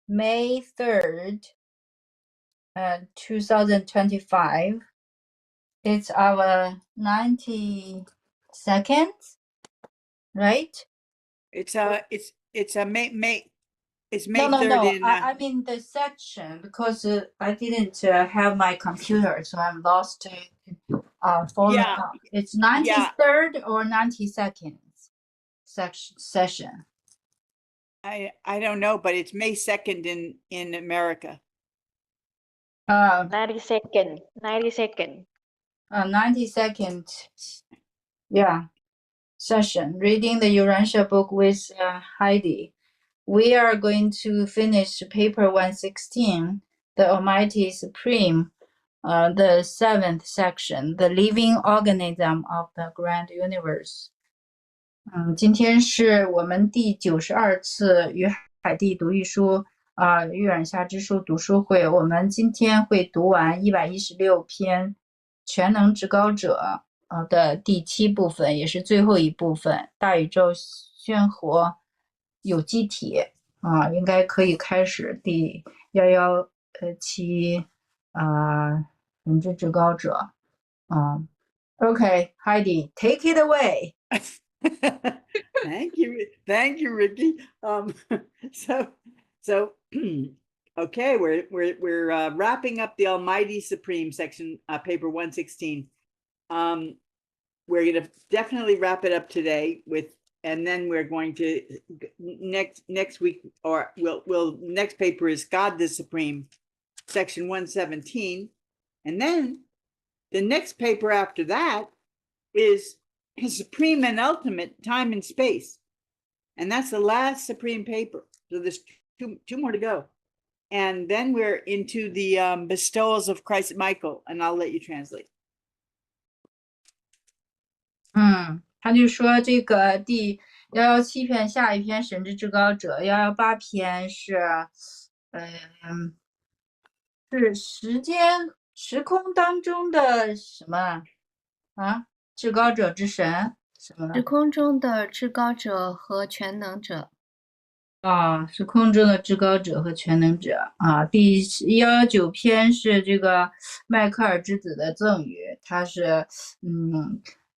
May 3rd, 2025. It's our 92nd, right? It's May it's May No, 3rd. I mean the section, because I didn't have my computer, so I'm lost following up. It's 93rd or 92nd session. I don't know, but it's May 2nd in America. 92nd. 92nd, yeah, session, reading the Urantia book with Heidi. We are going to finish paper 116, the Almighty Supreme, the 7th section, the Living Organism of the Grand Universe. 今天是我们第92次与海蒂读玉书玉苒厦之书读书会。我们今天会读完116篇全能至高者的第7部分，也是最后一部分，大宇宙鲜活有机体应该可以开始第117人之至高者Okay, Heidi, take it away. Thank you, Ricky. So okay, we're wrapping up the Almighty Supreme section, paper 116. We're going to definitely wrap it up today and then we're going to next week, or next paper is God the Supreme, section 117, and then the next paper after that is Supreme and Ultimate, Time and Space. And that's the last Supreme paper. So there's two more to go. And then we're into the bestowals of Christ Michael, and I'll let you translate. 他就说这个第117篇下一篇神之至高者，118篇是时空当中的什么至高者之神什么？时空中的至高者和全能者。时空中的至高者和全能者第119篇是这个迈克尔之子的赠语，它是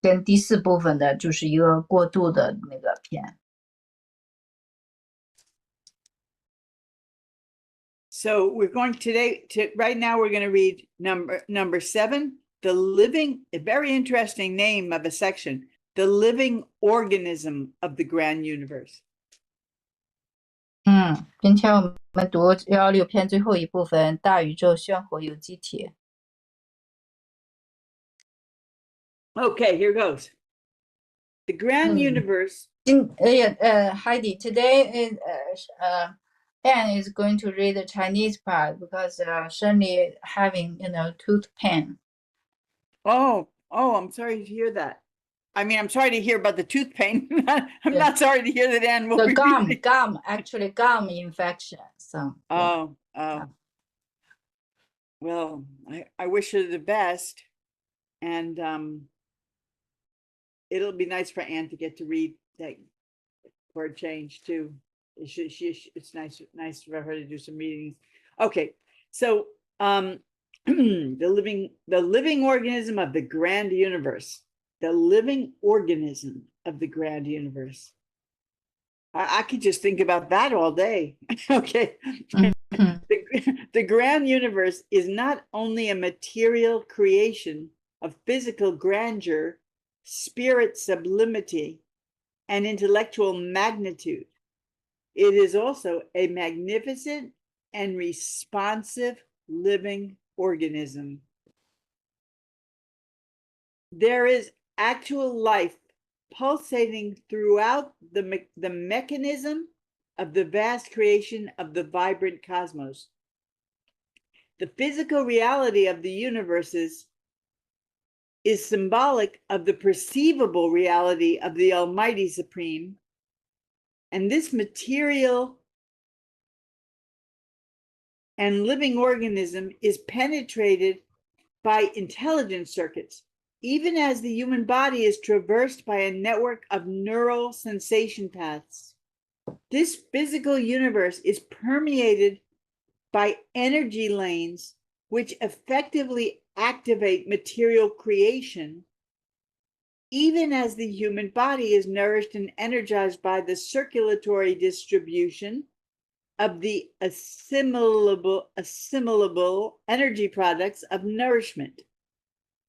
跟第4部分的就是一个过渡的那个篇。So we're going right now we're going to read number 7, the living, a very interesting name of a section, the living organism of the grand universe. 今天我们读116篇最后一部分，大宇宙鲜活有机体。Okay, here goes. The grand universe. Heidi, today Anne is going to read the Chinese part because Shirley having tooth pain. Oh, I'm sorry to hear that. I mean, I'm sorry to hear about the tooth pain. I'm not sorry to hear that Anne will the be gum reading. gum infection. So. Oh. Well, I wish her the best, and it'll be nice for Anne to get to read that for a change too. It's nice for her to do some readings. Okay, so the living organism of the grand universe. The living organism of the grand universe. I could just think about that all day. Okay. The grand universe is not only a material creation of physical grandeur, spirit sublimity, and intellectual magnitude. It is also a magnificent and responsive living organism. There is actual life pulsating throughout the mechanism of the vast creation of the vibrant cosmos. The physical reality of the universes is symbolic of the perceivable reality of the Almighty Supreme, and this material and living organism is penetrated by intelligence circuits, even as the human body is traversed by a network of neural sensation paths. this physical universe is permeated by energy lanes which effectively activate material creation, even as the human body is nourished and energized by the circulatory distribution of the assimilable energy products of nourishment.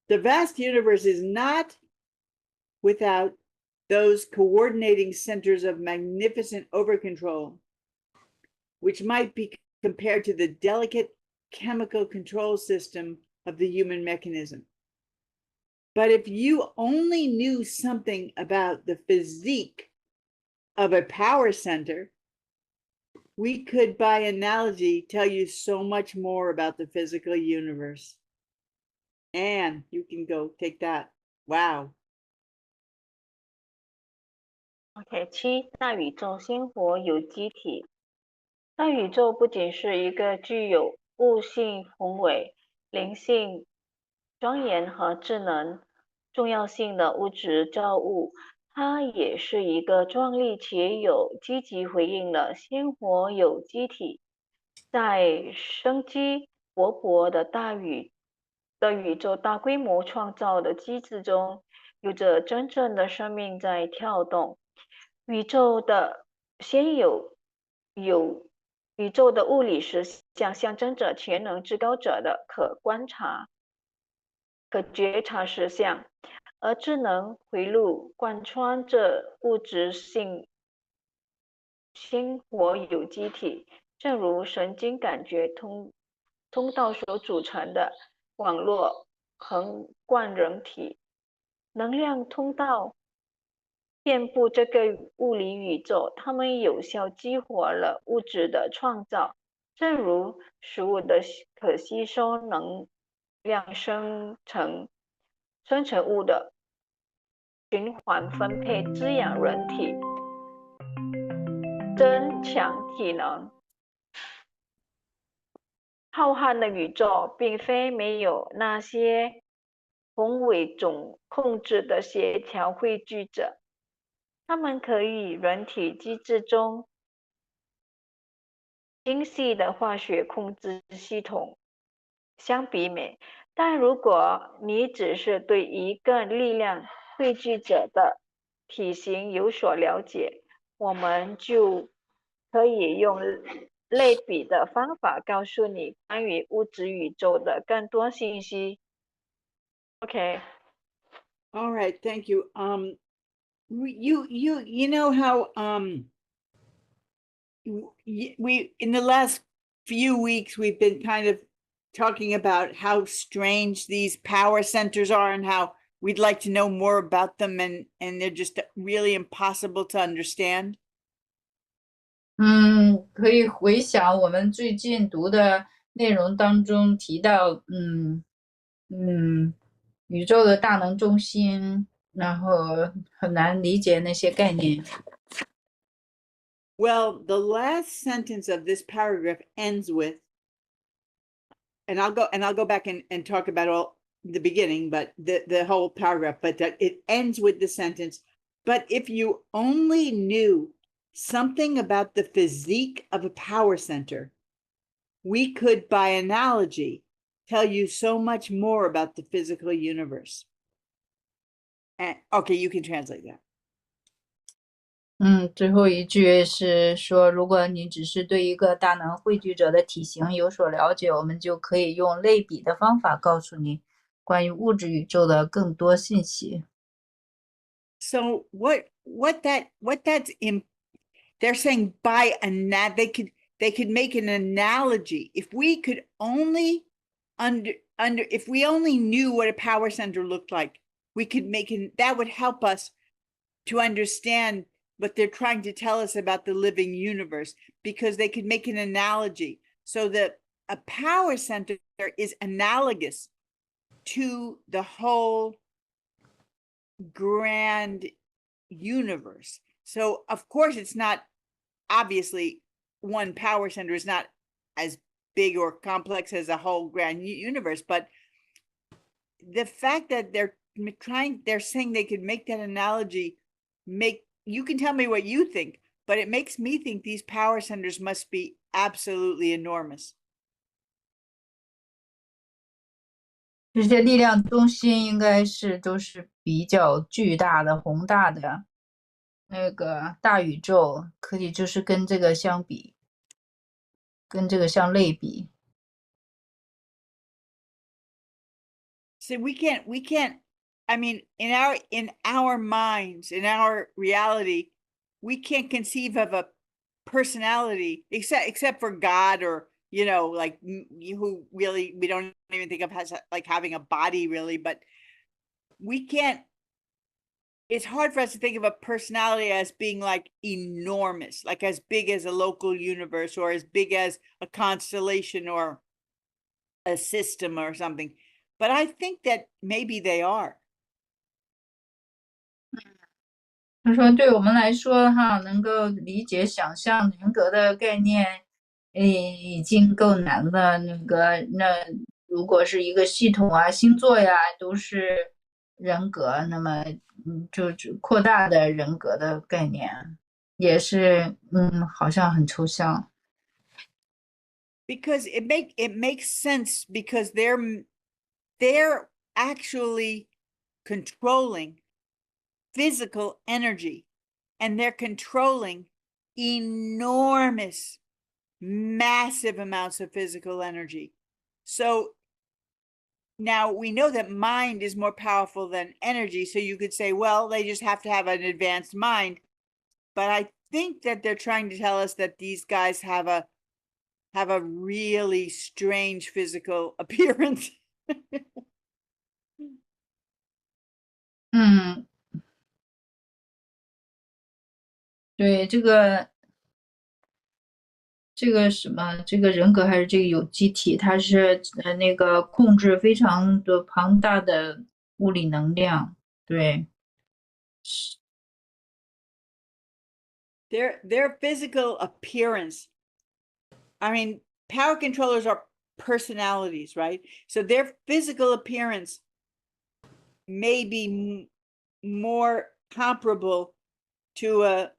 The vast universe is not without those coordinating centers of magnificent overcontrol, which might be compared to the delicate chemical control system of the human mechanism. But if you only knew something about the physique of a power center, we could, by analogy, tell you so much more about the physical universe. And you can go take that. Wow. OK，7大宇宙鲜活有机体。大宇宙不仅是一个具有物性宏伟、灵性庄严和智能重要性的物质造物，它也是一个壮丽且有积极回应的鲜活有机体。在生机勃勃的宇宙大规模创造的机制中，有着真正的生命在跳动。宇宙的宇宙的物理实相象征着全能至高者的可观察、可觉察实相，而智能回路贯穿着物质性鲜活有机体，正如神经感觉通道所组成的网络横贯人体。能量通道遍布这个物理宇宙，它们有效激活了物质的创造，正如食物的可吸收能量生成物的循环分配，滋养人体，增强体能。浩瀚的宇宙并非没有那些宏伟总控制的协调汇聚者，它们可以人体机制中精细的化学控制系统相比美，但如果你只是对一个力量汇聚者的体型有所了解，我们就可以用类比的方法告诉你关于物质宇宙的更多信息。OK。All right, thank you. You know how we in the last few weeks we've been kind of talking about how strange these power centers are and how we'd like to know more about them, and they're just really impossible to understand. 可以回想我们最近读的内容当中提到，宇宙的大能中心，然后很难理解那些概念。Well, the last sentence of this paragraph ends with, and I'll go back and talk about all the beginning, but the whole paragraph, but it ends with the sentence, but if you only knew something about the physique of a power center, we could, by analogy, tell you so much more about the physical universe. And okay, you can translate that. 最后一句是说，如果你只是对一个大能汇聚者的体型有所了解，我们就可以用类比的方法告诉你关于物质宇宙的更多信息。So they're saying by they could make an analogy. If we could only if we only knew what a power center looked like, we could that would help us to understand what they're trying to tell us about the living universe, because they could make an analogy so that a power center is analogous to the whole grand universe. So of course it's not, obviously one power center is not as big or complex as a whole grand universe, but the fact that they're saying they could make that analogy, you can tell me what you think, but it makes me think these power centers must be absolutely enormous. 这些力量中心应该都是比较巨大的、宏大的那个大宇宙，可以就是跟这个相比，跟这个相类比。So we can't, I mean, in our minds, in our reality, we can't conceive of a personality except for God, or, you know, like who really, we don't even think of as like having a body really, but we can't, it's hard for us to think of a personality as being like enormous, like as big as a local universe, or as big as a constellation or a system or something. But I think that maybe they are. 他说，对我们来说，哈，能够理解、想象人格的概念，已经够难了。那如果是一个系统啊、星座呀，都是人格，那么，就扩大的人格的概念，也是，好像很抽象。Because it makes sense, because they're actually controlling physical energy, and they're controlling enormous, massive amounts of physical energy. So now we know that mind is more powerful than energy. So you could say, well, they just have to have an advanced mind. But I think that they're trying to tell us that these guys have a really strange physical appearance. 对，这个什么，这个人格还是这个有机体，它是那个控制非常的庞大的物理能量，对。Their physical appearance. I mean, power controllers are personalities, right? So their physical appearance may be more comparable to a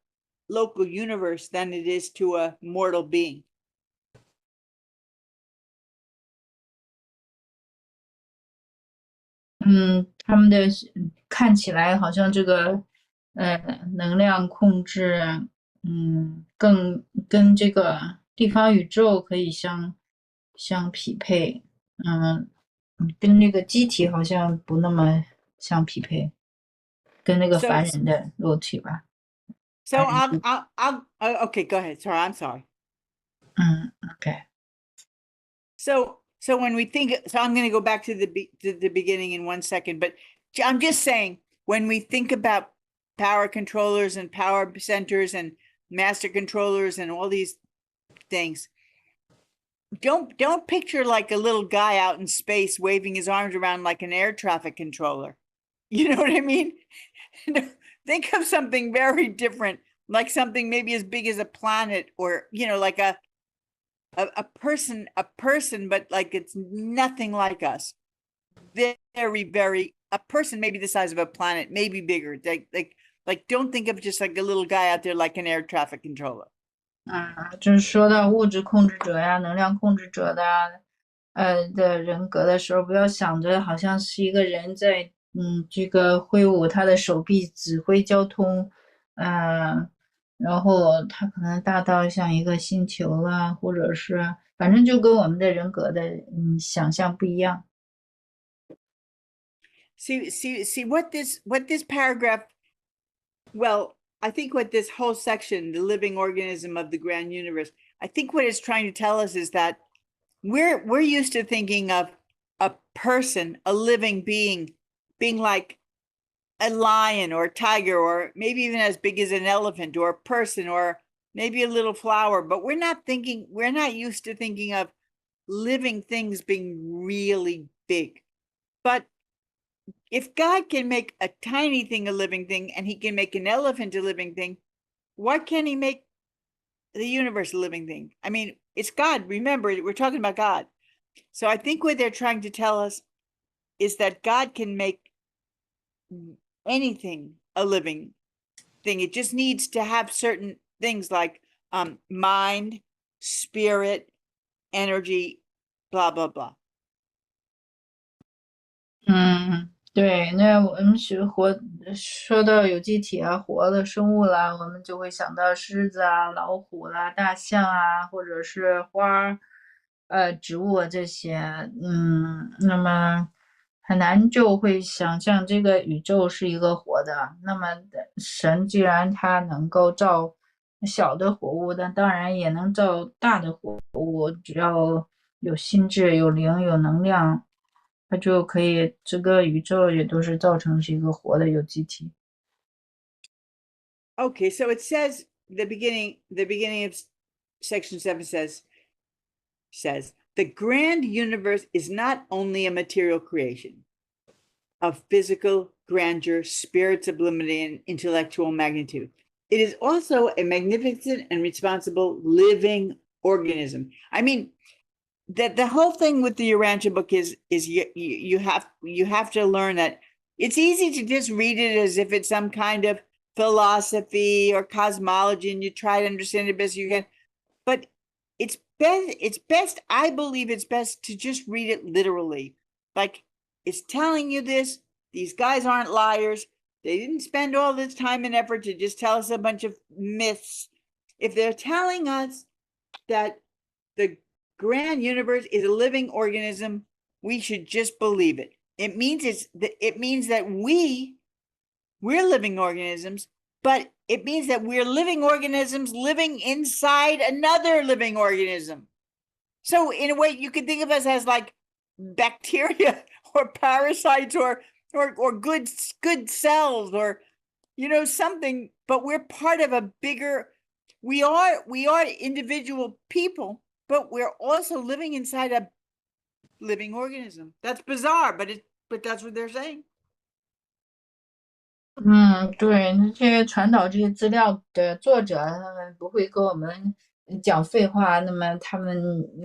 local universe than it is to a mortal being. 他们的看起来好像这个能量控制，更跟这个地方宇宙可以相匹配，跟那个机体好像不那么相匹配，跟那个 So- 凡人的肉体吧。 So I'll okay, go ahead. Sorry, I'm sorry. OK， So when we think, so I'm going to go back to the beginning in 1 second, but I'm just saying, when we think about power controllers and power centers and master controllers and all these things, don't picture like a little guy out in space waving his arms around like an air traffic controller. You know what I mean? Think of something very different, like something maybe as big as a planet, or, you know, like a person, but like it's nothing like us. Very, very, a person maybe the size of a planet, maybe bigger. Like don't think of just like a little guy out there like an air traffic controller. 就是说到物质控制者呀、能量控制者的人格的时候，不要想着好像是一个人在这个挥舞他的手臂指挥交通，然后他可能大到像一个星球啦，或者是反正就跟我们的人格的想象不一样。See what this paragraph, well, I think what this whole section, the living organism of the grand universe, I think what it's trying to tell us is that we're used to thinking of a person, a living being like a lion or a tiger, or maybe even as big as an elephant, or a person, or maybe a little flower, but we're not used to thinking of living things being really big. But if God can make a tiny thing a living thing, and he can make an elephant a living thing, why can't he make the universe a living thing? I mean, it's God. Remember, we're talking about God. So I think what they're trying to tell us is that God can make anything a living thing. It just needs to have certain things like mind, spirit, energy, blah, blah, blah. 对，那我们说到有机体啊，活的生物啦，我们就会想到狮子啊、老虎啦、大象啊，或者是花儿、植物啊这些。那么很难就会想象这个宇宙是一个活的。那么神既然他能够造小的活物，但当然也能造大的活物，只要有心智、有灵、有能量。它就可以，这个宇宙也都是造成是一个活的有机体。Okay, so it says the beginning of section 7 says the grand universe is not only a material creation of physical grandeur, spirit sublimity, and intellectual magnitude. It is also a magnificent and responsible living organism. I mean, that the whole thing with the Urantia book is you have to learn that it's easy to just read it as if it's some kind of philosophy or cosmology, and you try to understand it best you can. But it's best, I believe it's best to just read it literally. Like, it's telling you this. These guys aren't liars. They didn't spend all this time and effort to just tell us a bunch of myths. If they're telling us that the grand universe is a living organism, we should just believe it. It means that we're living organisms, but it means that we're living organisms living inside another living organism. So in a way, you could think of us as like bacteria or parasites or good cells or something, but we're part of a bigger. We are individual people, but we're also living inside a living organism. That's bizarre, but that's what they're saying. 对，那这些传导这些资料的作者，他们不会跟我们讲废话。那么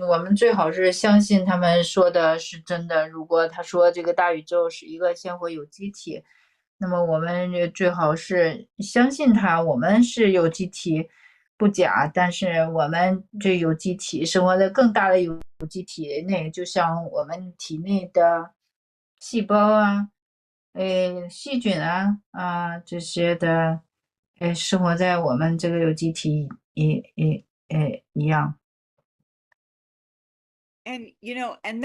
我们最好是相信他们说的是真的。如果他说这个大宇宙是一个鲜活有机体，那么我们最好是相信他。我们是有机体，不假。但是我们这有机体生活在更大的有机体内，就像我们体内的细胞啊。细菌这些的，生活在我们这个有机体一样。And and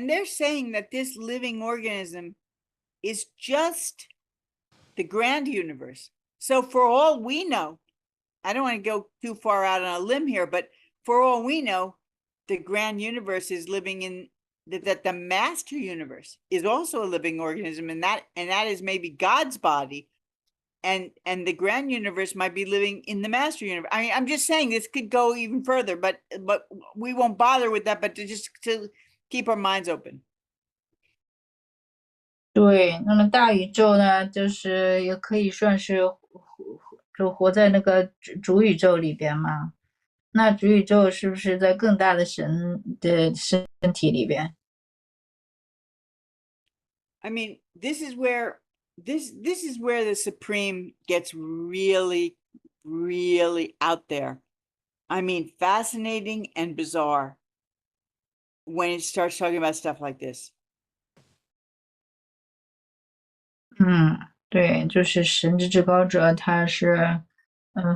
they're saying that this living organism is just the grand universe. So for all we know, I don't want to go too far out on a limb here, but for all we know, the grand universe is living in that the master universe is also a living organism, and that is maybe God's body, and the grand universe might be living in the master universe. I mean, I'm just saying this could go even further, but we won't bother with that, but to keep our minds open. 对，那么大宇宙呢，就是也可以算是就活在那个主宇宙里边嘛。那主宇宙是不是在更大的神的身体里边？ I mean, this is where the Supreme gets really, really out there. I mean, fascinating and bizarre when it starts talking about stuff like this. 对，就是神之至高者，他是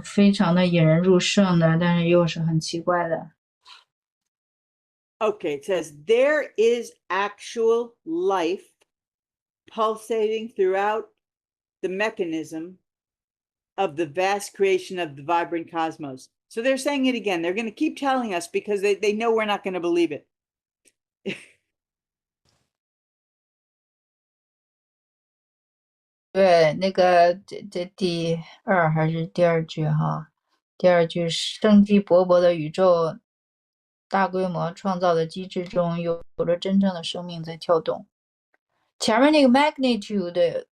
非常的引人入胜的，但是又是很奇怪的。Okay, it says there is actual life pulsating throughout the mechanism of the vast creation of the vibrant cosmos. So they're saying it again. They're going to keep telling us because they know we're not going to believe it. 对，那个这第二还是第二句哈？第二句生机勃勃的宇宙，大规模创造的机制中有着真正的生命在跳动。前面那个 magnitude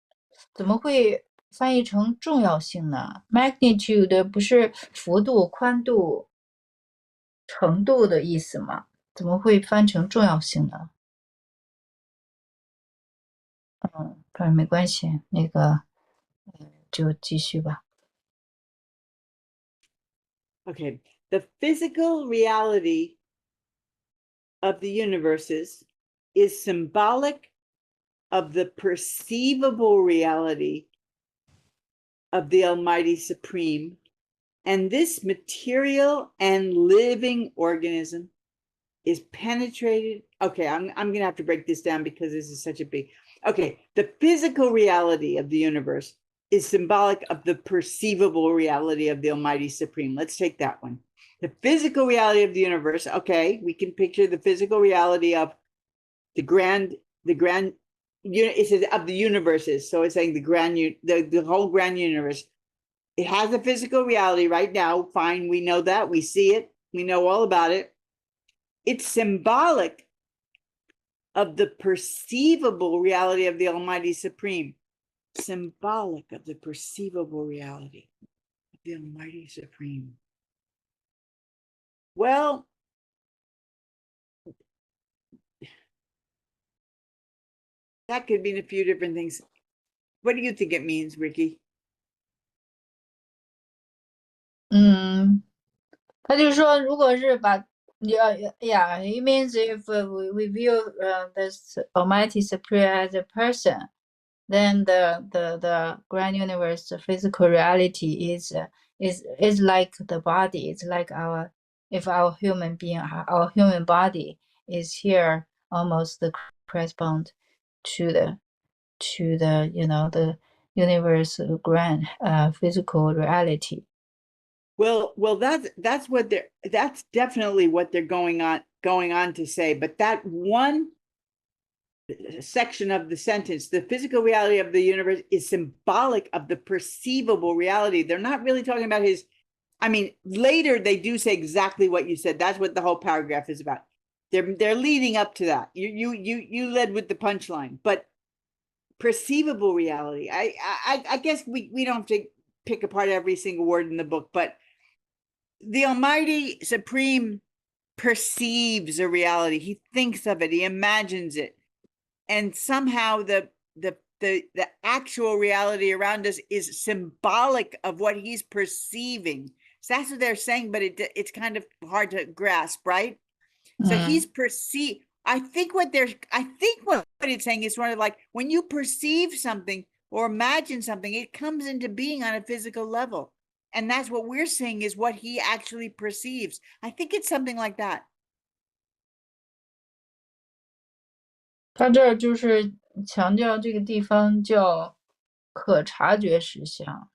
怎么会翻译成重要性呢 ？magnitude 不是幅度、宽度、程度的意思吗？怎么会翻成重要性呢？反正没关系，那个就继续吧。Okay, the physical reality of the universes is symbolic of the perceivable reality of the Almighty Supreme, and this material and living organism is penetrated. Okay, I'm gonna have to break this down because this is such a big. Okay, the physical reality of the universe is symbolic of the perceivable reality of the Almighty Supreme. Let's take that one. The physical reality of the universe. Okay, we can picture the physical reality of the grand. It says of the universes, so it's saying the whole grand universe. It has a physical reality right now. Fine, we know that, we see it, we know all about it. It's symbolic of the perceivable reality of the Almighty Supreme. Symbolic of the perceivable reality of the Almighty Supreme. Well, that could mean a few different things. What do you think it means, Ricky? 他就说，如果是把yeah, it means if we view this Almighty Supreme as a person, then the grand universe, the physical reality is like the body. It's like if our human being, our human body is here, almost the correspond to the the universe grand physical reality. Well, that's definitely what they're going on to say. But that one section of the sentence, the physical reality of the universe is symbolic of the perceivable reality. They're not really talking about his. I mean, later they do say exactly what you said. That's what the whole paragraph is about. They're leading up to that. You led with the punchline, but perceivable reality. I guess we don't have to pick apart every single word in the book, but the Almighty Supreme perceives a reality. He thinks of it. He imagines it, and somehow the actual reality around us is symbolic of what he's perceiving. So that's what they're saying, but it's kind of hard to grasp, right? So he's perceived. I think what it's saying is sort of like when you perceive something or imagine something, it comes into being on a physical level. And that's what we're saying is what he actually perceives. I think it's something like that. 他这儿就是强调这个地方叫可察觉实相。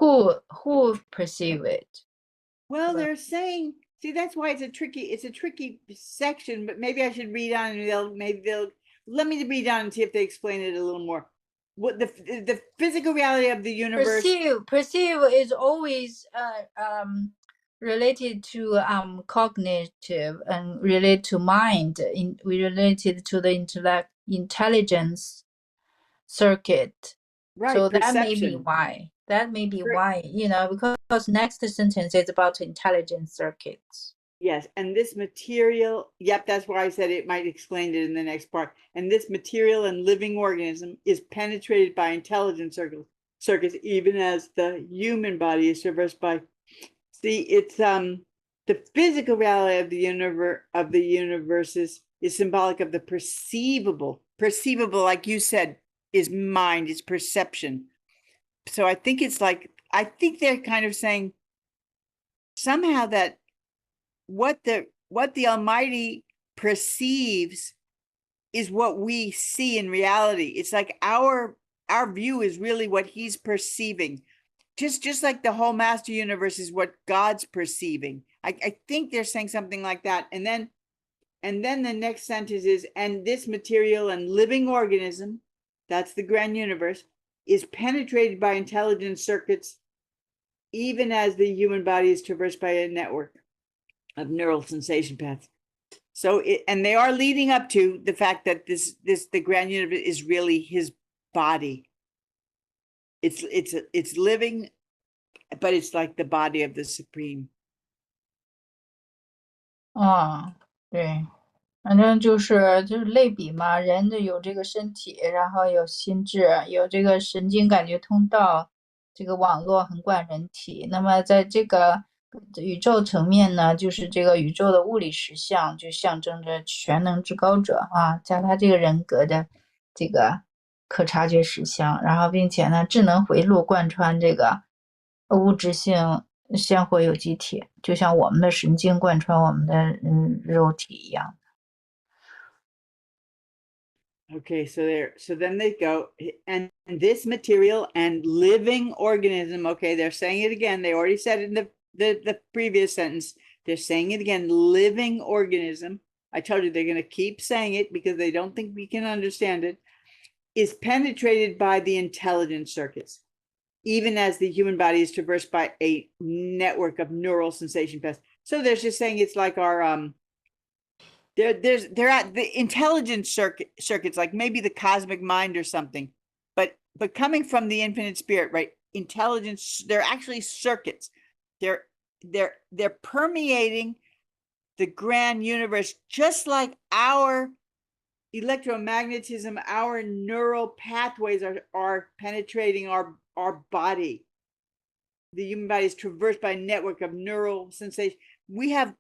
Who perceive it? Well, they're saying, see, that's why it's a tricky section, but maybe I should read on and let me read on and see if they explain it a little more. What the physical reality of the universe. Perceive is always related to cognitive and related to mind. We related to the intelligence circuit. Right, So perception. that may be why. That may be why, because next sentence is about intelligence circuits. Yes, and this material, yep, that's why I said it might explain it in the next part. And this material and living organism is penetrated by intelligence circuits, even as the human body is traversed by. See, it's the physical reality of the universes is symbolic of the perceivable. Perceivable, like you said, is mind, is perception. So I think they're kind of saying somehow that what the Almighty perceives is what we see in reality. It's like our view is really what he's perceiving. Just like the whole master universe is what God's perceiving. I think they're saying something like that. And then the next sentence is, and this material and living organism, that's the grand universe, is penetrated by intelligence circuits, even as the human body is traversed by a network of neural sensation paths. So and they are leading up to the fact that the grand universe is really his body. It's living, but it's like the body of the Supreme. 对。反正就是类比嘛，人的有这个身体，然后有心智，有这个神经感觉通道，这个网络横贯人体。那么在这个宇宙层面呢，就是这个宇宙的物理实相，就象征着全能至高者啊，加他这个人格的这个可察觉实相，然后并且呢，智能回路贯穿这个物质性鲜活有机体，就像我们的神经贯穿我们的肉体一样。Okay, so then they go, and this material and living organism. Okay, they're saying it again. They already said it in the previous sentence. They're saying it again, living organism. I told you they're going to keep saying it because they don't think we can understand it, is penetrated by the intelligence circuits, even as the human body is traversed by a network of neural sensation paths. So they're just saying it's like our they're at the intelligence circuits, like maybe the cosmic mind or something, but coming from the infinite spirit, right? Intelligence, they're actually circuits. They're permeating the grand universe, just like our electromagnetism, our neural pathways are penetrating our body. The human body is traversed by a network of neural sensation. We have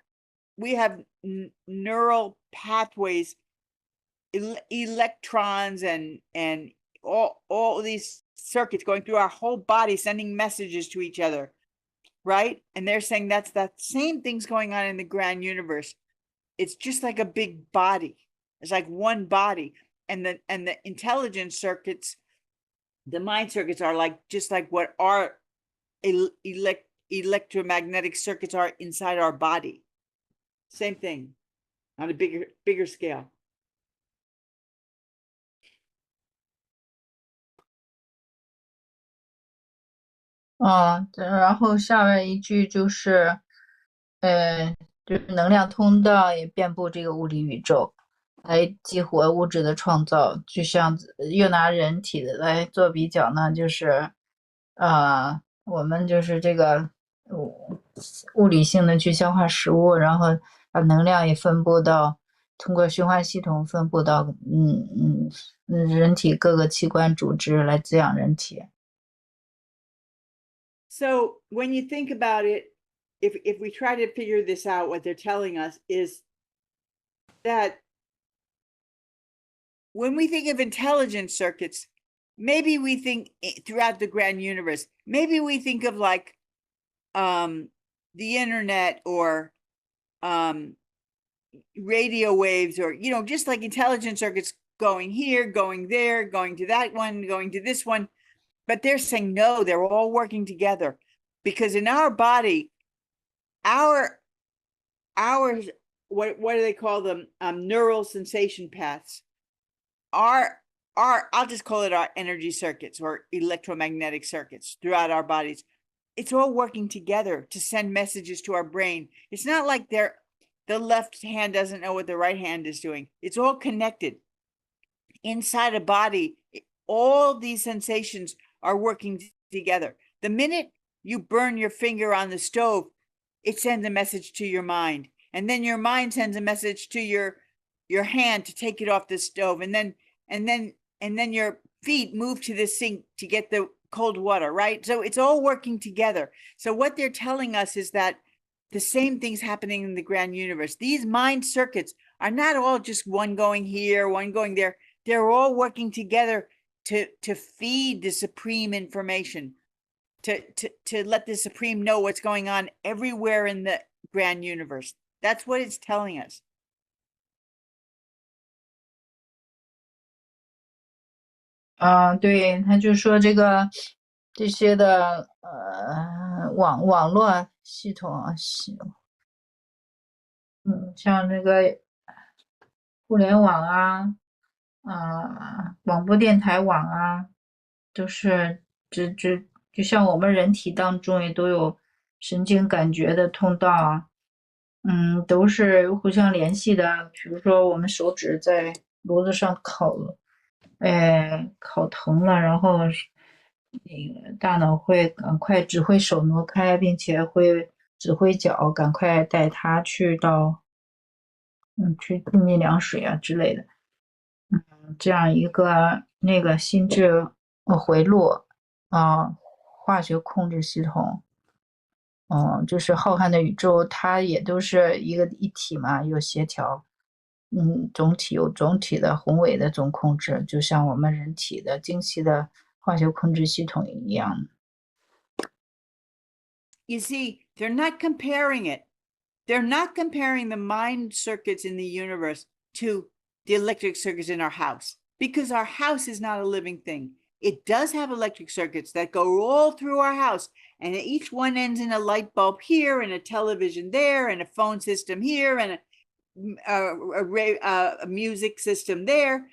neural pathways, electrons and all these circuits going through our whole body, sending messages to each other, right? And they're saying that's that same thing's going on in the grand universe. It's just like a big body. It's like one body, and the intelligence circuits, the mind circuits are like just like what our electromagnetic circuits are inside our body. Same thing on a bigger scale.然后下面一句就是，就是能量通道也遍布这个物理宇宙，来激活物质的创造。就像又拿人体来做比较呢，就是我们就是这个物理性的去消化食物，然后把能量也分布到通过循环系统分布到人体各个器官组织来滋养人体。So when you think about it, if we try to figure this out, what they're telling us is that when we think of intelligence circuits, maybe we think throughout the grand universe, maybe we think of like the internet or radio waves, or just like intelligence circuits going here, going there, going to that one, going to this one. But they're saying no, they're all working together, because in our body, our what do they call them? Neural sensation paths. I'll just call it our energy circuits or electromagnetic circuits throughout our bodies. It's all working together to send messages to our brain. It's not like the left hand doesn't know what the right hand is doing. It's all connected. Inside a body, all these sensations are working together. The minute you burn your finger on the stove, it sends a message to your mind. And then your mind sends a message to your hand to take it off the stove. And then your feet move to the sink to get the cold water, right? So it's all working together. So what they're telling us is that the same thing's happening in the grand universe. These mind circuits are not all just one going here, one going there. They're all working together to feed the supreme information, to let the supreme know what's going on everywhere in the grand universe. That's what it's telling us. 对，他就说这些的网络系统啊，像这个互联网啊，广播电台网啊，都是就像我们人体当中也都有神经感觉的通道啊，都是互相联系的。比如说我们手指在炉子上烤疼了，然后那个大脑会赶快指挥手挪开，并且会指挥脚赶快带它去到去进进凉水啊之类的，这样一个那个心智回路化学控制系统，就是浩瀚的宇宙，它也都是一个一体嘛，有协调，总体有总体的宏伟的总控制，就像我们人体的精细的化学控制系统一样。You see, they're not comparing it. They're not comparing the mind circuits in the universe to the electric circuits in our house, because our house is not a living thing. It does have electric circuits that go all through our house, and each one ends in a light bulb here, and a television there, and a phone system here, and a music system there.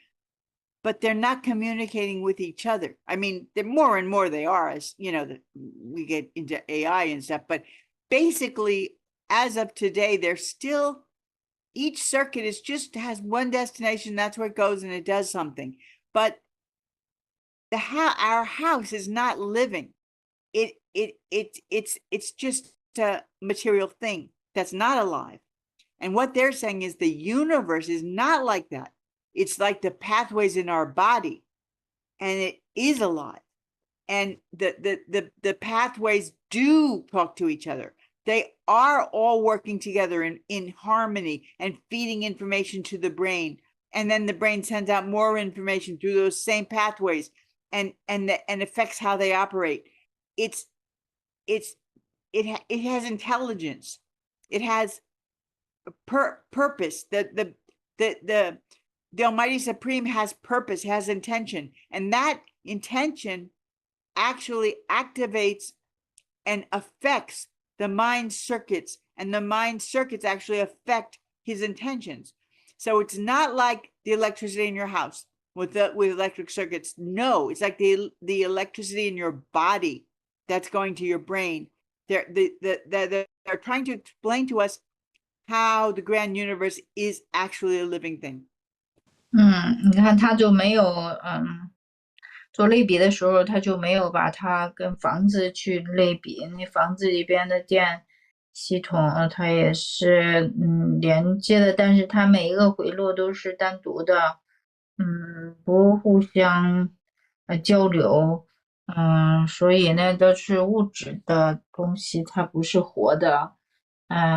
But they're not communicating with each other. I mean, the more and more they are, as you know, we get into AI and stuff. But basically, as of today, they're still, each circuit is just has one destination. That's where it goes, and it does something. But our house is not living. It's just a material thing that's not alive. And what they're saying is the universe is not like that. It's like the pathways in our body, and it is alive. And the pathways do talk to each other. They are all working together in harmony and feeding information to the brain. And then the brain sends out more information through those same pathways and affects how they operate. It has intelligence. It has purpose. The Almighty Supreme has purpose, has intention, and that intention actually activates and affects the mind circuits, and the mind circuits actually affect his intentions. So it's not like the electricity in your house with electric circuits. No, it's like the electricity in your body that's going to your brain. They're trying to explain to us how the grand universe is actually a living thing. 你看他就没有做类比的时候，他就没有把它跟房子去类比。那房子里边的电系统，它也是连接的，但是它每一个回路都是单独的，不互相交流，所以呢，都是物质的东西，它不是活的，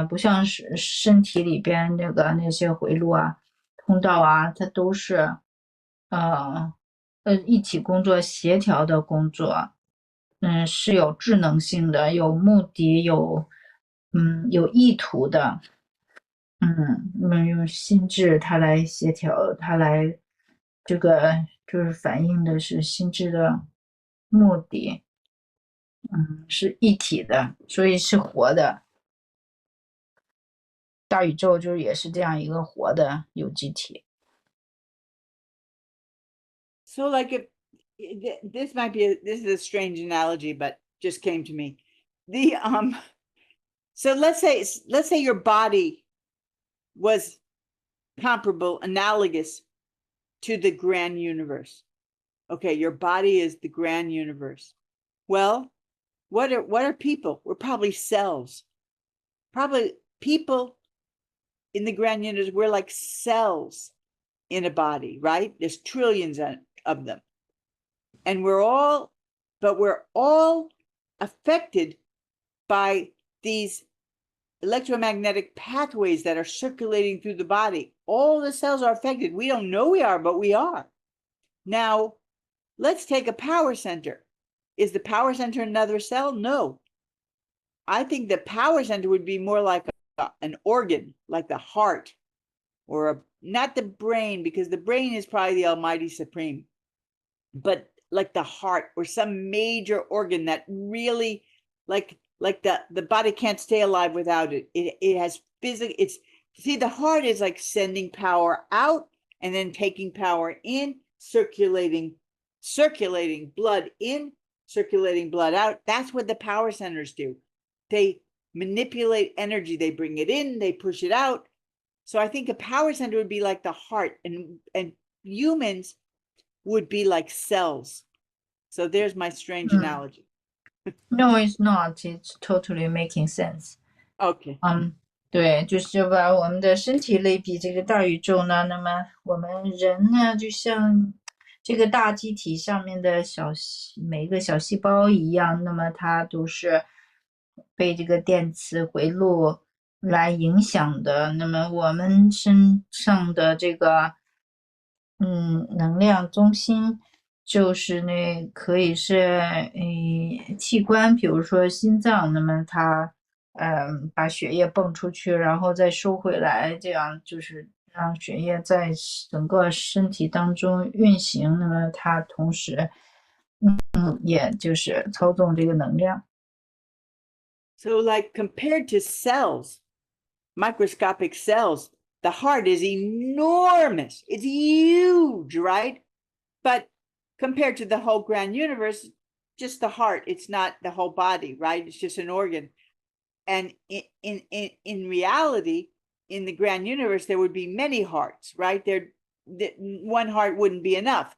不像是身体里边那些回路啊、通道啊，它都是一起工作、协调的工作，是有智能性的、有目的、有意图的，用心智它来协调，它来这个就是反映的是心智的目的，是一体的，所以是活的。大宇宙就是也是这样一个活的有机体。So like this is a strange analogy, but just came to me. So let's say your body was comparable, analogous to the grand universe. Okay, your body is the grand universe. Well, what are people? We're probably cells. Probably people in the grand universe, we're like cells in a body, right? There's trillions of them. And we're all affected by these electromagnetic pathways that are circulating through the body. All the cells are affected. We don't know we are, but we are. Now, let's take a power center. Is the power center another cell? No. I think the power center would be more like an organ, like the heart, or not the brain, because the brain is probably the Almighty Supreme, but like the heart or some major organ that really, like the body can't stay alive without it. It has physical. See, the heart is like sending power out and then taking power in, circulating blood in, circulating blood out. That's what the power centers do. They manipulate energy. They bring it in, they push it out. So I think a power center would be like the heart, and humans would be like cells. So there's my strange analogy. No, it's not. It's totally making sense. Okay. 对，就是把我们的身体类比这个大宇宙呢，那么我们人呢，就像这个大机体上面的每一个小细胞一样，那么它都是被这个电磁回路来影响的。那么我们身上的这个能量中心，就是可以是器官，比如说心脏，那么它把血液泵出去，然后再收回来，这样就是让血液在整个身体当中运行。那么它同时，也就是操纵这个能量。So like compared to cells, microscopic cells, the heart is enormous. It's huge, right? But compared to the whole grand universe, just the heart, it's not the whole body, right? It's just an organ. And in reality, in the grand universe, there would be many hearts, right? One heart wouldn't be enough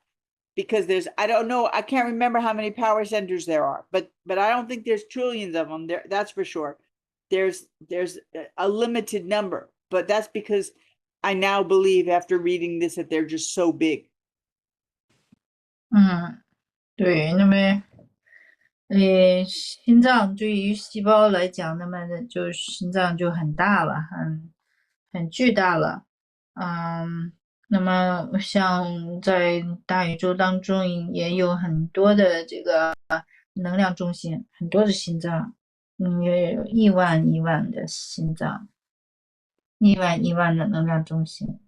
because I don't know, I can't remember how many power centers there are, but I don't think there's trillions of them there. That's for sure. There's a limited number, but that's because I now believe after reading this that they're just so big. 对，那么心脏对于细胞来讲，那么就心脏就很大了，很巨大了。那么像在大宇宙当中也有很多的这个能量中心，很多的心脏，也有亿万亿万的心脏，亿万亿万的能量中心。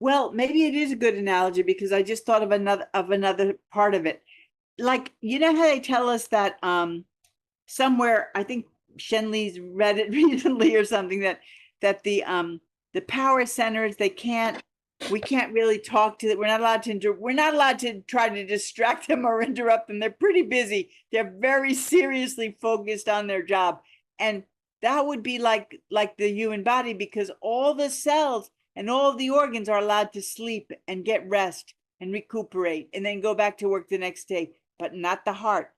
Well, maybe it is a good analogy because I just thought of another part of it. Like, you know how they tell us that somewhere, I think Shenley's read it recently or something, that the power centers, we can't really talk to them. We're not allowed to try to distract them or interrupt them. They're pretty busy. They're very seriously focused on their job. And that would be like the human body, because all the cells and all the organs are allowed to sleep and get rest and recuperate and then go back to work the next day, but not the heart.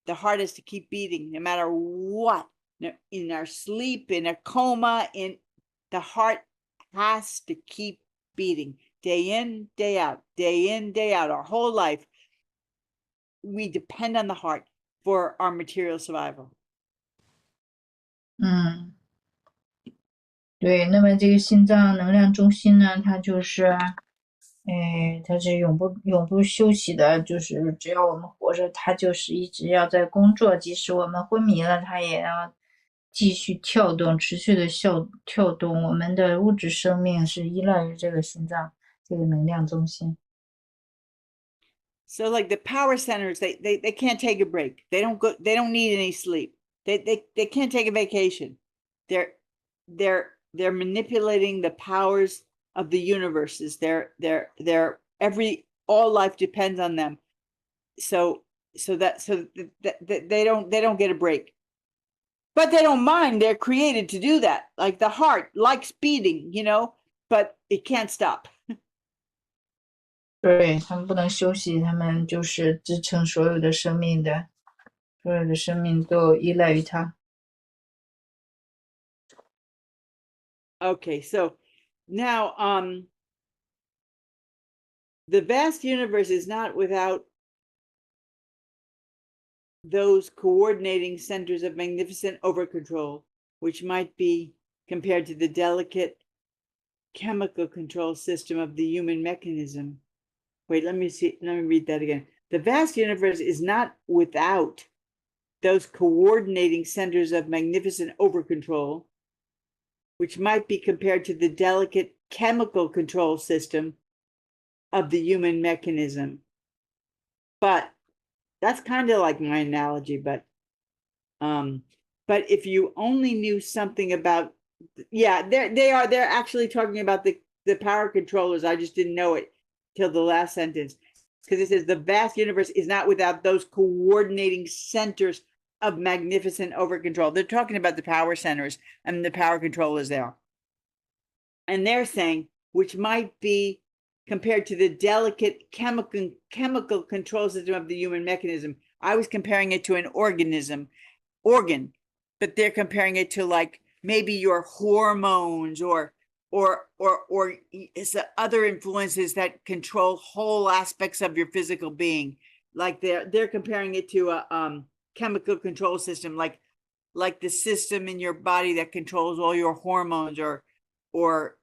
The heart is to keep beating no matter what. In our sleep, in a coma, the heart has to keep beating day in, day out, day in, day out. Our whole life, we depend on the heart for our material survival. 对，那么这个心脏能量中心呢，它就是，它是永不休息的，就是只要我们活着，它就是一直要在工作，即使我们昏迷了，它也要继续跳动，持续的跳动。我们的物质生命是依赖于这个心脏，这个能量中心。So like the power centers, they can't take a break. They don't need any sleep. They can't take a vacation. They're manipulating the powers of the universes. All life depends on them. So they don't get a break. But they don't mind. They're created to do that. Like the heart likes beating, but it can't stop. 对，他们不能休息，他们就是支撑所有的生命的，所有的生命都依赖于它。Okay, so now the vast universe is not without those coordinating centers of magnificent overcontrol, which might be compared to the delicate chemical control system of the human mechanism. Wait, let me read that again. The vast universe is not without those coordinating centers of magnificent overcontrol, which might be compared to the delicate chemical control system of the human mechanism. But that's kind of like my analogy, but if you only knew something about, they're actually talking about the power controllers. I just didn't know it till the last sentence, because it says the vast universe is not without those coordinating centers of magnificent overcontrol. They're talking about the power centers and the power controllers there. And they're saying, which might be compared to the delicate chemical control system of the human mechanism. I was comparing it to an organ. but they're comparing it to like maybe your hormones or it's other influences that control whole aspects of your physical being. Like they're comparing it to a chemical control system, like the system in your body that controls all your hormones or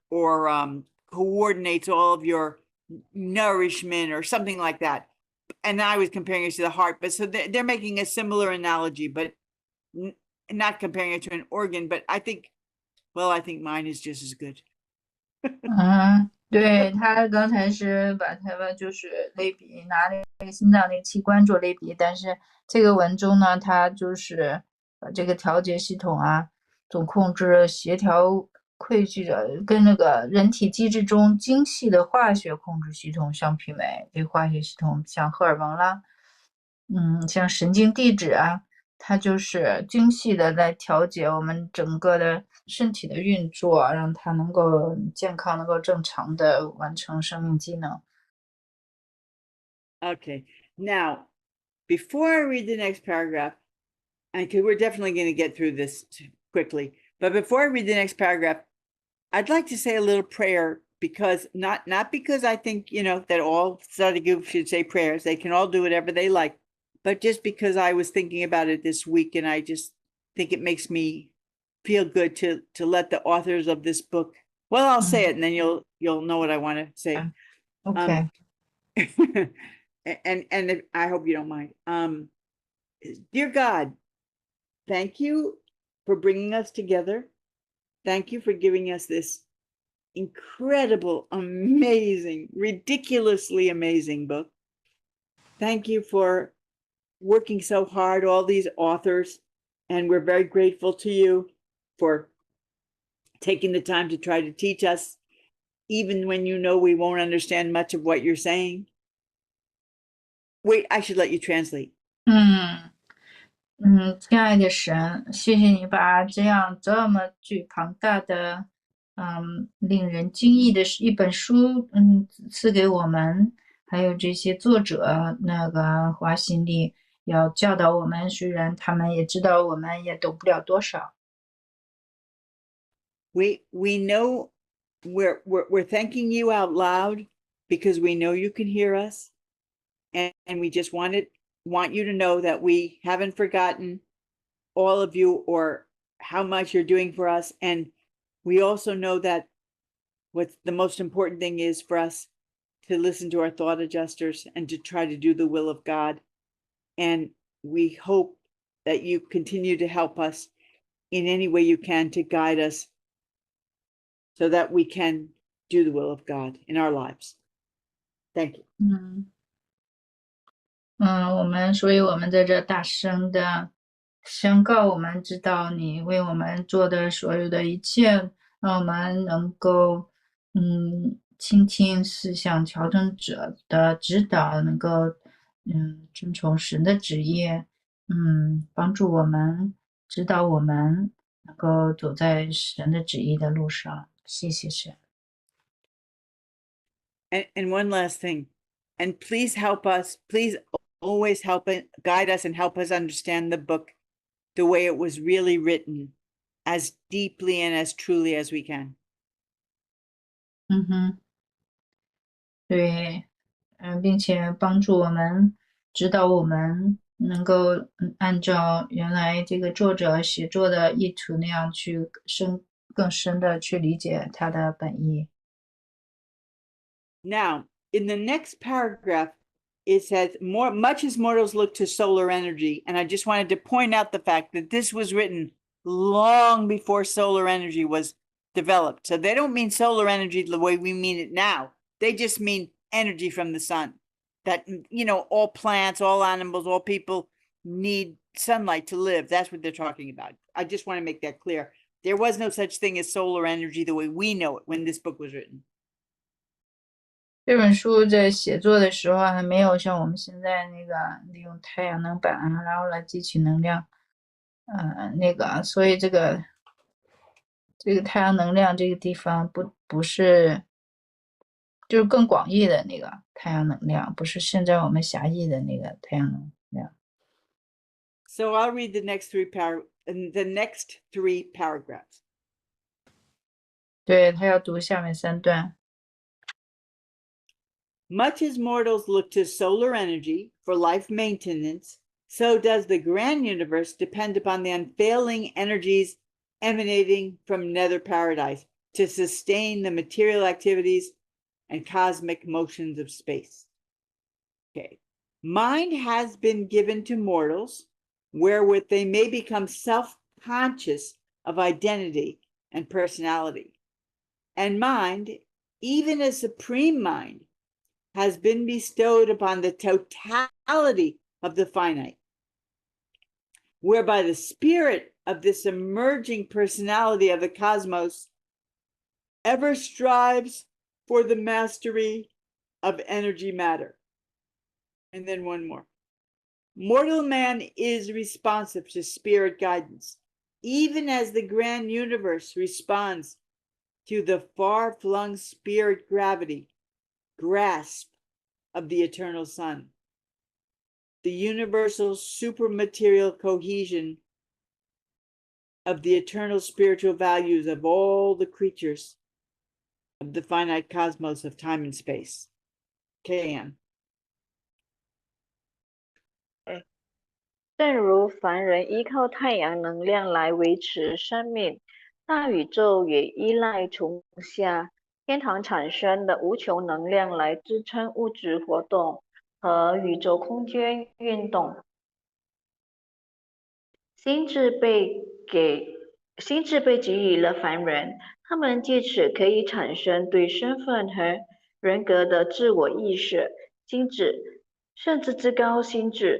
coordinates all of your nourishment or something like that. And I was comparing it to the heart, but so they're making a similar analogy, but not comparing it to an organ. But I think mine is just as good. 对，他刚才是把它们就是类比，拿那个心脏那个器官做类比，但是这个文中呢，它就是把这个调节系统啊、总控制、协调汇聚的，跟那个人体机制中精细的化学控制系统相媲美。这化学系统像荷尔蒙啦，像神经递质啊，它就是精细的来调节我们整个的身体的运作，让它能够健康，能够正常的完成生命机能。Okay, now before I read the next paragraph, and because we're definitely going to get through this quickly, but before I read the next paragraph, I'd like to say a little prayer because not because I think, that all study groups should say prayers. They can all do whatever they like, but just because I was thinking about it this week and I just think it makes me feel good to let the authors of this book, well, I'll say it and then you'll know what I want to say. Okay. And I hope you don't mind. Dear God, thank you for bringing us together. Thank you for giving us this incredible, amazing, ridiculously amazing book. Thank you for working so hard, all these authors, and we're very grateful to you for taking the time to try to teach us, even when we won't understand much of what you're saying. Wait, I should let you translate. 亲爱的神，谢谢你把这么具庞大的，令人惊异的一本书，赐给我们，还有这些作者那个花心力要教导我们，虽然他们也知道我们也懂不了多少。We know we're thanking you out loud because we know you can hear us, and we just want you to know that we haven't forgotten all of you or how much you're doing for us. And we also know that what's the most important thing is for us to listen to our thought adjusters and to try to do the will of God. And we hope that you continue to help us in any way you can to guide us so that we can do the will of God in our lives. Thank you. 所以我们在这大声的宣告，我们知道你为我们做的所有的一切，让我们能够倾听思想调整者的指导，能够遵从神的旨意，帮助我们，指导我们，能够走在神的旨意的路上。谢谢神。And one last thing, and please help us, please always guide us and help us understand the book the way it was really written, as deeply and as truly as we can. 对，并且帮助我们，指导我们，能够按照原来这个作者写作的意图那样去更深的去理解他的本意。Now, in the next paragraph, it says, much as mortals look to solar energy. And I just wanted to point out the fact that this was written long before solar energy was developed. So they don't mean solar energy the way we mean it now. They just mean energy from the sun. That, all plants, all animals, all people need sunlight to live. That's what they're talking about. I just want to make that clear. There was no such thing as solar energy the way we know it when this book was written. 这本书在写作的时候还没有像我们现在那个利用太阳能板然后来汲取能量，所以这个太阳能量这个地方不是，就是更广义的那个太阳能量，不是现在我们狭义的那个太阳能量。So I'll read the next in the next 3 paragraphs. 对，他要读下面3段。Much as mortals look to solar energy for life maintenance, so does the grand universe depend upon the unfailing energies emanating from nether paradise to sustain the material activities and cosmic motions of space. Okay. Mind has been given to mortals, wherewith they may become self-conscious of identity and personality. And mind, even a supreme mind, has been bestowed upon the totality of the finite, whereby the spirit of this emerging personality of the cosmos ever strives for the mastery of energy matter. And then one more. Mortal man is responsive to spirit guidance, even as the grand universe responds to the far-flung spirit gravity grasp of the eternal sun, the universal supermaterial cohesion of the eternal spiritual values of all the creatures of the finite cosmos of time and space. K.M. 正如凡人依靠太阳能量来维持生命，大宇宙也依赖从下天堂产生的无穷能量来支撑物质活动和宇宙空间运动。心智被给予了凡人，他们借此可以产生对身份和人格的自我意识。心智，甚至至高心智，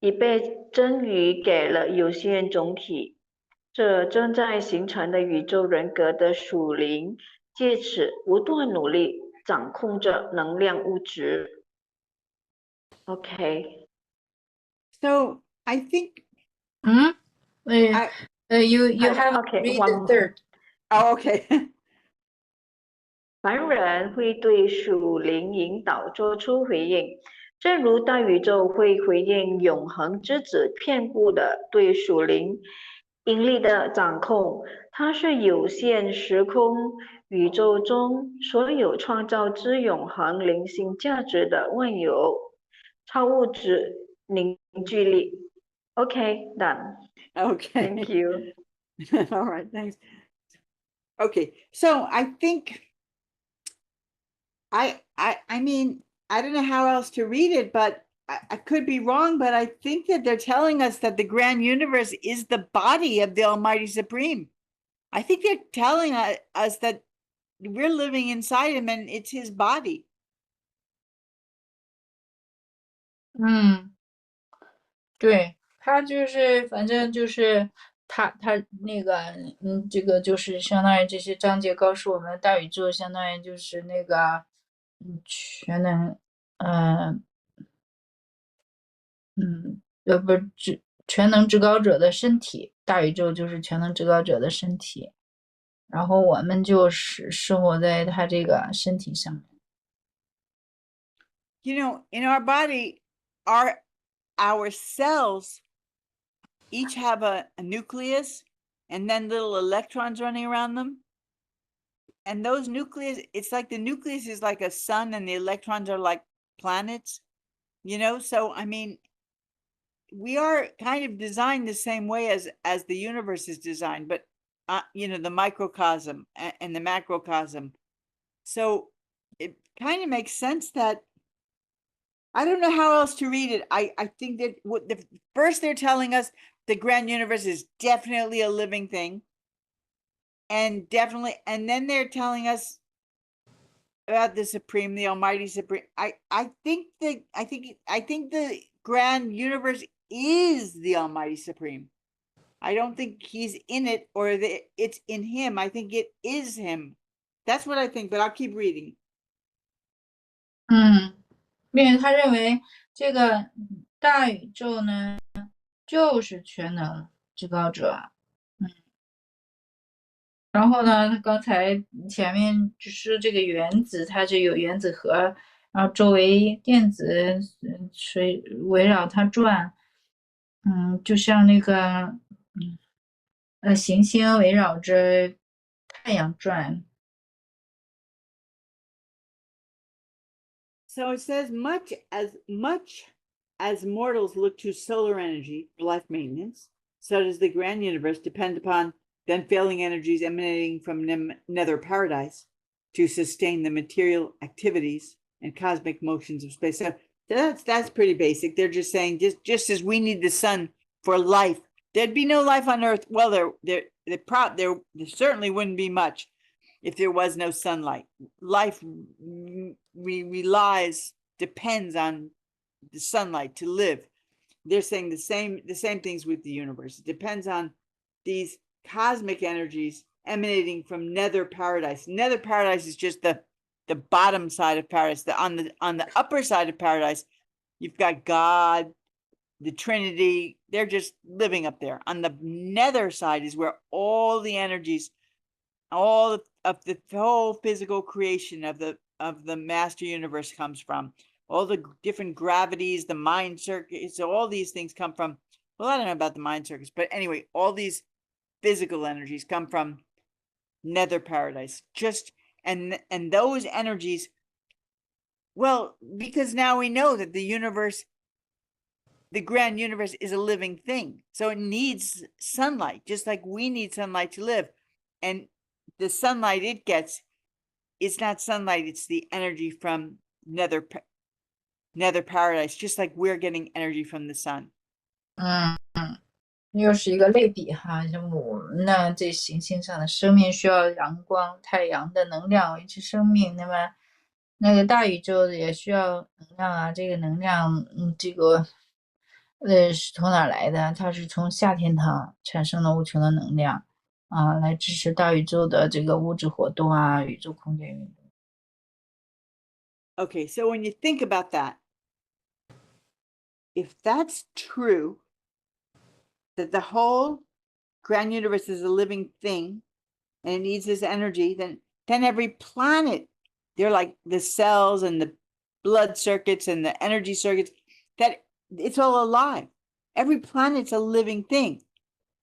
已被赠予给了有限总体，这正在形成的宇宙人格的属灵，借此不断努力掌控着能量物质。Okay. So I think You have okay, read one the third. Oh, okay. 凡人会对属灵引导做出回应，正如大宇宙会回应永恒之子遍布的对属灵引力的掌控。它是有限时空宇宙中所有创造之永恒灵性价值的万有超物质凝聚力。Okay, done. Okay. Thank you. All right, thanks. Okay, so I think I mean, I don't know how else to read it, but I could be wrong, but I think that they're telling us that the grand universe is the body of the Almighty Supreme. I think they're telling us that we're living inside him and it's his body. 对，他就是反正就是他那个这个就是相当于这些章节告诉我们，大宇宙相当于就是那个全能不是全能至高者的身体，大宇宙就是全能至高者的身体，然后我们就是生活在他这个身体上面。You know, in our body, our cells each have a nucleus and then little electrons running around them. And those nucleus, it's like the nucleus is like a sun and the electrons are like planets, you know? So, I mean, we are kind of designed the same way as the universe is designed, but, you know, the microcosm and the macrocosm. So it kind of makes sense that I don't know how else to read it. I think that first they're telling us the grand universe is definitely a living thing. And then they're telling us about the Supreme, the Almighty Supreme. I think the grand universe is the Almighty Supreme. I don't think he's in it or it's in him. I think it is him. That's what I think, but I'll keep reading. 并且他认为这个大宇宙呢，就是全能至高者。然后呢，他刚才前面就是这个原子，它就有原子核，然后周围电子围绕它转，就像那个行星围绕着太阳转。So it says much as mortals look to solar energy for life maintenance, so does the grand universe depend upon the unfailing energies emanating from nether paradise to sustain the material activities and cosmic motions of space. So that's pretty basic. They're just saying just as we need the sun for life, there'd be no life on Earth. Well, there certainly wouldn't be much if there was no sunlight. Life depends on the sunlight to live. They're saying the same things with the universe. It depends on these cosmic energies emanating from nether paradise. Nether paradise is just the bottom side of paradise. On the upper side of paradise, you've got God, the Trinity. They're just living up there. On the nether side is where all the energies, all of the whole physical creation of the master universe comes from. All the different gravities, the mind circuits, so all these things come from, well, I don't know about the mind circuits, but anyway, all these physical energies come from nether paradise. And those energies, well, because now we know that the universe, the grand universe, is a living thing. So it needs sunlight, just like we need sunlight to live. And the sunlight it gets, it's not sunlight, it's the energy from nether paradise, just like we're getting energy from the sun. 又是一个类比哈，像我们呢，这行星上的生命需要阳光、太阳的能量维持生命，那么那个大宇宙也需要能量啊，这个能量，是从哪来的？它是从下天堂产生的无穷的能量啊，来支持大宇宙的这个物质活动啊，宇宙空间运动。Okay, so when you think about that, if that's true, that the whole grand universe is a living thing and it needs this energy, then every planet, they're like the cells and the blood circuits and the energy circuits, that it's all alive. Every planet's a living thing.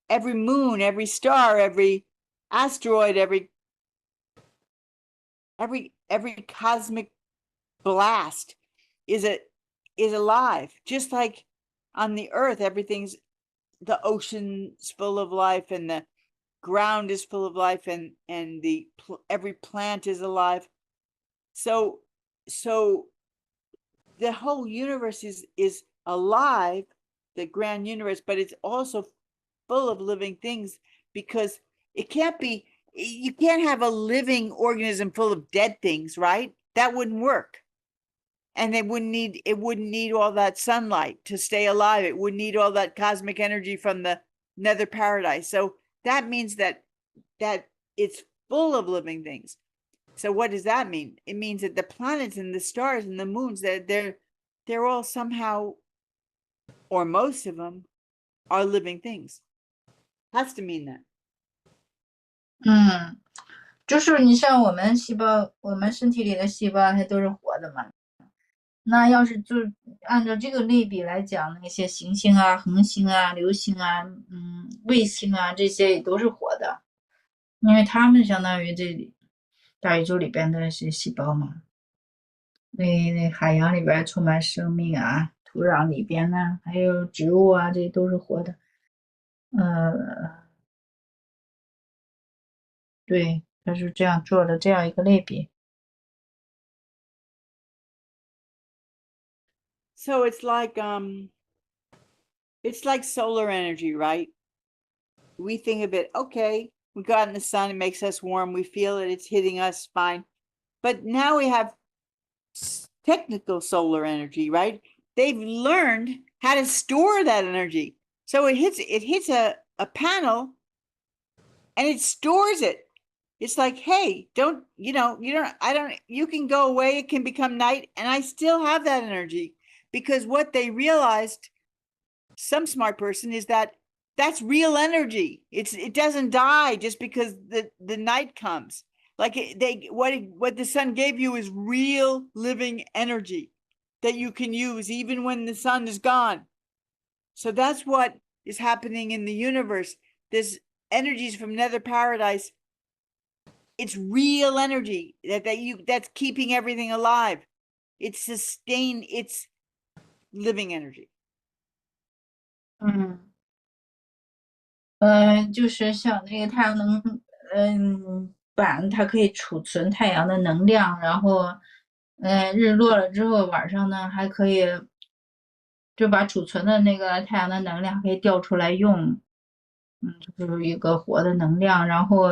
Every moon, every star, every asteroid, every cosmic blast is alive. Just like on the earth, everything's, the ocean's full of life and the ground is full of life and every plant is alive. So the whole universe is alive, the grand universe, but it's also full of living things, because you can't have a living organism full of dead things, right? That wouldn't work. And it wouldn't need all that sunlight to stay alive. It wouldn't need all that cosmic energy from the nether paradise. So that means that it's full of living things. So what does that mean? It means that the planets and the stars and the moons, they're all somehow, or most of them, are living things. Has to mean that. 就是你像我们细胞，我们身体里的细胞它都是活的嘛。那要是就按照这个类比来讲，那些行星啊、恒星啊、流星啊、卫星啊，这些也都是活的，因为它们相当于这大宇宙里边的一些细胞嘛。那海洋里边充满生命啊，土壤里边呢，还有植物啊，这都是活的。对，它是这样做的这样一个类比。So it's like solar energy, right? We think of it, okay, we go out in the sun, it makes us warm, we feel it, it's hitting us fine. But now we have technical solar energy, right? They've learned how to store that energy. So it hits a panel and it stores it. It's like, hey, you can go away, it can become night, and I still have that energy. Because what they realized, some smart person, is that that's real energy. It doesn't die just because the night comes. Like what the sun gave you is real living energy that you can use even when the sun is gone. So that's what is happening in the universe. This energies from nether paradise, it's real energy that's keeping everything alive. It's living energy. 就是像那个太阳板，它可以储存太阳的能量，然后日落了之后，晚上呢还可以就把储存的那个太阳的能量可以调出来用，就是一个活的能量。然后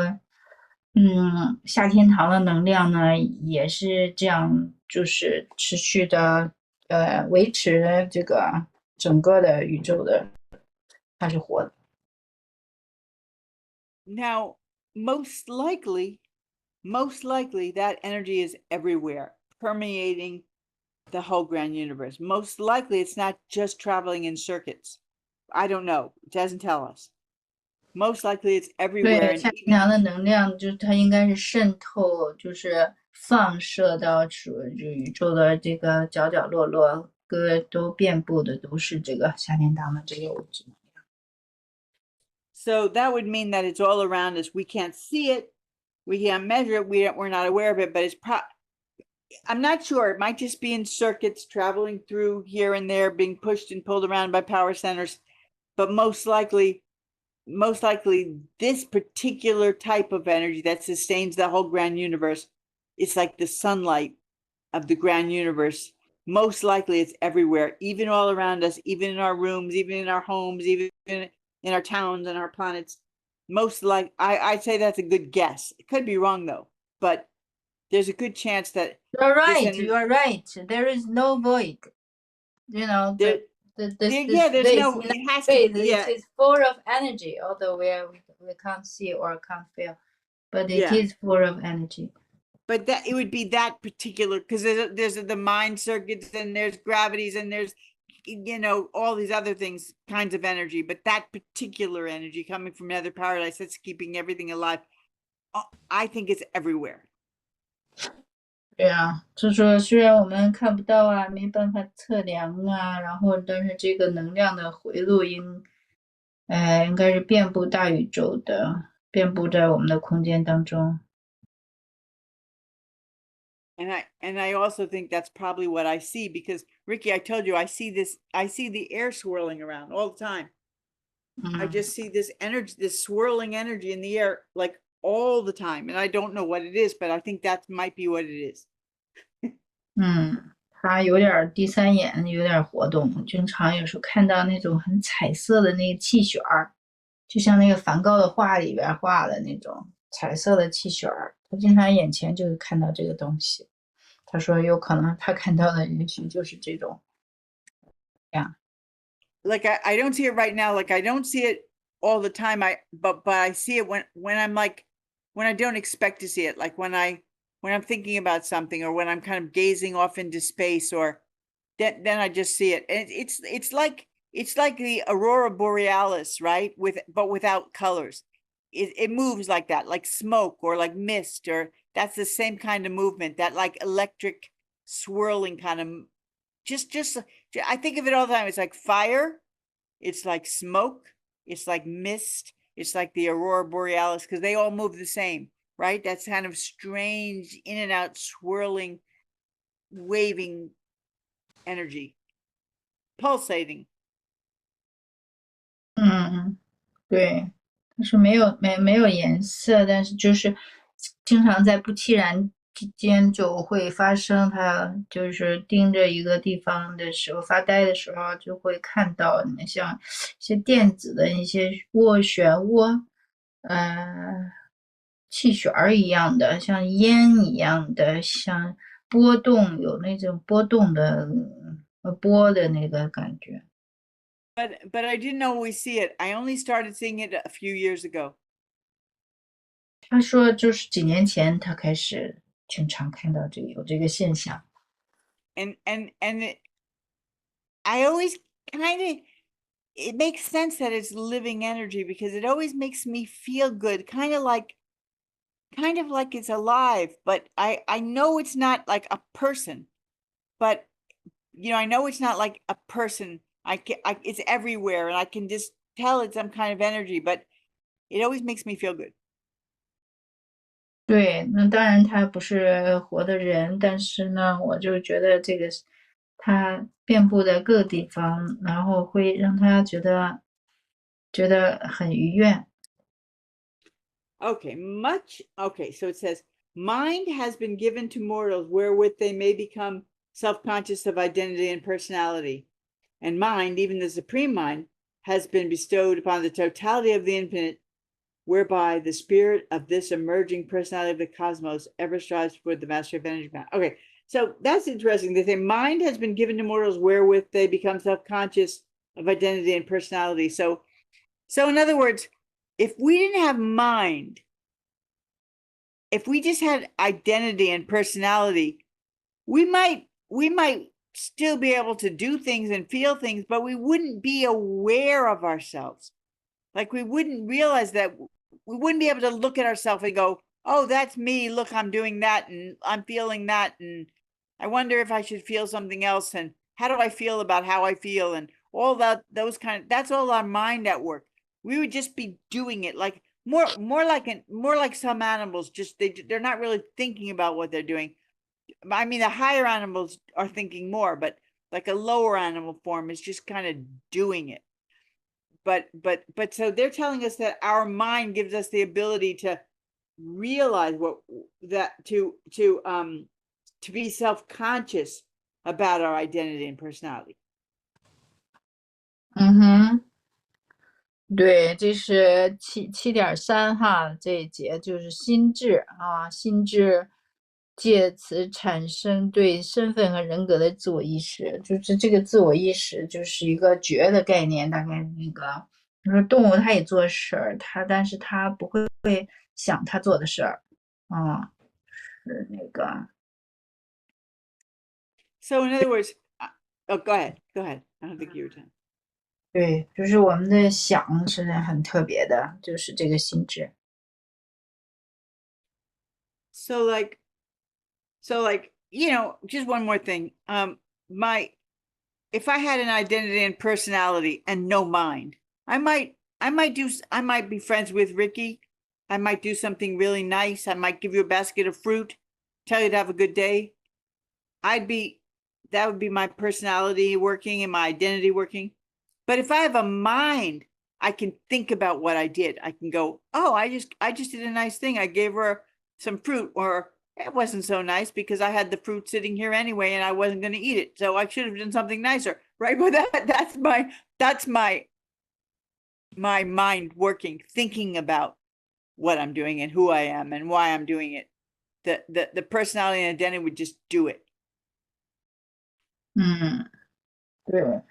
下天堂的能量呢也是这样，就是持续的维持这个整个的宇宙的，它是活的。Now, most likely that energy is everywhere, permeating the whole grand universe. Most likely it's not just traveling in circuits. I don't know. It doesn't tell us. Most likely it's everywhere. 对，下天堂的能量就是它应该是渗透，就是放射到宇宙的这个角角落落，都遍布的都是这个下天堂的这个物质。So that would mean that it's all around us. We can't see it. We can't measure it. We're not aware of it, but I'm not sure. It might just be in circuits traveling through here and there, being pushed and pulled around by power centers. But most likely this particular type of energy that sustains the whole grand universe, it's like the sunlight of the grand universe. Most likely it's everywhere, even all around us, even in our rooms, even in our homes, even in our towns and our planets. I'd say that's a good guess. It could be wrong though, but there's a good chance that You're right. You're right. There is no void. There's no. It has to be. Yeah. It is full of energy, although we can't see or can't feel, but it is full of energy. But that it would be that particular, because there's the mind circuits and there's gravities and there's all these other things, kinds of energy, but that particular energy coming from nether paradise that's keeping everything alive, I think it's everywhere. 对啊，就说虽然我们看不到啊，没办法测量啊，然后但是这个能量的回路应该是遍布大宇宙的，遍布在我们的空间当中。And I also think that's probably what I see, because Ricky, I told you I see the air swirling around all the time. I just see this energy, this swirling energy in the air, like all the time. And I don't know what it is, but I think that might be what it is. 它有点第三眼，有点活动，经常有时候看到那种很彩色的那个气旋儿，就像那个梵高的画里边画的那种彩色的气旋儿，他经常眼前就看到这个东西。他说有可能他看到的也许就是这种。Yeah. Like I don't see it right now. Like I don't see it all the time. But I see it when I'm like, when I don't expect to see it. Like when I'm thinking about something, or when I'm kind of gazing off into space, or then I just see it. And it's like the aurora borealis, right? But without colors. It moves like that, like smoke or like mist, or that's the same kind of movement, that like electric swirling kind of just I think of it all the time. It's like fire, it's like smoke, it's like mist, it's like the aurora borealis, because they all move the same, right? That's kind of strange in and out swirling, waving energy, pulsating. 对，它是没有颜色，但是就是经常在不期然之间就会发生。它就是盯着一个地方的时候，发呆的时候，就会看到像一些电子的一些漩涡，气旋儿一样的，像烟一样的，像波动，有那种波动的波的那个感觉。But I didn't always see it. I only started seeing it a few years ago. 他说，就是几年前他开始经常看到有这个现象。And I always it makes sense that it's living energy, because it always makes me feel good, kind of like it's alive. But I know it's not like a person, but I know it's not like a person. It's everywhere, and I can just tell it's some kind of energy, but it always makes me feel good. 对，那当然他不是活的人，但是呢，我就觉得这个他遍布在各个地方，然后会让他觉得很愉悦。Okay, so it says, mind has been given to mortals wherewith they may become self-conscious of identity and personality. And mind, even the supreme mind, has been bestowed upon the totality of the infinite, whereby the spirit of this emerging personality of the cosmos ever strives for the mastery of energy. Okay, so that's interesting. They say mind has been given to mortals wherewith they become self-conscious of identity and personality. So in other words, if we didn't have mind, if we just had identity and personality, we might still be able to do things and feel things, but we wouldn't be aware of ourselves. Like we wouldn't realize that. We wouldn't be able to look at ourselves and go, oh, that's me. Look, I'm doing that and I'm feeling that. And I wonder if I should feel something else. And how do I feel about how I feel? And all that, that's all our mind at work. We would just be doing it like more like some animals, just they're not really thinking about what they're doing. I mean, the higher animals are thinking more, but like a lower animal form is just kind of doing it. But so they're telling us that our mind gives us the ability to realize to be self-conscious about our identity and personality. 对，这是7.3哈，这一节就是心智啊，心智借此产生对身份和人格的自我意识，就是这个自我意识就是一个觉的概念，大概那个，你说动物它也做事儿，但是它不会想它做的事儿，是那个。So in other words, oh, go ahead. I don't think you were done. 对，就是我们的想是很特别的，就是这个心智。So like, just one more thing. If I had an identity and personality and no mind, I might be friends with Ricky. I might do something really nice. I might give you a basket of fruit, tell you to have a good day. That would be my personality working and my identity working. But if I have a mind, I can think about what I did. I can go, oh, I just did a nice thing. I gave her some fruit, or it wasn't so nice because I had the fruit sitting here anyway and I wasn't going to eat it. So I should have done something nicer, right? But that's my mind working, thinking about what I'm doing and who I am and why I'm doing it. The personality and identity would just do it. 对。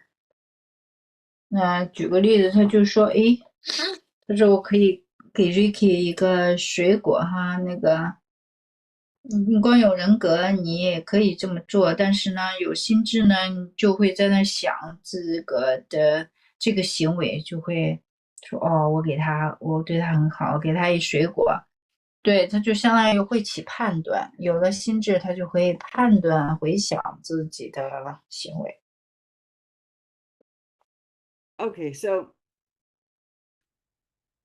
那举个例子，他就说，诶，他说我可以给 Ricky 一个水果哈，那个，你光有人格，你也可以这么做，但是呢，有心智呢，你就会在那想这个行为，就会说，哦，我对他很好，给他一水果，对，他就相当于会起判断，有了心智，他就会判断、回想自己的行为。Okay, so,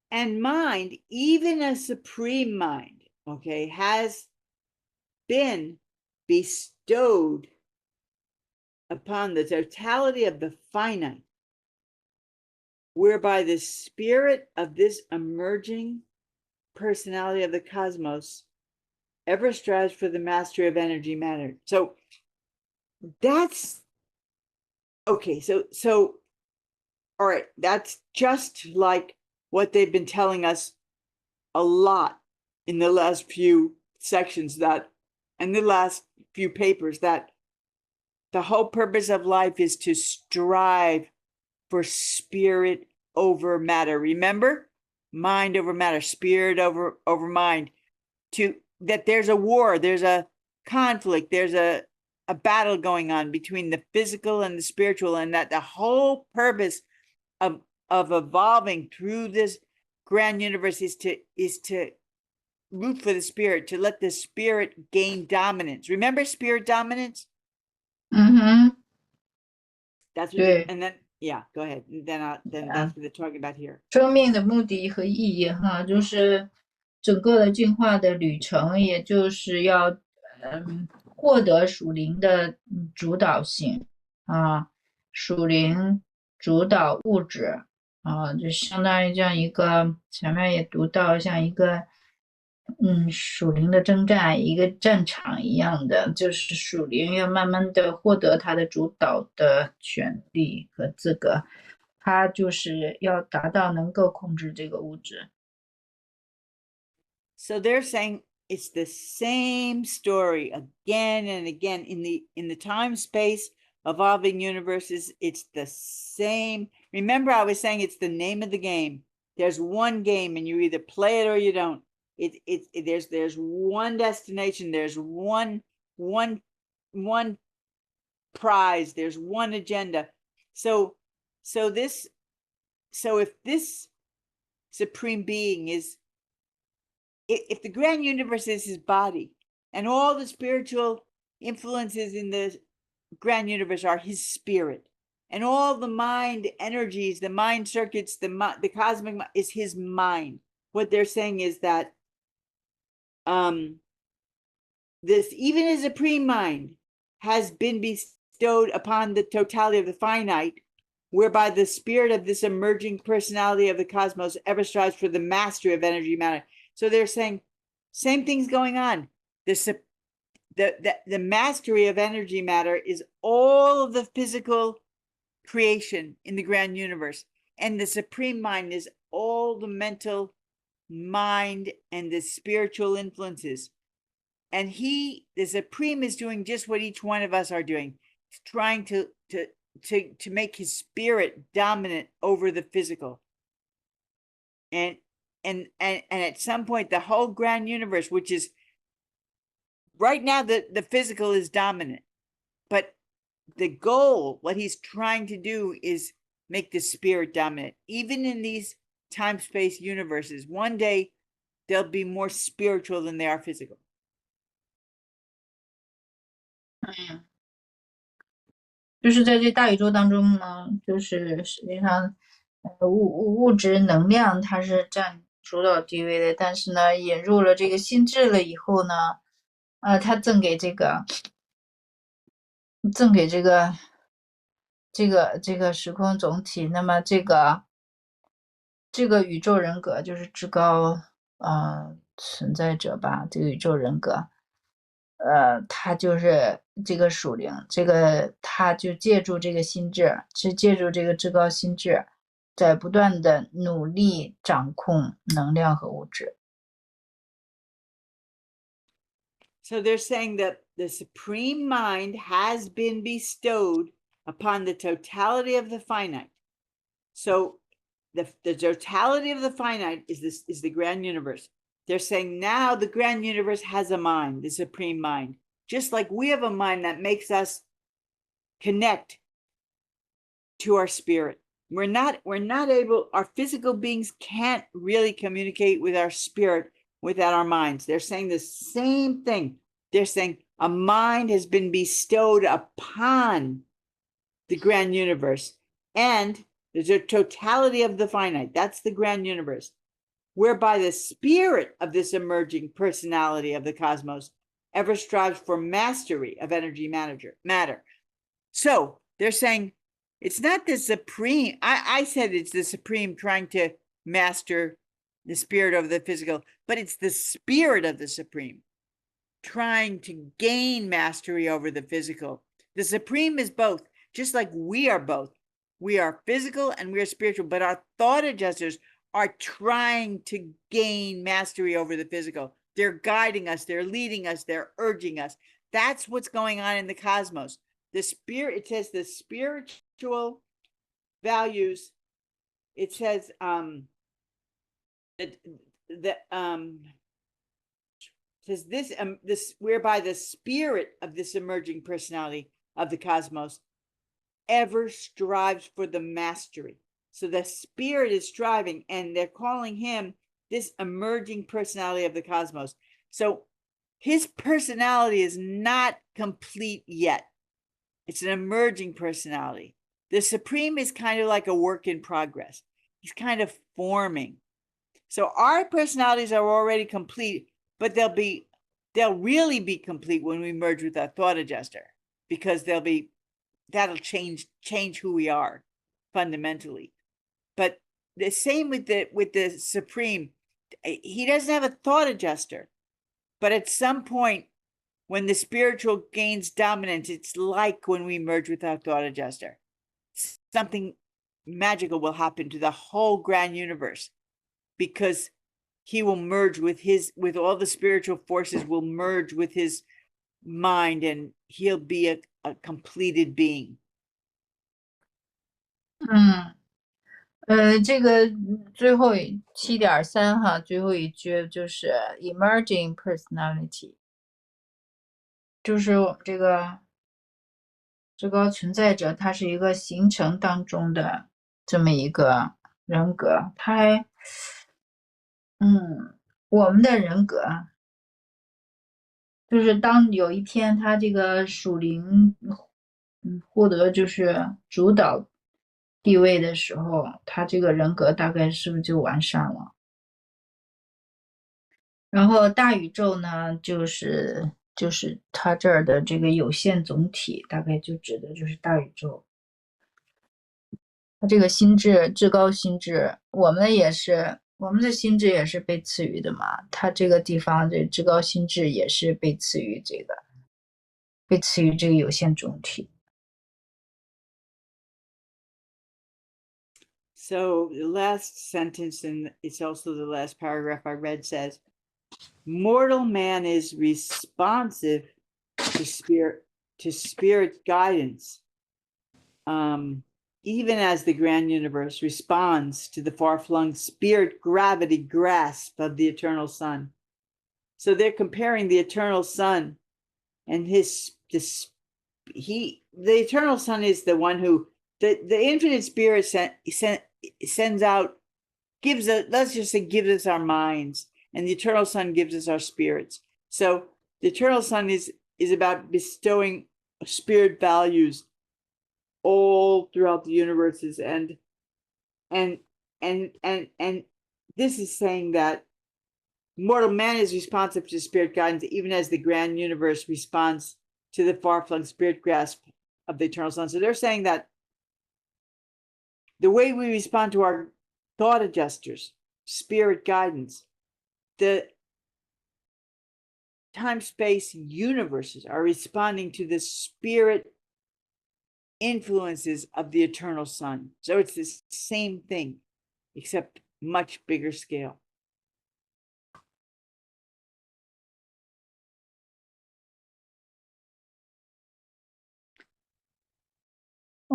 and mind, even a supreme mind, okay, has been bestowed upon the totality of the finite, whereby the spirit of this emerging personality of the cosmos ever strives for the mastery of energy matter. So that's okay. So all right, that's just like what they've been telling us a lot in the last few sections, that and the last few papers, that the whole purpose of life is to strive for spirit over matter. Remember? Mind over matter, spirit over mind. That there's a war, there's a conflict, there's a battle going on between the physical and the spiritual, and that the whole purpose of evolving through this grand universe is to root for the spirit, to let the spirit gain dominance. Remember spirit dominance? Mm-hmm. That's what and then yeah, go ahead. Then that's what they're talking about here. 生命的目的和意义哈，就是整个的进化的旅程，也就是要获得属灵的主导性啊，属灵主导物质啊，就相当于这样一个前面也读到像一个属灵的征战，一个战场一样的，就是属灵要慢慢的获得它的主导的权利和资格，它就是要达到能够控制这个物质。So they're saying it's the same story again and again in the time space evolving universes. It's the same. Remember, I was saying it's the name of the game. There's one game, and you either play it or you don't. There's one destination. There's one prize. There's one agenda. So if this supreme being is, if the grand universe is his body, and all the spiritual influences in the grand universe are his spirit, and all the mind energies, the mind circuits, the cosmic is his mind. What they're saying is that this, even a supreme mind, has been bestowed upon the totality of the finite, whereby the spirit of this emerging personality of the cosmos ever strives for the mastery of energy matter. So they're saying same thing's going on. The mastery of energy matter is all of the physical creation in the grand universe, and the supreme mind is all the mental mind and the spiritual influences. And the supreme is doing just what each one of us are doing, trying to make his spirit dominant over the physical. And at some point, the whole grand universe, which is right now, the physical is dominant, but the goal, what he's trying to do, is make the spirit dominant. Even in these time-space universes, one day they'll be more spiritual than they are physical. 就是在这大宇宙当中呢，就是实际上，物质能量它是占主导地位的，但是呢，引入了这个心智了以后呢，它赠给这个时空总体，那么这个宇宙人格就是至高存在者吧，这个宇宙人格。他就是这个属灵，他就借助这个心智，是借助这个至高心智，在不断的努力掌控能量和物质。So they're saying that the supreme mind has been bestowed upon the totality of the finite. So the totality of the finite is the grand universe. They're saying now the grand universe has a mind, the supreme mind, just like we have a mind that makes us connect to our spirit. We're not able, our physical beings can't really communicate with our spirit without our minds. They're saying the same thing. They're saying a mind has been bestowed upon the grand universe, and there's a totality of the finite. That's the grand universe, whereby the spirit of this emerging personality of the cosmos ever strives for mastery of energy matter. So they're saying it's not the supreme. I said it's the supreme trying to master the spirit of the physical, but it's the spirit of the supreme trying to gain mastery over the physical. The supreme is both, just like we are both. We are physical and we are spiritual, but our thought adjusters are trying to gain mastery over the physical. They're guiding us, they're leading us, they're urging us. That's what's going on in the cosmos. The spirit, it says the spiritual values, it says says this whereby the spirit of this emerging personality of the cosmos ever strives for the mastery. So the spirit is striving, and they're calling him this emerging personality of the cosmos. So his personality is not complete yet. It's an emerging personality. the Supreme is kind of like a work in progress. He's kind of forming. So our personalities are already complete, but they'll really be complete when we merge with our thought adjuster, because that'll change who we are fundamentally. But the same with the Supreme. He doesn't have a thought adjuster, but at some point when the spiritual gains dominance, it's like when we merge with our thought adjuster, something magical will happen to the whole grand universe, because he will merge with all the spiritual forces will merge with his mind, and he'll be a completed being. 这个最后7.3哈，最后一句就是 emerging personality， 就是我们这个至高存在者，他是一个形成当中的这么一个人格，他还我们的人格就是当有一天他这个属灵获得就是主导地位的时候，他这个人格大概是不是就完善了？然后大宇宙呢，就是他这儿的这个有限总体，大概就指的就是大宇宙。他这个心智，至高心智，我们的心智也是被赐予的嘛。他这个地方的至高心智也是被赐予这个有限总体。So the last sentence, and it's also the last paragraph I read, says, mortal man is responsive to spirit guidance, even as the grand universe responds to the far-flung spirit gravity grasp of the eternal sun. So they're comparing the eternal sun and the eternal sun is the one who the infinite spirit sends out, gives us our minds, and the eternal sun gives us our spirits. So the eternal sun is about bestowing spirit values all throughout the universes, and this is saying that mortal man is responsive to spirit guidance, even as the grand universe responds to the far-flung spirit grasp of the eternal sun. So they're saying that the way we respond to our thought adjusters, spirit guidance, the time-space universes are responding to the spirit influences of the eternal sun. So it's the same thing, except much bigger scale.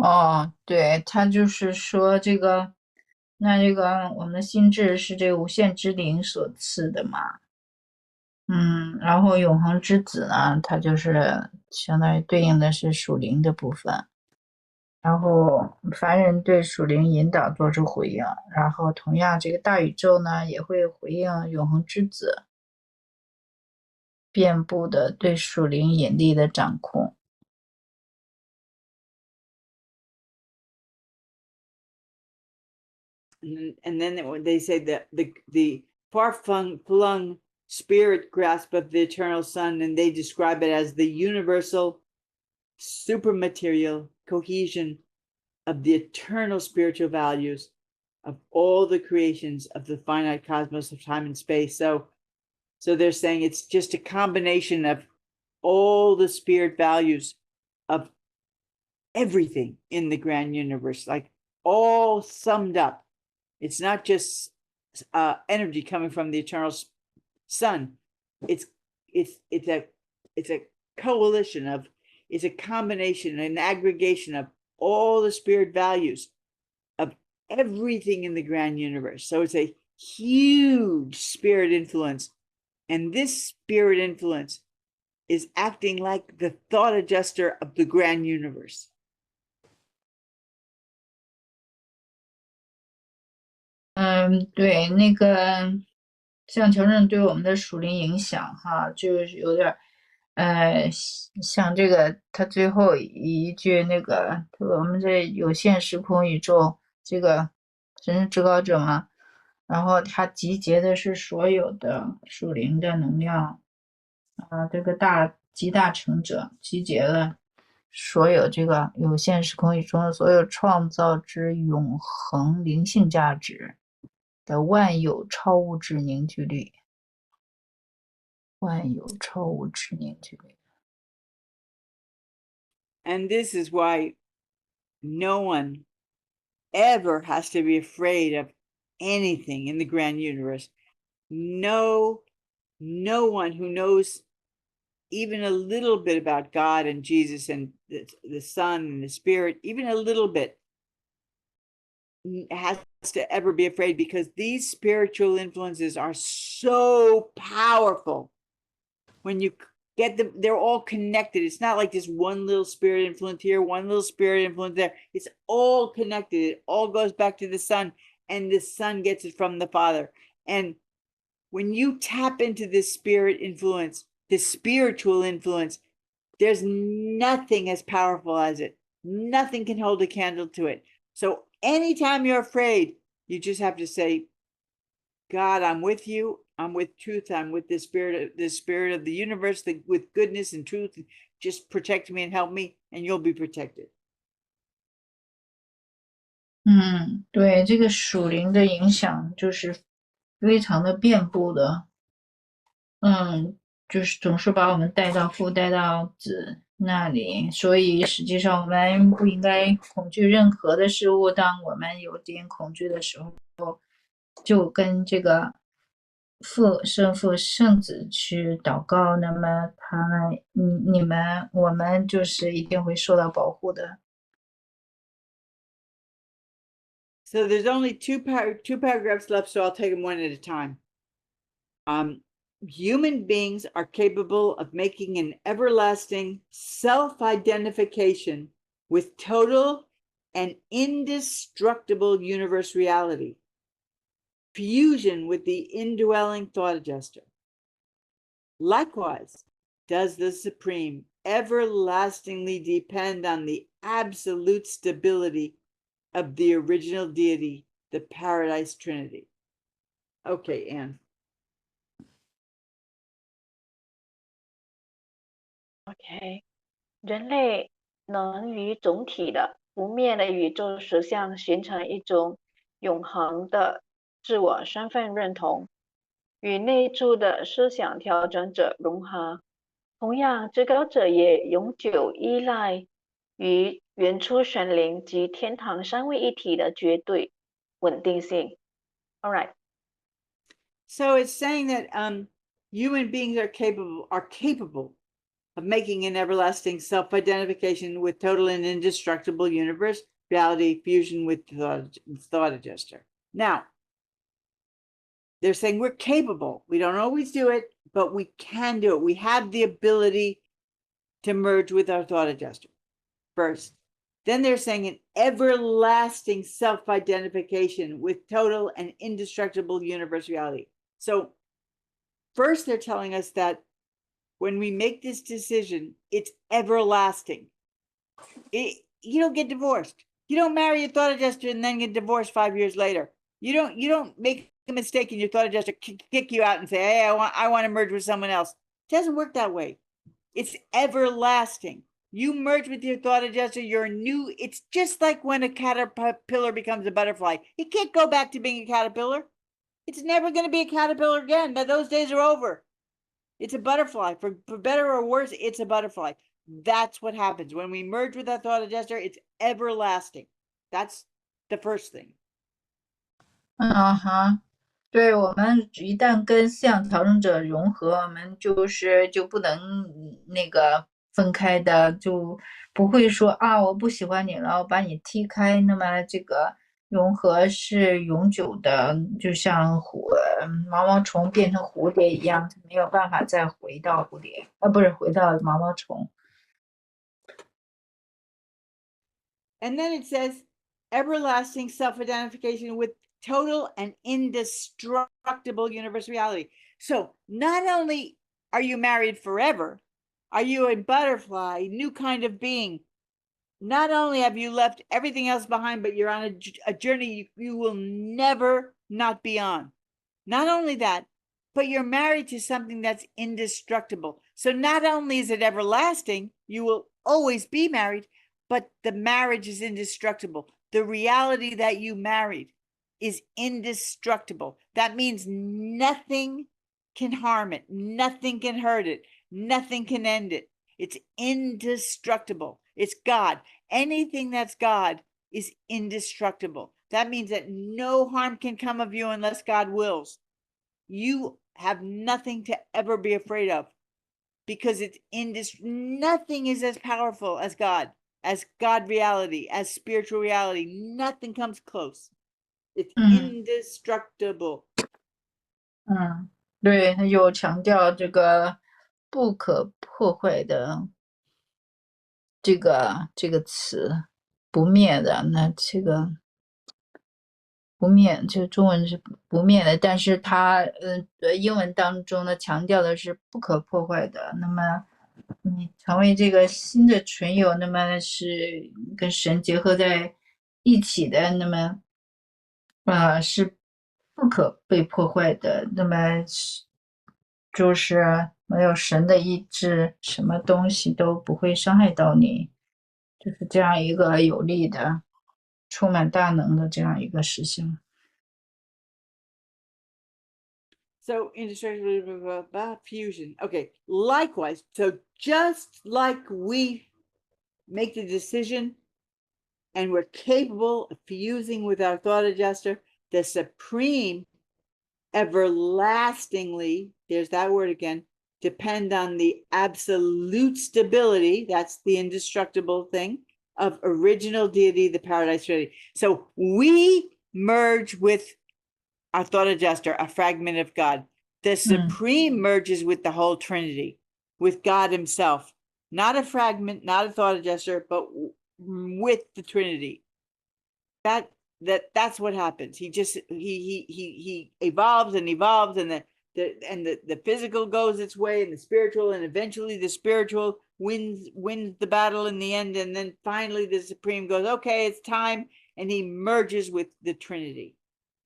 Oh, 对，他就是说这个，那这个我们的心智是这个无限之灵所赐的嘛，然后永恒之子呢，它就是相当于对应的是属灵的部分，然后凡人对属灵引导做出回应，然后同样这个大宇宙呢也会回应永恒之子遍布的对属灵引力的掌控。And then when they say that the far-flung spirit grasp of the eternal sun, and they describe it as the universal supermaterial cohesion of the eternal spiritual values of all the creations of the finite cosmos of time and space. So they're saying it's just a combination of all the spirit values of everything in the grand universe, like all summed up. It's not just energy coming from the eternal sun. It's a coalition of, it's a combination, an aggregation of all the spirit values of everything in the grand universe. So it's a huge spirit influence, and this spirit influence is acting like the thought adjuster of the grand universe. 对，那个像求证对我们的属灵影响哈，就是有点像这个他最后一句那个，我们这有限时空宇宙，这个神是至高者嘛，然后他集结的是所有的属灵的能量，这个集大成者集结了所有这个有限时空宇宙的所有创造之永恒灵性价值的万有超物质凝聚力，万有超物质凝聚力。And this is why no one ever has to be afraid of anything in the grand universe. No one who knows even a little bit about God and Jesus and the Son and the Spirit, even a little bit, has to ever be afraid, because these spiritual influences are so powerful. When you get them, they're all connected. It's not like this one little spirit influence here, one little spirit influence there. It's all connected. It all goes back to the Son, and the Son gets it from the Father. And when you tap into this spirit influence, this spiritual influence, there's nothing as powerful as it. Nothing can hold a candle to it. So anytime you're afraid, you just have to say, God, I'm with you. I'm with truth. I'm with the spirit of the universe, with goodness and truth. Just protect me and help me, and you'll be protected. 对，这个属灵的影响就是非常的遍布的，就是总是把我们带到父带到子那里，所以实际上我们不应该恐惧任何的事物。当我们有点恐惧的时候，就跟这个圣父圣子去祷告，那么我们就是一定会受到保护的。So there's only two paragraphs left, so I'll take them one at a time. Human beings are capable of making an everlasting self-identification with total and indestructible universe reality, fusion with the indwelling thought adjuster. Likewise, does the Supreme everlastingly depend on the absolute stability of the original deity, the Paradise Trinity. Okay, Anne. OK， 人类能与总体的不灭的宇宙实相形成一种永恒的自我身份认同，与内住的思想调整者融合。同样，至高者也永久依赖于原初神灵及天堂三位一体的绝对稳定性。All right. So it's saying that human beings are capable of making an everlasting self-identification with total and indestructible universe reality, fusion with thought adjuster. Now, they're saying we're capable. We don't always do it, but we can do it. We have the ability to merge with our thought adjuster first. Then they're saying an everlasting self-identification with total and indestructible universe reality. So first they're telling us that when we make this decision, it's everlasting. You don't get divorced. You don't marry your thought adjuster and then get divorced 5 years later. You don't make a mistake and your thought adjuster kick you out and say, hey, I want to merge with someone else. It doesn't work that way. It's everlasting. You merge with your thought adjuster, you're new. It's just like when a caterpillar becomes a butterfly. It can't go back to being a caterpillar. It's never going to be a caterpillar again. Those days are over. It's a butterfly. For better or worse, it's a butterfly. That's what happens. When we merge with that thought adjuster, it's everlasting. That's the first thing. 对，我们一旦跟思想调整者融合，我们就不能那个分开的，就不会说我不喜欢你了，我把你踢开。那么这个融合是永久的，就像毛毛虫变成蝴蝶一样，没有办法再回到蝴蝶，不是回到毛毛虫。And then it says everlasting self-identification with total and indestructible universe reality. So not only are you married forever, Are you a butterfly, new kind of being? Not only have you left everything else behind, but you're on a journey you will never not be on. Not only that, but you're married to something that's indestructible. So not only is it everlasting, you will always be married, but the marriage is indestructible. The reality that you married is indestructible. That means nothing can harm it. Nothing can hurt it. Nothing can end it. It's indestructible. It's God. Anything that's God is indestructible. That means that no harm can come of you unless God wills. You have nothing to ever be afraid of because it's nothing is as powerful as God reality, as spiritual reality. Nothing comes close. It's indestructible. 对，他有强调这个不可破坏的这个词，不灭的。那这个不灭，就中文是不灭的，但是它英文当中呢强调的是不可破坏的。那么你成为这个新的存有，那么是跟神结合在一起的，那么是不可被破坏的。那么就是没有神的意志，什么东西都不会伤害到你，就是这样一个有力的、充满大能的这样一个实相。So indestructible fusion. Okay. Likewise, so just like we make the decision and we're capable of fusing with our thought adjuster, the supreme everlastingly, there's that word again, depend on the absolute stability, that's the indestructible thing, of original deity, the paradise trinity. So we merge with our thought adjuster, a fragment of God. The supreme merges with the whole Trinity, with God himself. Not a fragment, not a thought adjuster, but with the Trinity. That's what happens. He evolves and evolves, and the physical goes its way, and the spiritual, and eventually the spiritual wins the battle in the end, and then finally the supreme goes, okay, it's time, and he merges with the Trinity.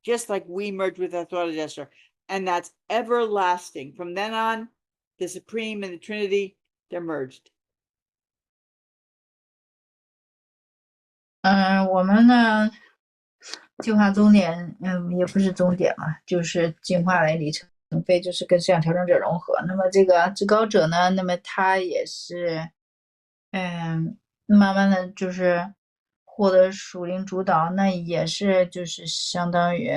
Just like we merge with our thought adjuster. And that's everlasting. From then on, the Supreme and the Trinity, they're merged. 我们呢，进化终点，也不是终点啊，就是进化的里程碑，就是跟思想调整者融合。那么这个至高者呢，那么他也是，慢慢的就是获得属灵主导，那也是就是相当于，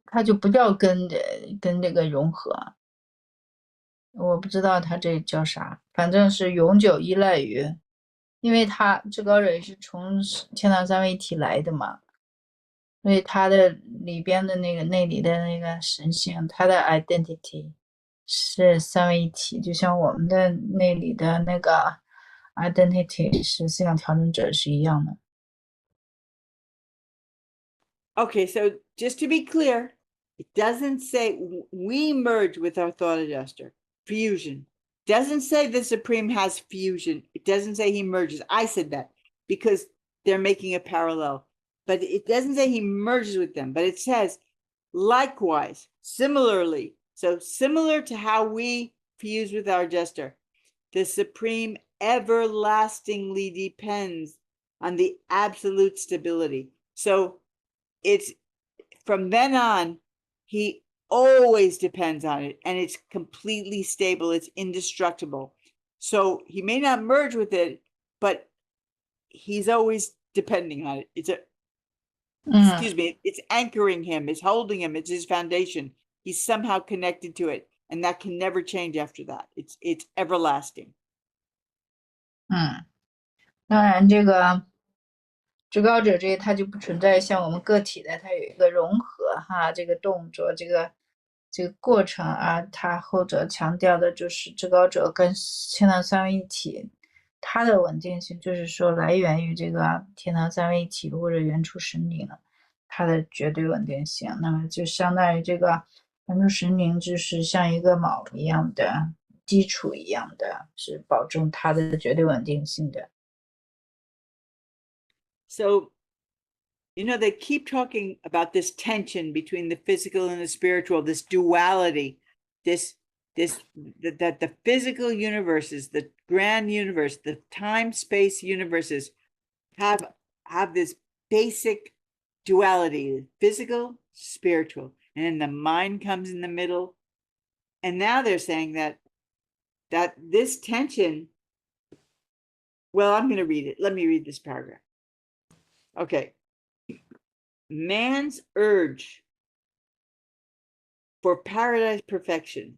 他就不叫跟这个融合，我不知道他这叫啥，反正是永久依赖于，因为他至高者也是从天堂三位一体来的嘛，所以他的里边的那个内里的那个神性，他的 identity 是三位一体，就像我们的内里的那个 identity 是思想调整者是一样的。Okay, so just to be clear, it doesn't say we merge with our thought adjuster. Fusion. Doesn't say the Supreme has fusion. It doesn't say he merges. I said that because they're making a parallel. But it doesn't say he merges with them. But it says likewise, similarly. So similar to how we fuse with our adjuster, the Supreme everlastingly depends on the absolute stability. So it's from then on, he always depends on it, and it's completely stable. It's indestructible. So he may not merge with it, but he's always depending on it. Excuse me, it's anchoring him, it's holding him, it's his foundation. He's somehow connected to it, and that can never change after that. It's everlasting. 当然这个至高者这它就不存在像我们个体的，它有一个融合哈，这个动作这个过程啊，它后者强调的就是至高者跟天堂三位一体，它的稳定性就是说来源于这个天堂三位一体或者原初神灵它的绝对稳定性，那么就相当于这个传统神灵就是像一个锚一样的基础一样的，是保证它的绝对稳定性的。So, you know, they keep talking about this tension between the physical and the spiritual, this duality, that the physical universes, the grand universe, the time-space universes have this basic duality, physical, spiritual, and then the mind comes in the middle. And now they're saying that this tension, well, I'm going to read it. Let me read this paragraph. Okay. Man's urge for paradise perfection,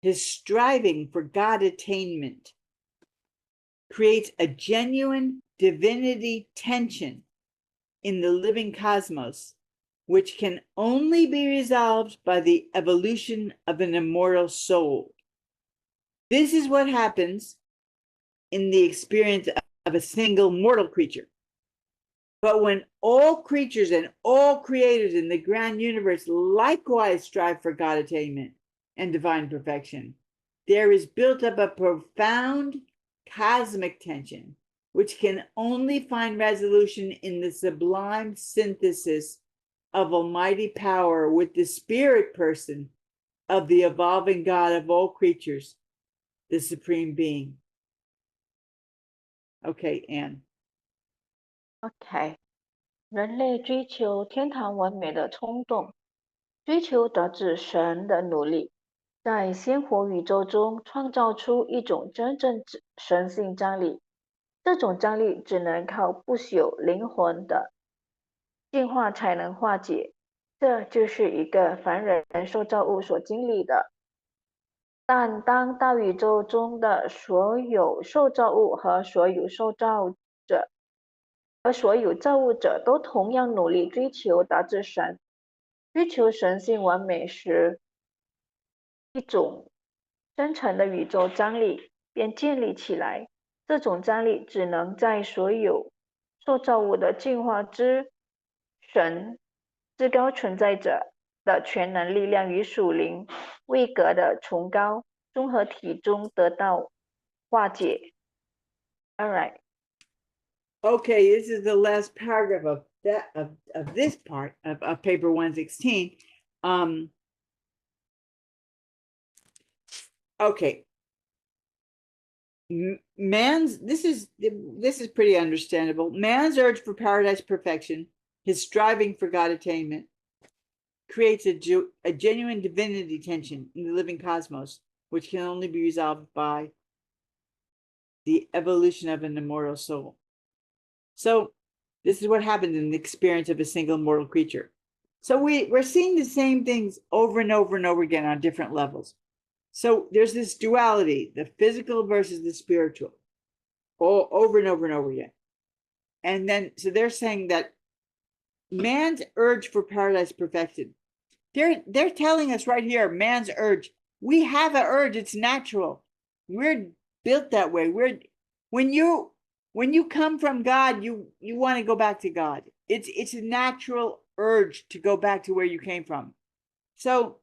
his striving for God attainment, creates a genuine divinity tension in the living cosmos, which can only be resolved by the evolution of an immortal soul. This is what happens in the experience of a single mortal creature. But when all creatures and all creators in the grand universe likewise strive for God attainment and divine perfection, there is built up a profound cosmic tension, which can only find resolution in the sublime synthesis of almighty power with the spirit person of the evolving God of all creatures, the supreme being. Okay, Anne. OK，人类追求天堂完美的冲动，追求得至神的努力，在鲜活宇宙中创造出一种真正神性张力。这种张力只能靠不朽灵魂的进化才能化解，这就是一个凡人受造物所经历的。但当大宇宙中的所有受造物和所有造物者都同样努力追求达至神，追求神性完美时，一种真诚的宇宙张力便建立起来。这种张力只能在所有受造物的进化之神至高存在者的全能力量与属灵位格的崇高综合体中得到化解。All right. Okay, this is the last paragraph of this part of paper 116. Okay. This is pretty understandable. Man's urge for paradise perfection, his striving for God attainment, creates a genuine divinity tension in the living cosmos, which can only be resolved by the evolution of an immortal soul. So this is what happens in the experience of a single mortal creature. So we're seeing the same things over and over and over again on different levels. So there's this duality, the physical versus the spiritual, all over and over and over again. And then, so they're saying that man's urge for paradise perfection, they're telling us right here, man's urge, we have an urge, it's natural. We're built that way. When you come from God, you want to go back to God. It's a natural urge to go back to where you came from. So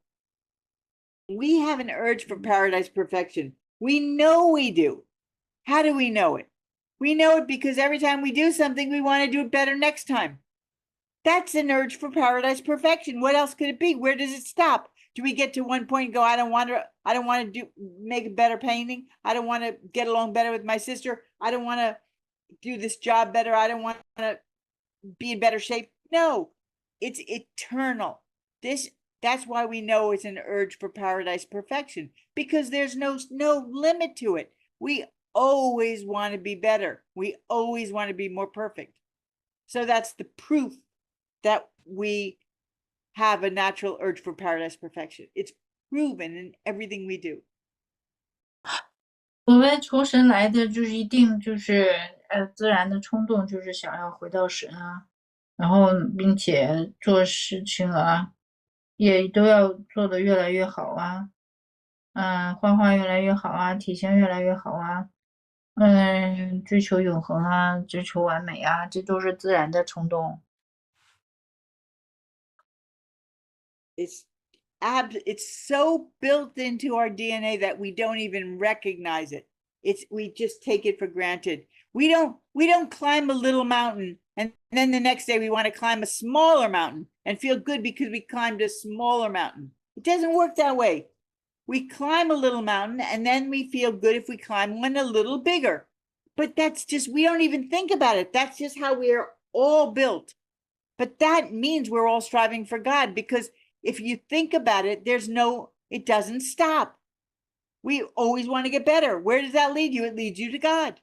we have an urge for paradise perfection. We know we do. How do we know it? We know it because every time we do something, we want to do it better next time. That's an urge for paradise perfection. What else could it be? Where does it stop? Do we get to one point and go, I don't want to make a better painting. I don't want to get along better with my sister. I don't want to do this job better. I don't want to be in better shape. No, it's eternal. That's why we know it's an urge for paradise perfection, because there's no limit to it. We always want to be better. We always want to be more perfect. So that's the proof that we have a natural urge for paradise perfection. It's proven in everything we do. 所谓从神来的，就是一定就是自然的冲动，就是想要回到神啊，然后并且做事情啊，也都要做得越来越好啊，画画越来越好啊，体现越来越好啊，追求永恒啊，追求完美啊，这都是自然的冲动。It's it's so built into our DNA that we don't even recognize it. We just take it for granted. We don't climb a little mountain and then the next day we want to climb a smaller mountain and feel good because we climbed a smaller mountain. It doesn't work that way. We climb a little mountain and then we feel good if we climb one a little bigger. But that's just, we don't even think about it. That's just how we're all built. But that means we're all striving for God, because if you think about it, it doesn't stop. We always want to get better. Where does that lead you? It leads you to God.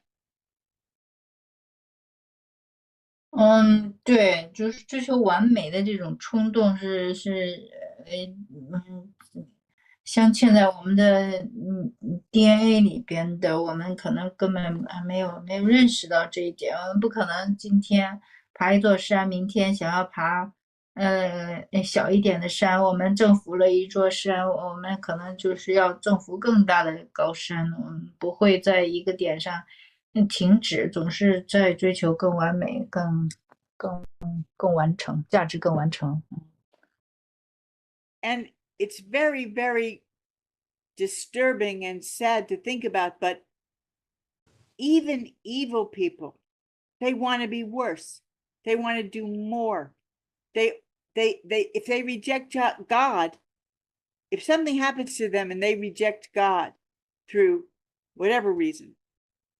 对，就是追求完美的这种冲动镶嵌在我们的DNA 里边的，我们可能根本没有认识到这一点。我们不可能今天爬一座山，明天想要爬小一点的山，我们征服了一座山，我们可能就是要征服更大的高山，我们不会在一个点上停止，总是在追求更完美、更完成，价值更完成。And it's very, very disturbing and sad to think about, but even evil people, they want to be worse. They want to do more. If they reject God, if something happens to them and they reject God through whatever reason,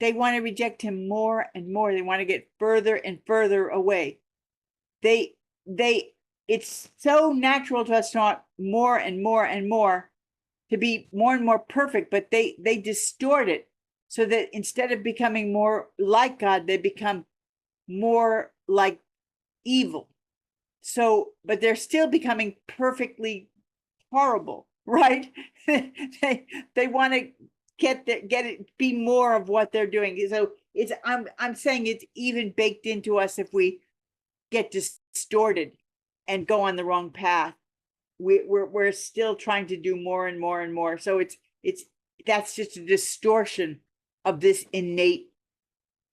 they want to reject him more and more. They want to get further and further away. It's so natural to us to want more and more and more, to be more and more perfect, but they distort it so that instead of becoming more like God, they become more like evil. So, but they're still becoming perfectly horrible, right? they want to get it, be more of what they're doing. So I'm saying it's even baked into us if we get distorted and go on the wrong path. We're still trying to do more and more and more. So that's just a distortion of this innate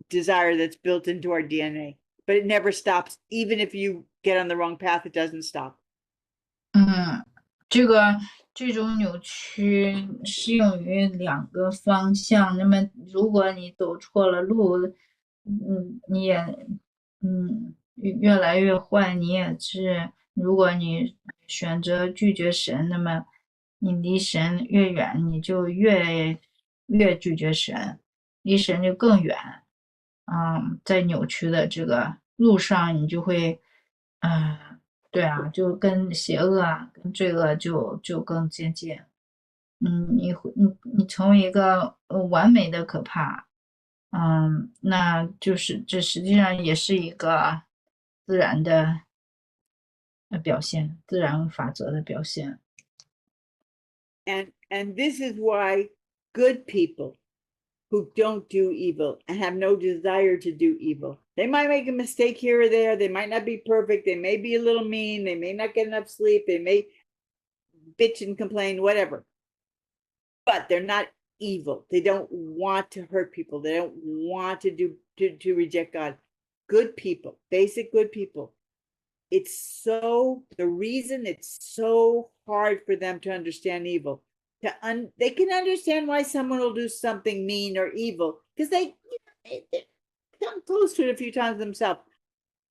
desire that's built into our DNA. But it never stops. Even if you get on the wrong path, it doesn't stop. 这种扭曲适用于两个方向。那么，如果你走错了路，你也越来越坏。你也是，如果你选择拒绝神，那么你离神越远，你就越拒绝神，离神就更远。在扭曲的这个路上，你就会，对啊，就跟邪恶跟罪恶就更接近。你成为一个完美的可怕，那就是这实际上也是一个自然的表现，自然法则的表现。And this is why good people who don't do evil and have no desire to do evil, they might make a mistake here or there. They might not be perfect. They may be a little mean. They may not get enough sleep. They may bitch and complain, whatever. But they're not evil. They don't want to hurt people. They don't want to reject God. Good people, basic good people. The reason it's so hard for them to understand evil, they can understand why someone will do something mean or evil because they come close to it a few times themselves,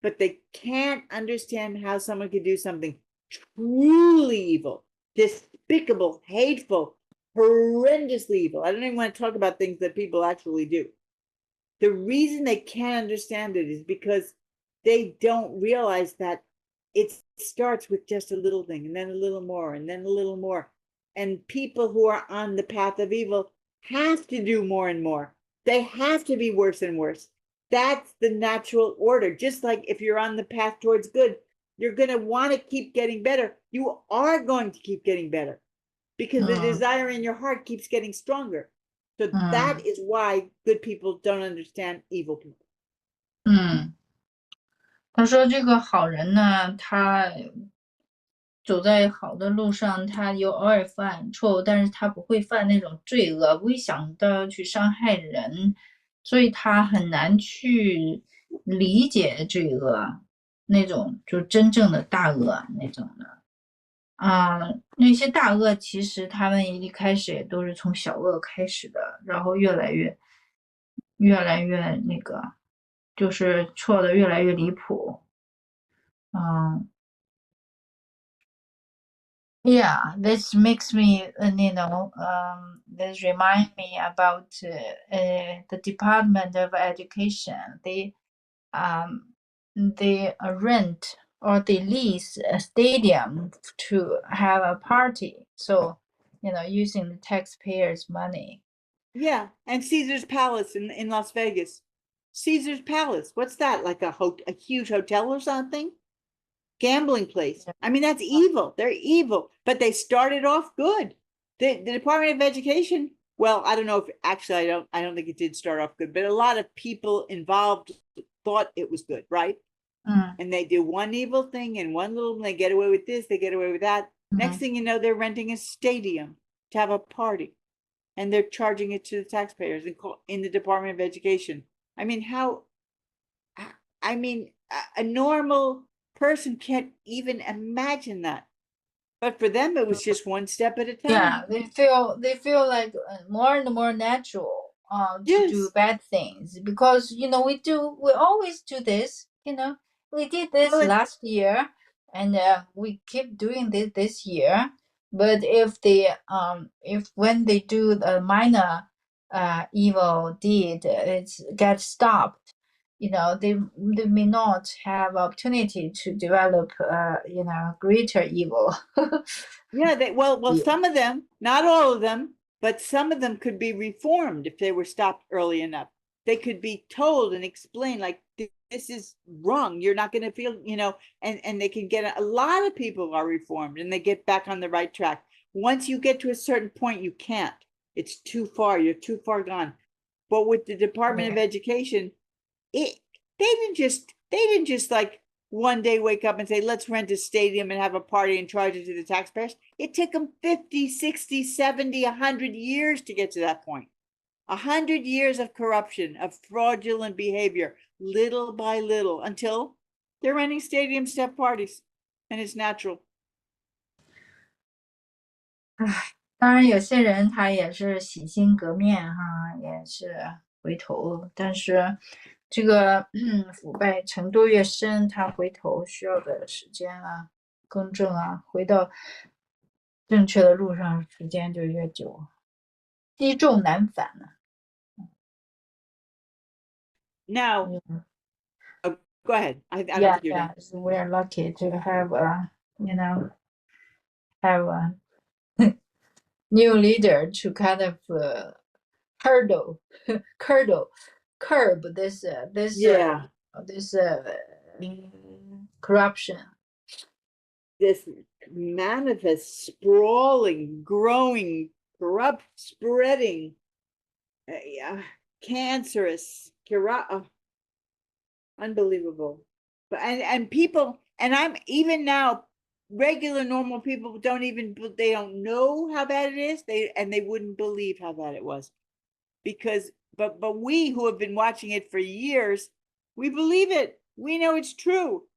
but they can't understand how someone could do something truly evil, despicable, hateful, horrendously evil. I don't even want to talk about things that people actually do. The reason they can't understand it is because they don't realize that it starts with just a little thing and then a little more and then a little more. And people who are on the path of evil have to do more and more. They have to be worse and worse. That's the natural order. Just like if you're on the path towards good, you're going to want to keep getting better. You are going to keep getting better because the desire in your heart keeps getting stronger. So that is why good people don't understand evil people. 他说这个好人呢，他走在好的路上，他偶尔犯错误，但是他不会犯那种罪恶，不会想到去伤害人，所以他很难去理解罪恶那种就真正的大恶那种的。那些大鳄其实他们一开始也都是从小鳄开始的，然后越来越那个，就是错的越来越离谱。Yeah, this makes me, this remind me about the Department of Education. They rent or they lease a stadium to have a party. So, using the taxpayers' money. Yeah, and Caesar's Palace in Las Vegas. Caesar's Palace, what's that? Like a huge hotel or something? Gambling place. I mean, that's evil. They're evil, but they started off good. The Department of Education, well, I don't know if actually I don't think it did start off good, but a lot of people involved thought it was good, right? And they do one evil thing and one little, they get away with this, they get away with that. Next thing you know, they're renting a stadium to have a party, and they're charging it to the taxpayers in the Department of Education. I mean, a normal person can't even imagine that. But for them, it was just one step at a time. Yeah, they feel like more and more natural to do Yes. bad things, because we always do this. We did this Well, last year, and we keep doing this year. But if when they do the minor evil deed, it gets stopped. They may not have opportunity to develop greater evil. Yeah, well, some of them, not all of them, but some of them could be reformed if they were stopped early enough. They could be told and explained, like, this is wrong. You're not going to feel, and they can get, a lot of people are reformed and they get back on the right track. Once you get to a certain point, you can't. It's too far. You're too far gone. But with the Department of Education, they didn't just like one day wake up and say, let's rent a stadium and have a party and charge it to the taxpayers. It took them 50, 60, 70, 100 years to get to that point. 100 years of corruption, of fraudulent behavior, little by little, until they're renting stadiums to have parties, and it's natural. 当然，有些人他也是洗心革面哈，也是回头，但是这个腐败程度越深，他回头需要的时间啊、更正啊，回到正确的路上时间就越久，积重难返呢。Now, go ahead. I don't Yeah, think you're done. so we're lucky to have have a new leader to kind of curb this corruption. This manifest, sprawling, growing, corrupt, spreading, cancerous, unbelievable. But and people, and I'm even now, regular normal people they don't know how bad it is. They wouldn't believe how bad it was, because but we who have been watching it for years, we believe it. We know it's true.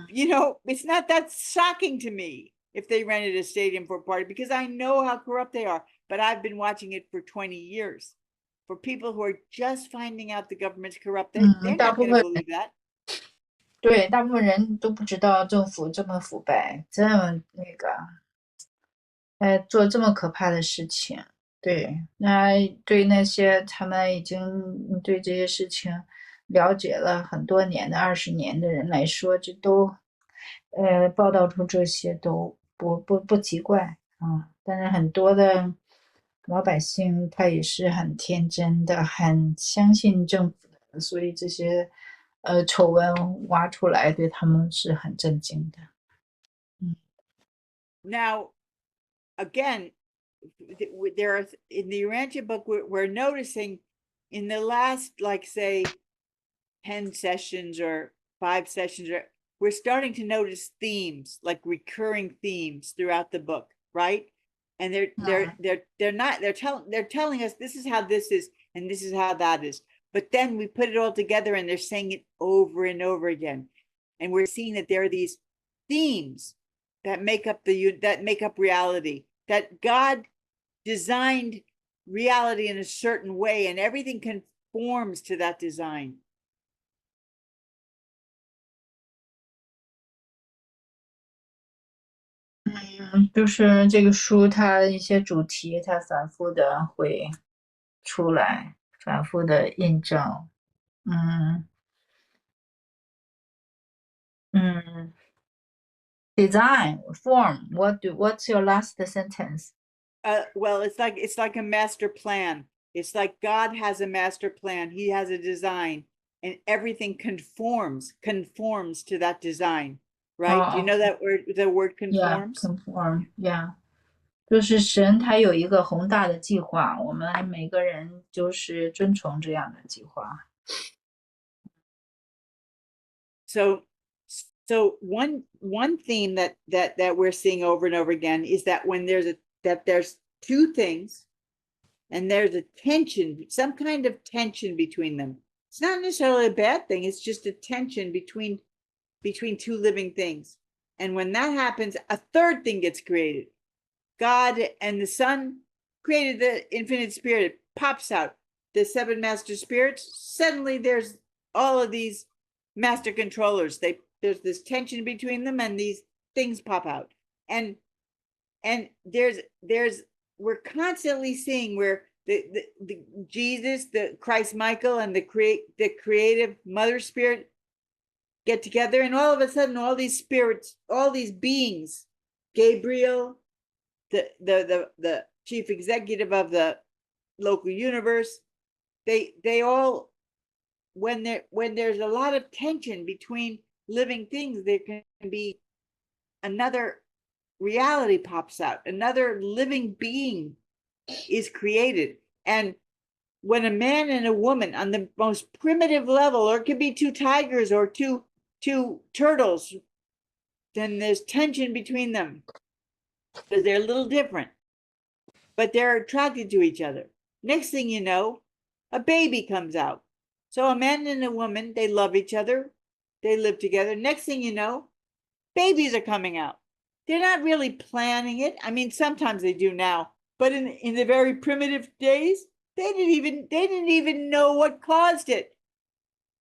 It's not that shocking to me if they rented a stadium for a party, because I know how corrupt they are. But I've been watching it for 20 years. For people who are just finding out the government's corrupt, they're not going to believe that. 对，大部分人都不知道政府这么腐败，这么做这么可怕的事情。对，那对那些他们已经对这些事情了解了很多年的20年的人来说，这都报道出这些都不奇怪啊。但是很多的老百姓他也是很天真的，很相信政府的，所以这些丑闻挖出来对他们是很震惊的。Now, again, there are, in the Urantia book, we're noticing in the last, like, say, 10 sessions or 5 sessions, we're starting to notice themes, like recurring themes throughout the book, right? And they're telling us this is how this is and this is how that is. But then we put it all together and they're saying it over and over again. And we're seeing that there are these themes, make up reality, that God designed reality in a certain way, and everything conforms to that design. 就是这个书它一些主题，它反复的会出来，反复的印证。Design, form. What's your last sentence? Well, it's like a master plan. It's like God has a master plan. He has a design, and everything conforms to that design, right? Do you know that word? The word conforms. Yeah, conform. Yeah. 就是神他有一个宏大的计划，我们每个人就是遵从这样的计划。So one theme that we're seeing over and over again is that when there's two things, and there's a tension, some kind of tension between them. It's not necessarily a bad thing. It's just a tension between two living things. And when that happens, a third thing gets created. God and the Son created the infinite spirit. It pops out. The seven master spirits. Suddenly there's all of these master controllers. There's this tension between them, and these things pop out. And we're constantly seeing where the Jesus, the Christ Michael, and the creative Mother Spirit get together, and all of a sudden, all these spirits, all these beings, Gabriel, the chief executive of the local universe, they all, when there's a lot of tension between living things, there can be another reality pops out, another living being is created. And when a man and a woman on the most primitive level, or it could be two tigers or two turtles, then there's tension between them because they're a little different, but they're attracted to each other. Next thing you know, a baby comes out. So a man and a woman, they love each other, they live together. Next thing you know, babies are coming out. They're not really planning it. I mean, sometimes they do now, but in the very primitive days, they didn't even know what caused it.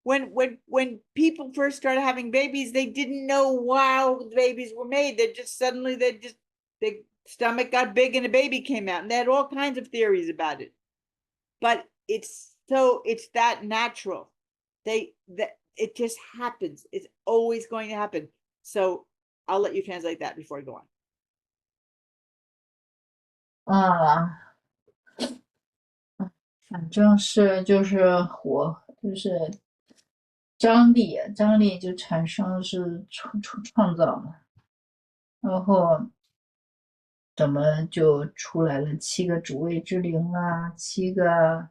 When people first started having babies, they didn't know how the babies were made. They just suddenly their stomach got big and a baby came out, and they had all kinds of theories about it. But it's that natural. It just happens. It's always going to happen. So I'll let you translate that before I go on. 反正是就是张力就产生是创造嘛，然后怎么就出来了7个主位之灵啦，7个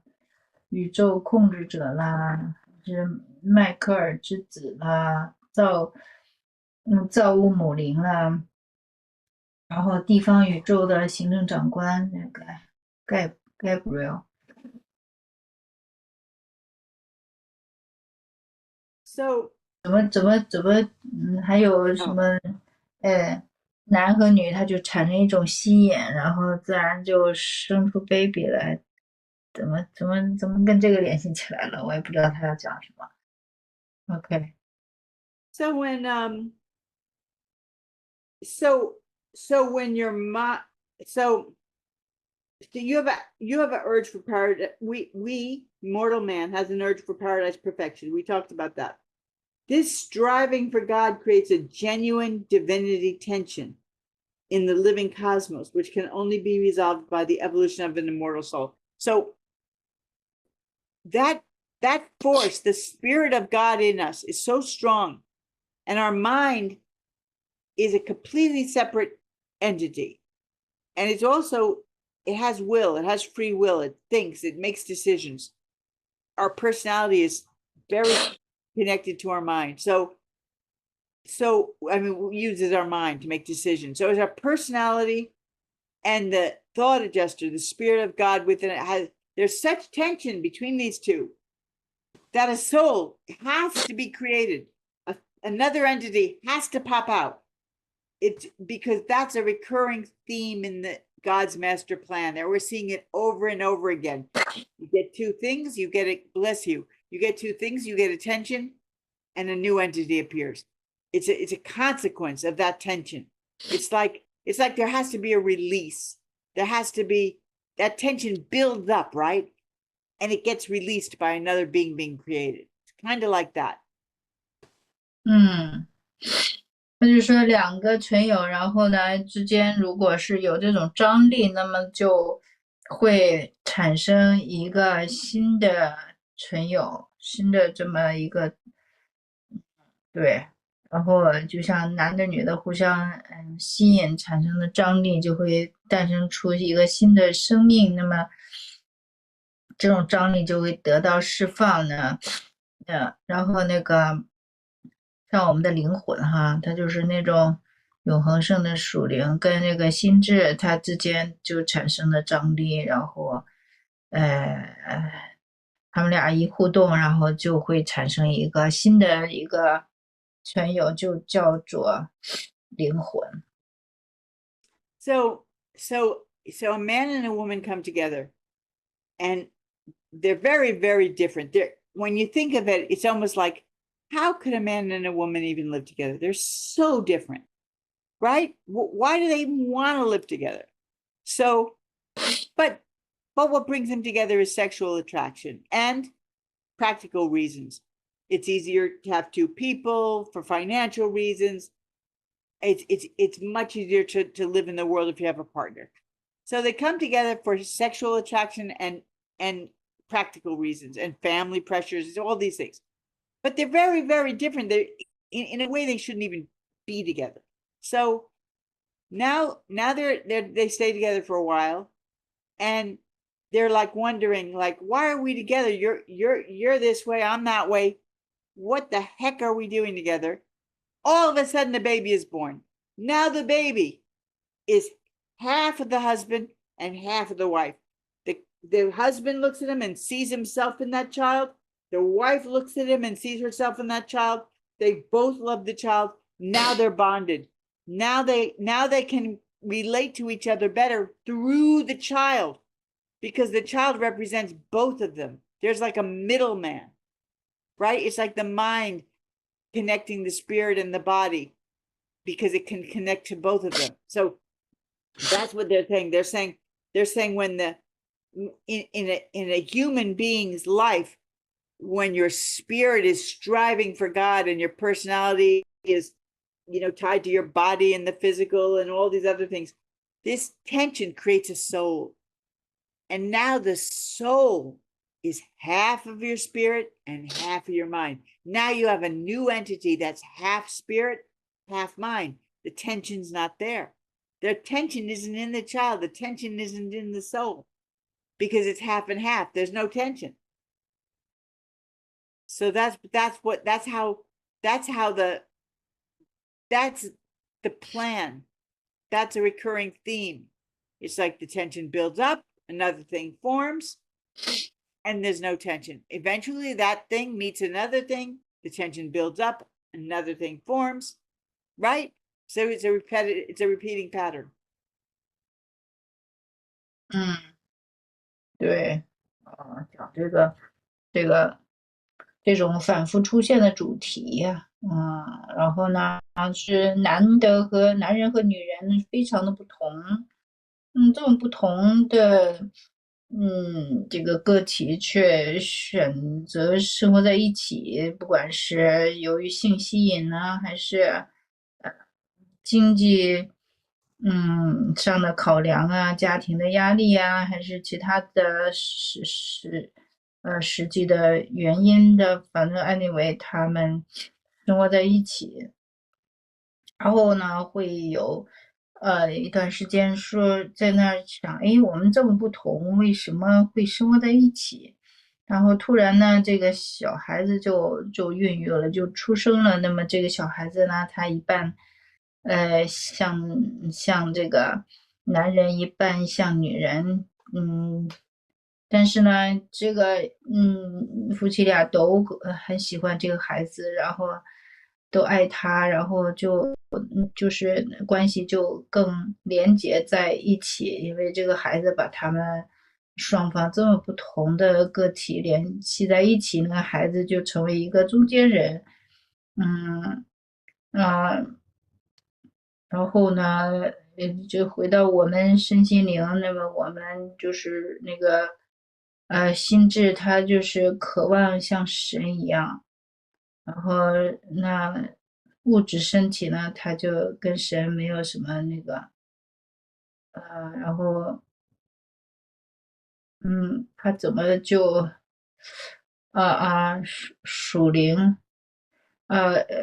宇宙控制者啦，是迈克尔之子啦，造物母灵啦，然后地方宇宙的行政长官那个Gabriel。So 还有什么男和女他就产生一种吸引，然后自然就生出 baby 来，怎么跟这个联系起来了？我也不知道他要讲什么。Okay. So when when your you have an urge for paradise. We mortal man has an urge for paradise perfection. We talked about that. This striving for God creates a genuine divinity tension in the living cosmos, which can only be resolved by the evolution of an immortal soul. So that force, the spirit of God in us, is so strong, and our mind is a completely separate entity. And it has will, it has free will, it thinks, it makes decisions. Our personality is very connected to our mind. So I mean, we uses our mind to make decisions. So it's our personality and the thought adjuster, the spirit of God within it, there's such tension between these two that a soul has to be created. Another entity has to pop out. it's because that's a recurring theme in God's master plan. That we're seeing it over and over again. You get two things, you get it. Bless you. You get two things, you get attention, and a new entity appears. It's a consequence of that tension. It's like there has to be a release. There has to be that tension builds up, right? And it gets released by another being created. It's kind of like that. 那就是说两个存有，然后呢之间如果是有这种张力，那么就会产生一个新的存有，新的这么一个，对，然后就像男的女的互相吸引产生的张力，就会诞生出一个新的生命，那么这种张力就会得到释放呢，然后那个像我们的灵魂哈，它就是那种永恒性的属灵跟那个心智它之间就产生了张力，然后他们俩一互动，然后就会产生一个新的一个存有，就叫做灵魂。 So a man and a woman come together, and they're very, very different. When you think of it, it's almost like, how could a man and a woman even live together? They're so different, right? Why do they even want to live together? So, but what brings them together is sexual attraction and practical reasons. It's easier to have two people for financial reasons. It's much easier to live in the world if you have a partner. So they come together for sexual attraction and practical reasons and family pressures, all these things. But they're very, very different. They're in a way they shouldn't even be together. So now they stay together for a while, and they're like wondering, like, why are we together? You're this way, I'm that way. What the heck are we doing together? All of a sudden the baby is born. Now the baby is half of the husband and half of the wife. The husband looks at him and sees himself in that child. The wife looks at him and sees herself in that child. They both love the child. Now they're bonded. Now they can relate to each other better through the child, because the child represents both of them. There's like a middleman, right? It's like the mind connecting the spirit and the body, because it can connect to both of them. So that's what they're saying. They're saying when in a human being's life, when your spirit is striving for God and your personality is, tied to your body and the physical and all these other things, this tension creates a soul. And now the soul is half of your spirit and half of your mind. Now you have a new entity that's half spirit, half mind. The tension's not there. The tension isn't in the child. The tension isn't in the soul, because it's half and half. There's no tension. So that's the plan. That's a recurring theme. It's like the tension builds up, another thing forms, and there's no tension. Eventually that thing meets another thing, the tension builds up, another thing forms, right? So it's a repeating pattern. 对，讲这种反复出现的主题呀，然后呢，是男人和女人非常的不同，这种不同的，这个个体却选择生活在一起，不管是由于性吸引呢，还是经济上的考量啊，家庭的压力啊，还是其他的实际的原因的，反正 anyway 他们生活在一起，然后呢会有一段时间说在那儿想，哎，我们这么不同，为什么会生活在一起？然后突然呢，这个小孩子就孕育了，就出生了。那么这个小孩子呢，他一半像这个男人，一半像女人，但是呢，这个夫妻俩都很喜欢这个孩子，然后都爱他，然后就是关系就更连结在一起，因为这个孩子把他们双方这么不同的个体联系在一起，那个孩子就成为一个中间人，然后呢，就回到我们身心灵，那么我们就是那个心智，它就是渴望像神一样。然后那物质身体呢，它就跟神没有什么那个，然后它怎么就属灵，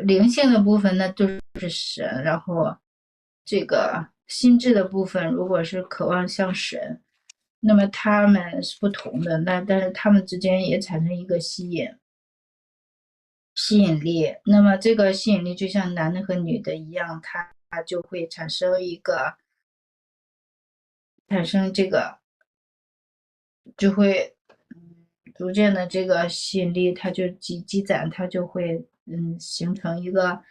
灵性的部分呢都是神，然后这个心智的部分，如果是渴望像神，那么他们是不同的，但是他们之间也产生一个吸引力，那么这个吸引力就像男的和女的一样，它就会产生这个，就会逐渐的这个吸引力，它就积攒，它就会形成一个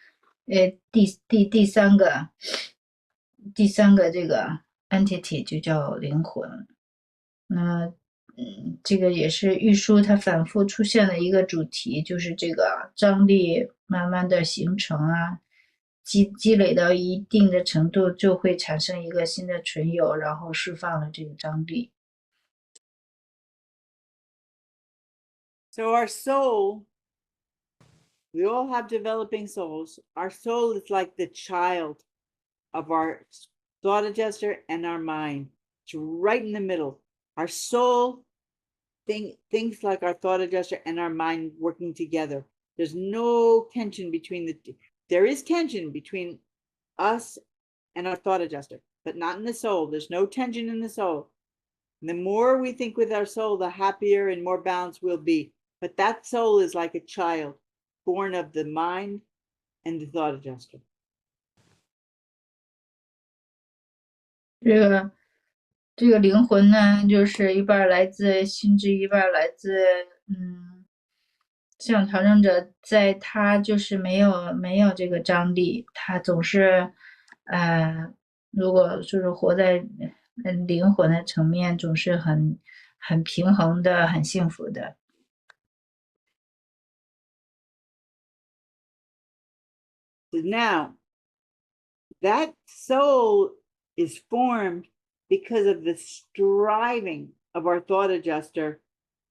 第三个这个 entity 就叫灵魂。那这个也是玉书它反复出现的一个主题，就是这个张力慢慢的形成啊，积累到一定的程度，就会产生一个新的存有，然后释放了这个张力。So our soul, we all have developing souls. Our soul is like the child of our thought adjuster and our mind. It's right in the middle. Our soul thinks like our thought adjuster and our mind working together. There's no tension between there is tension between us and our thought adjuster, but not in the soul. There's no tension in the soul. And the more we think with our soul, the happier and more balanced we'll be. But that soul is like a child born of the mind and the thought adjuster. 这个灵魂呢，就是一半来自心智，一半来自像调整者，在他就是没有这个张力，他总是如果就是活在灵魂的层面，总是很平衡的，很幸福的。Now, that soul is formed because of the striving of our thought adjuster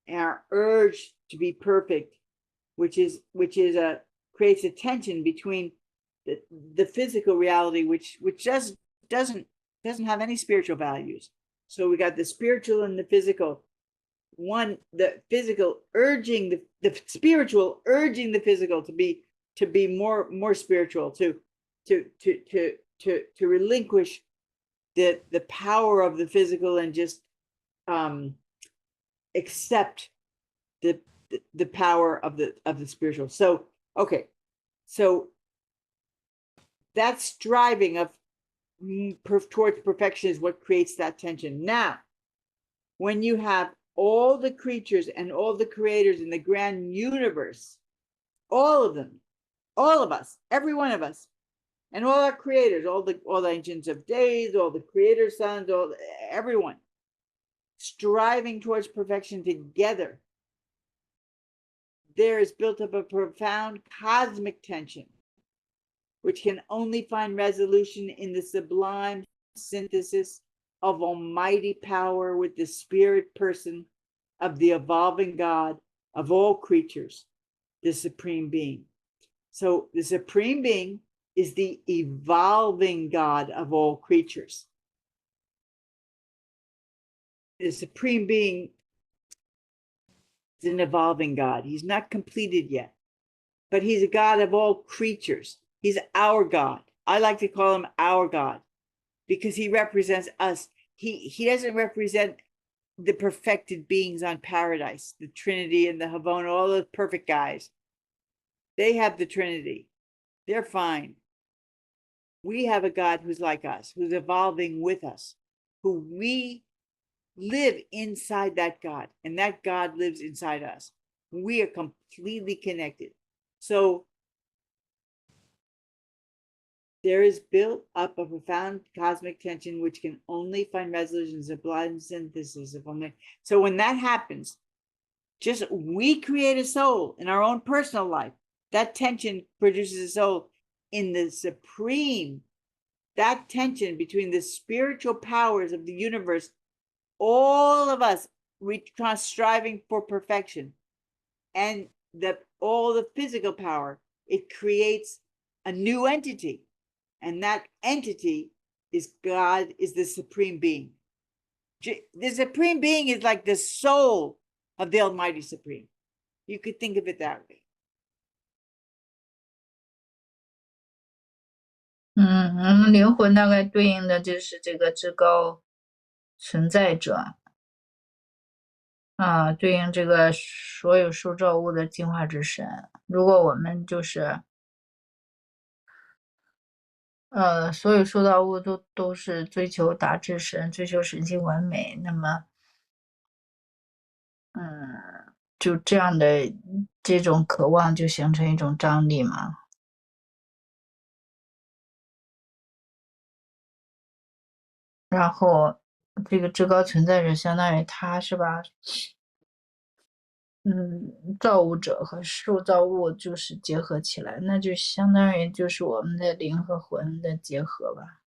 and our urge to be perfect, which creates a tension between the physical reality, which just doesn't have any spiritual values. So we got the spiritual and the physical. The physical urging the spiritual urging the physical to be more spiritual, to relinquish the power of the physical and just accept the power of the spiritual. So okay, so that striving of towards perfection is what creates that tension. Now, when you have all the creatures and all the creators in the grand universe, all of them, all of us, every one of us, and all our creators, all the ancients of days, all the creator sons, everyone striving towards perfection together, there is built up a profound cosmic tension, which can only find resolution in the sublime synthesis of almighty power with the spirit person of the evolving God of all creatures, the Supreme Being. So the Supreme Being is the evolving God of all creatures. The Supreme Being is an evolving God. He's not completed yet, but he's a God of all creatures. He's our God. I like to call him our God because he represents us. He doesn't represent the perfected beings on paradise, the Trinity and the Havona, all those perfect guys. They have the Trinity. They're fine. We have a God who's like us, who's evolving with us, who we live inside that God, and that God lives inside us. We are completely connected. So there is built up a profound cosmic tension which can only find resolution in sublime synthesis of only. So when that happens, just we create a soul in our own personal life. That tension produces a soul in the supreme. That tension between the spiritual powers of the universe, all of us, we striving for perfection, and all the physical power, it creates a new entity. And that entity is God, is the supreme being. The supreme being is like the soul of the Almighty Supreme. You could think of it that way. 灵魂大概对应的就是这个至高存在者啊，对应这个所有受造物的进化之神。如果我们就是所有受造物都是追求达至神，追求神性完美，那么就这样的这种渴望就形成一种张力嘛。然后这个至高存在者相当于他是吧，造物者和受造物就是结合起来，那就相当于就是我们的灵和魂的结合吧。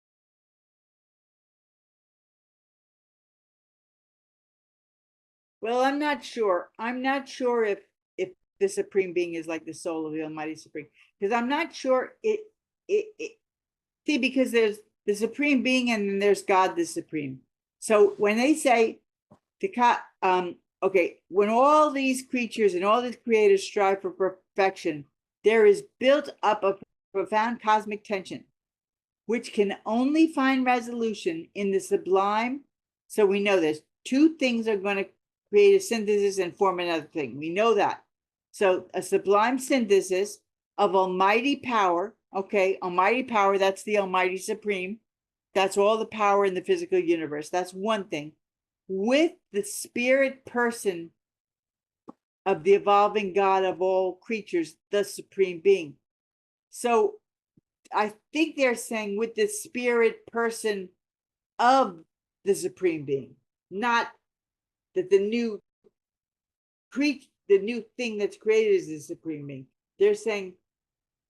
Well, I'm not sure. I'm not sure if the Supreme Being is like the soul of the Almighty Supreme, because I'm not sure it see, because there's the Supreme Being and then there's God the Supreme. So when they say okay, when all these creatures and all these creators strive for perfection, there is built up a profound cosmic tension, which can only find resolution in the sublime. So we know there's two things are going to create a synthesis and form another thing. We know that. So a sublime synthesis of almighty power. Okay, almighty power, that's the Almighty Supreme. That's all the power in the physical universe. That's one thing. With the spirit person of the evolving God of all creatures, the Supreme Being. So I think they're saying with the spirit person of the Supreme Being, not that the new thing that's created is the Supreme Being. They're saying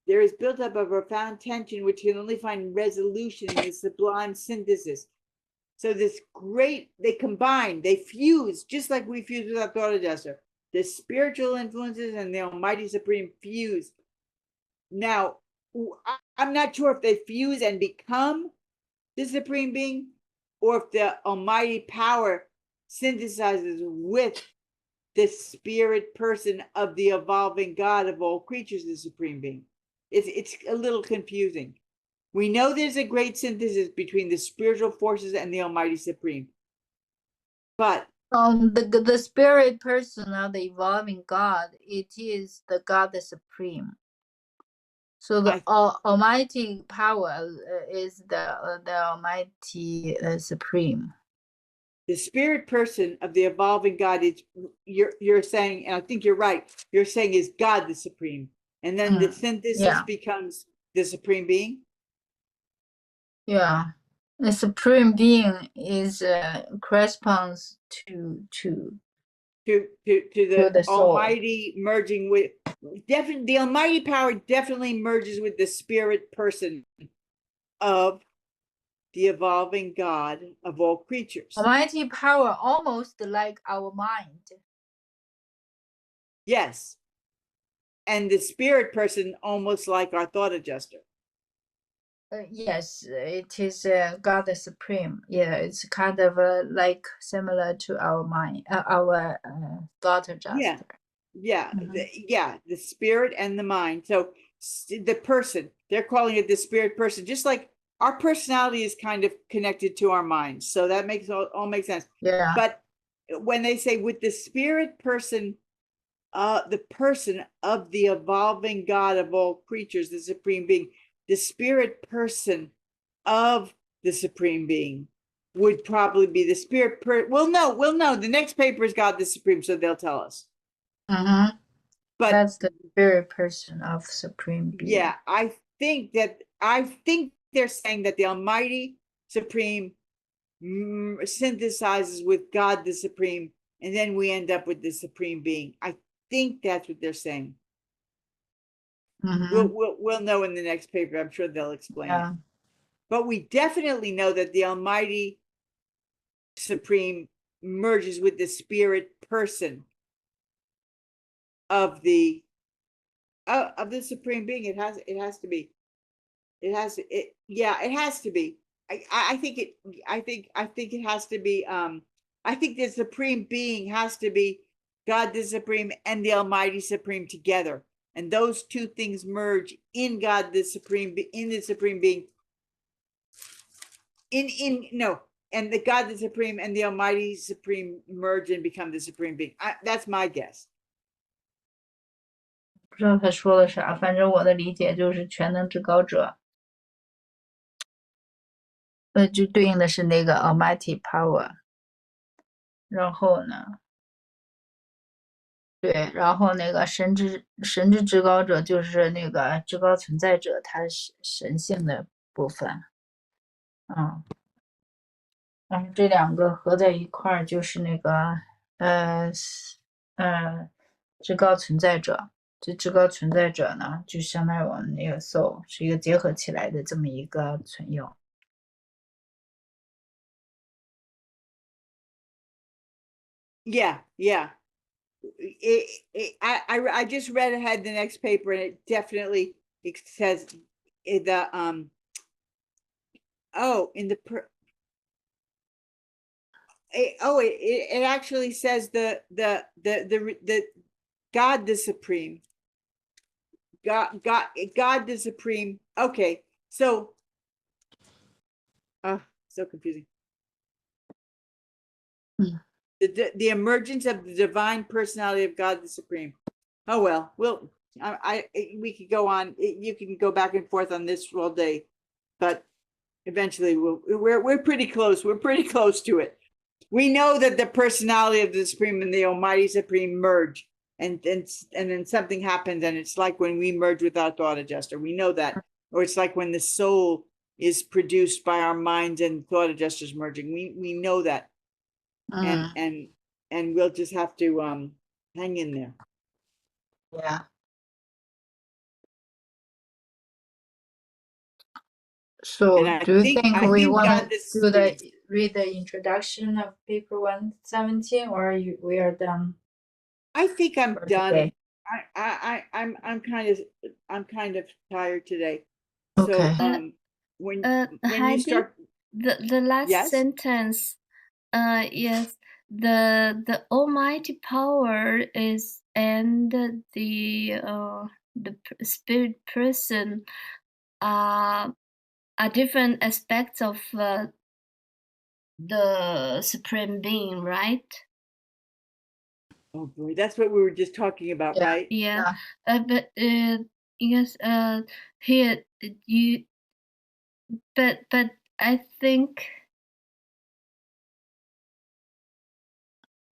there is built up a profound tension which can only find resolution in the sublime synthesis. So this great, they combine, they fuse, just like we fuse with our thought adjuster. The spiritual influences and the Almighty Supreme fuse. Now, I'm not sure if they fuse and become the Supreme Being, or if the Almighty Power synthesizes with the spirit person of the evolving God of all creatures, the Supreme Being. It's a little confusing. We know there's a great synthesis between the spiritual forces and the Almighty Supreme. But the spirit person of the evolving God, it is the God the Supreme. So the Almighty power is the Almighty Supreme. The spirit person of the evolving God is, you're saying, and I think you're right, you're saying is God the Supreme. And then the synthesis becomes the Supreme Being? Yeah. The Supreme Being is corresponds to the soul. Almighty merging with, definitely the Almighty power definitely merges with the spirit person of the evolving God of all creatures. Almighty power almost like our mind. Yes. And the spirit person almost like our thought adjuster. Yes, it is God the Supreme. Yeah, it's kind of like similar to our mind, our thought adjuster. Yeah, the spirit and the mind. So the person, they're calling it the spirit person, just like our personality is kind of connected to our minds. So that makes all makes sense. Yeah. But when they say with the spirit person, the person of the evolving God of all creatures, the Supreme Being, the spirit person of the Supreme Being would probably be the spirit we'll know. The next paper is God the Supreme, so they'll tell us. But But that's the spirit person of Supreme Being. Yeah, I think they're saying that the Almighty Supreme synthesizes with God the Supreme, and then we end up with the Supreme Being. I think that's what they're saying. We'll know in the next paper. I'm sure they'll explain it. But we definitely know that the Almighty Supreme merges with the spirit person of the Supreme Being. It has to be. It has to be. I think it has to be. I think the Supreme Being has to be God the Supreme and the Almighty Supreme together. And those two things merge in God the Supreme, in the Supreme Being. And the God the Supreme and the Almighty Supreme merge and become the Supreme Being. That's my guess. 不知道他说的啥，反正我的理解就是全能至高者，就对应的是那个 Almighty Power。然后呢，对，然后那个神之至高者就是那个至高存在者，他是神性的部分。然后这两个合在一块儿就是那个至高存在者。这至高存在者呢，就相当于我们那个 soul 是一个结合起来的这么一个存有。Yeah. I just read ahead the next paper, and it definitely says in the it actually says the God the Supreme. God the Supreme. Okay, so so confusing. The emergence of the divine personality of God the Supreme. Oh well, we could go on. You can go back and forth on this all day, but eventually we're pretty close. We're pretty close to it. We know that the personality of the Supreme and the Almighty Supreme merge, and then something happens, and it's like when we merge with our thought adjuster. We know that, or it's like when the soul is produced by our minds and thought adjusters merging. We know that. And we'll just have to hang in there. Yeah. So do you think we want to read the introduction of paper 117, or we are done? I think I'm done. Today? I'm kind of tired today. Okay. So when Heidi, you start the last sentence, yes, the Almighty Power is, and the spirit person are different aspects of the Supreme Being, right? Oh boy, that's what we were just talking about, right? Yeah. But yes, here you, but I think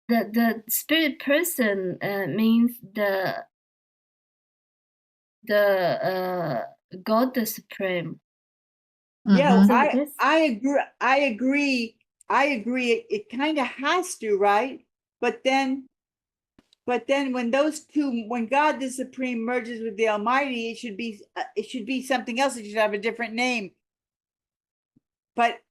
the spirit person means the God the Supreme. Yeah, So I agree. It kind of has to, right? But then when those two, when God the Supreme merges with the Almighty, it should be something else. It should have a different name. But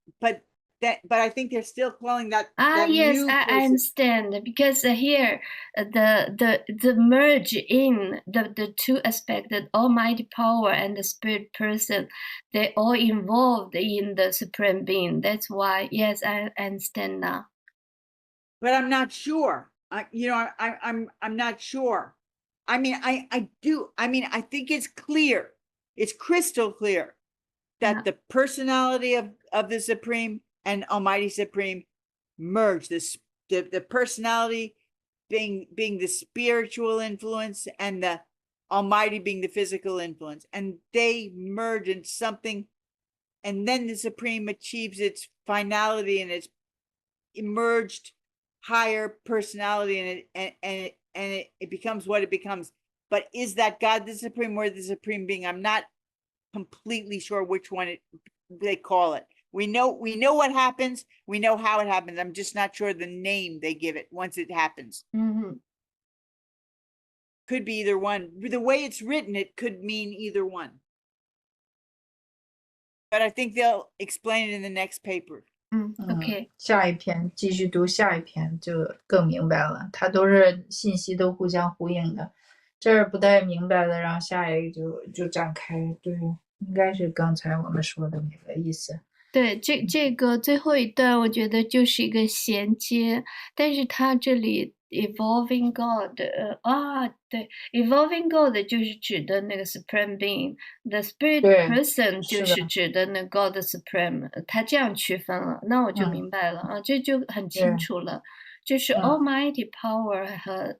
I think they're still calling that. Yes, I understand, because here the merge in the two aspects, the Almighty Power and the Spirit Person, they all involved in the Supreme Being. That's why, yes, I understand now. But I'm not sure. I'm not sure. I mean, I do. I mean, I think it's clear. It's crystal clear that the personality of the Supreme and Almighty Supreme merge. The personality being the spiritual influence and the Almighty being the physical influence, and they merge in something, and then the Supreme achieves its finality and its emerged higher personality, and it becomes what it becomes. But is that God the Supreme or the Supreme Being? I'm not completely sure which one they call it. We know what happens. We know how it happens. I'm just not sure the name they give it once it happens. Could be either one. The way it's written, it could mean either one. But I think they'll explain it in the next paper. OK，下一篇继续读下一篇就更明白了，它都是信息都互相呼应的。这儿不太明白的，然后下一个就展开。对，应该是刚才我们说的那个意思。对，这个最后一段我觉得就是一个衔接，但是它这里 evolving God，对 evolving God 就是指的那个 supreme being，the spirit 对 person 就是的是指的那 God supreme，它这样区分了，那我就明白了啊，这就很清对楚了，就是 嗯 Almighty Power 和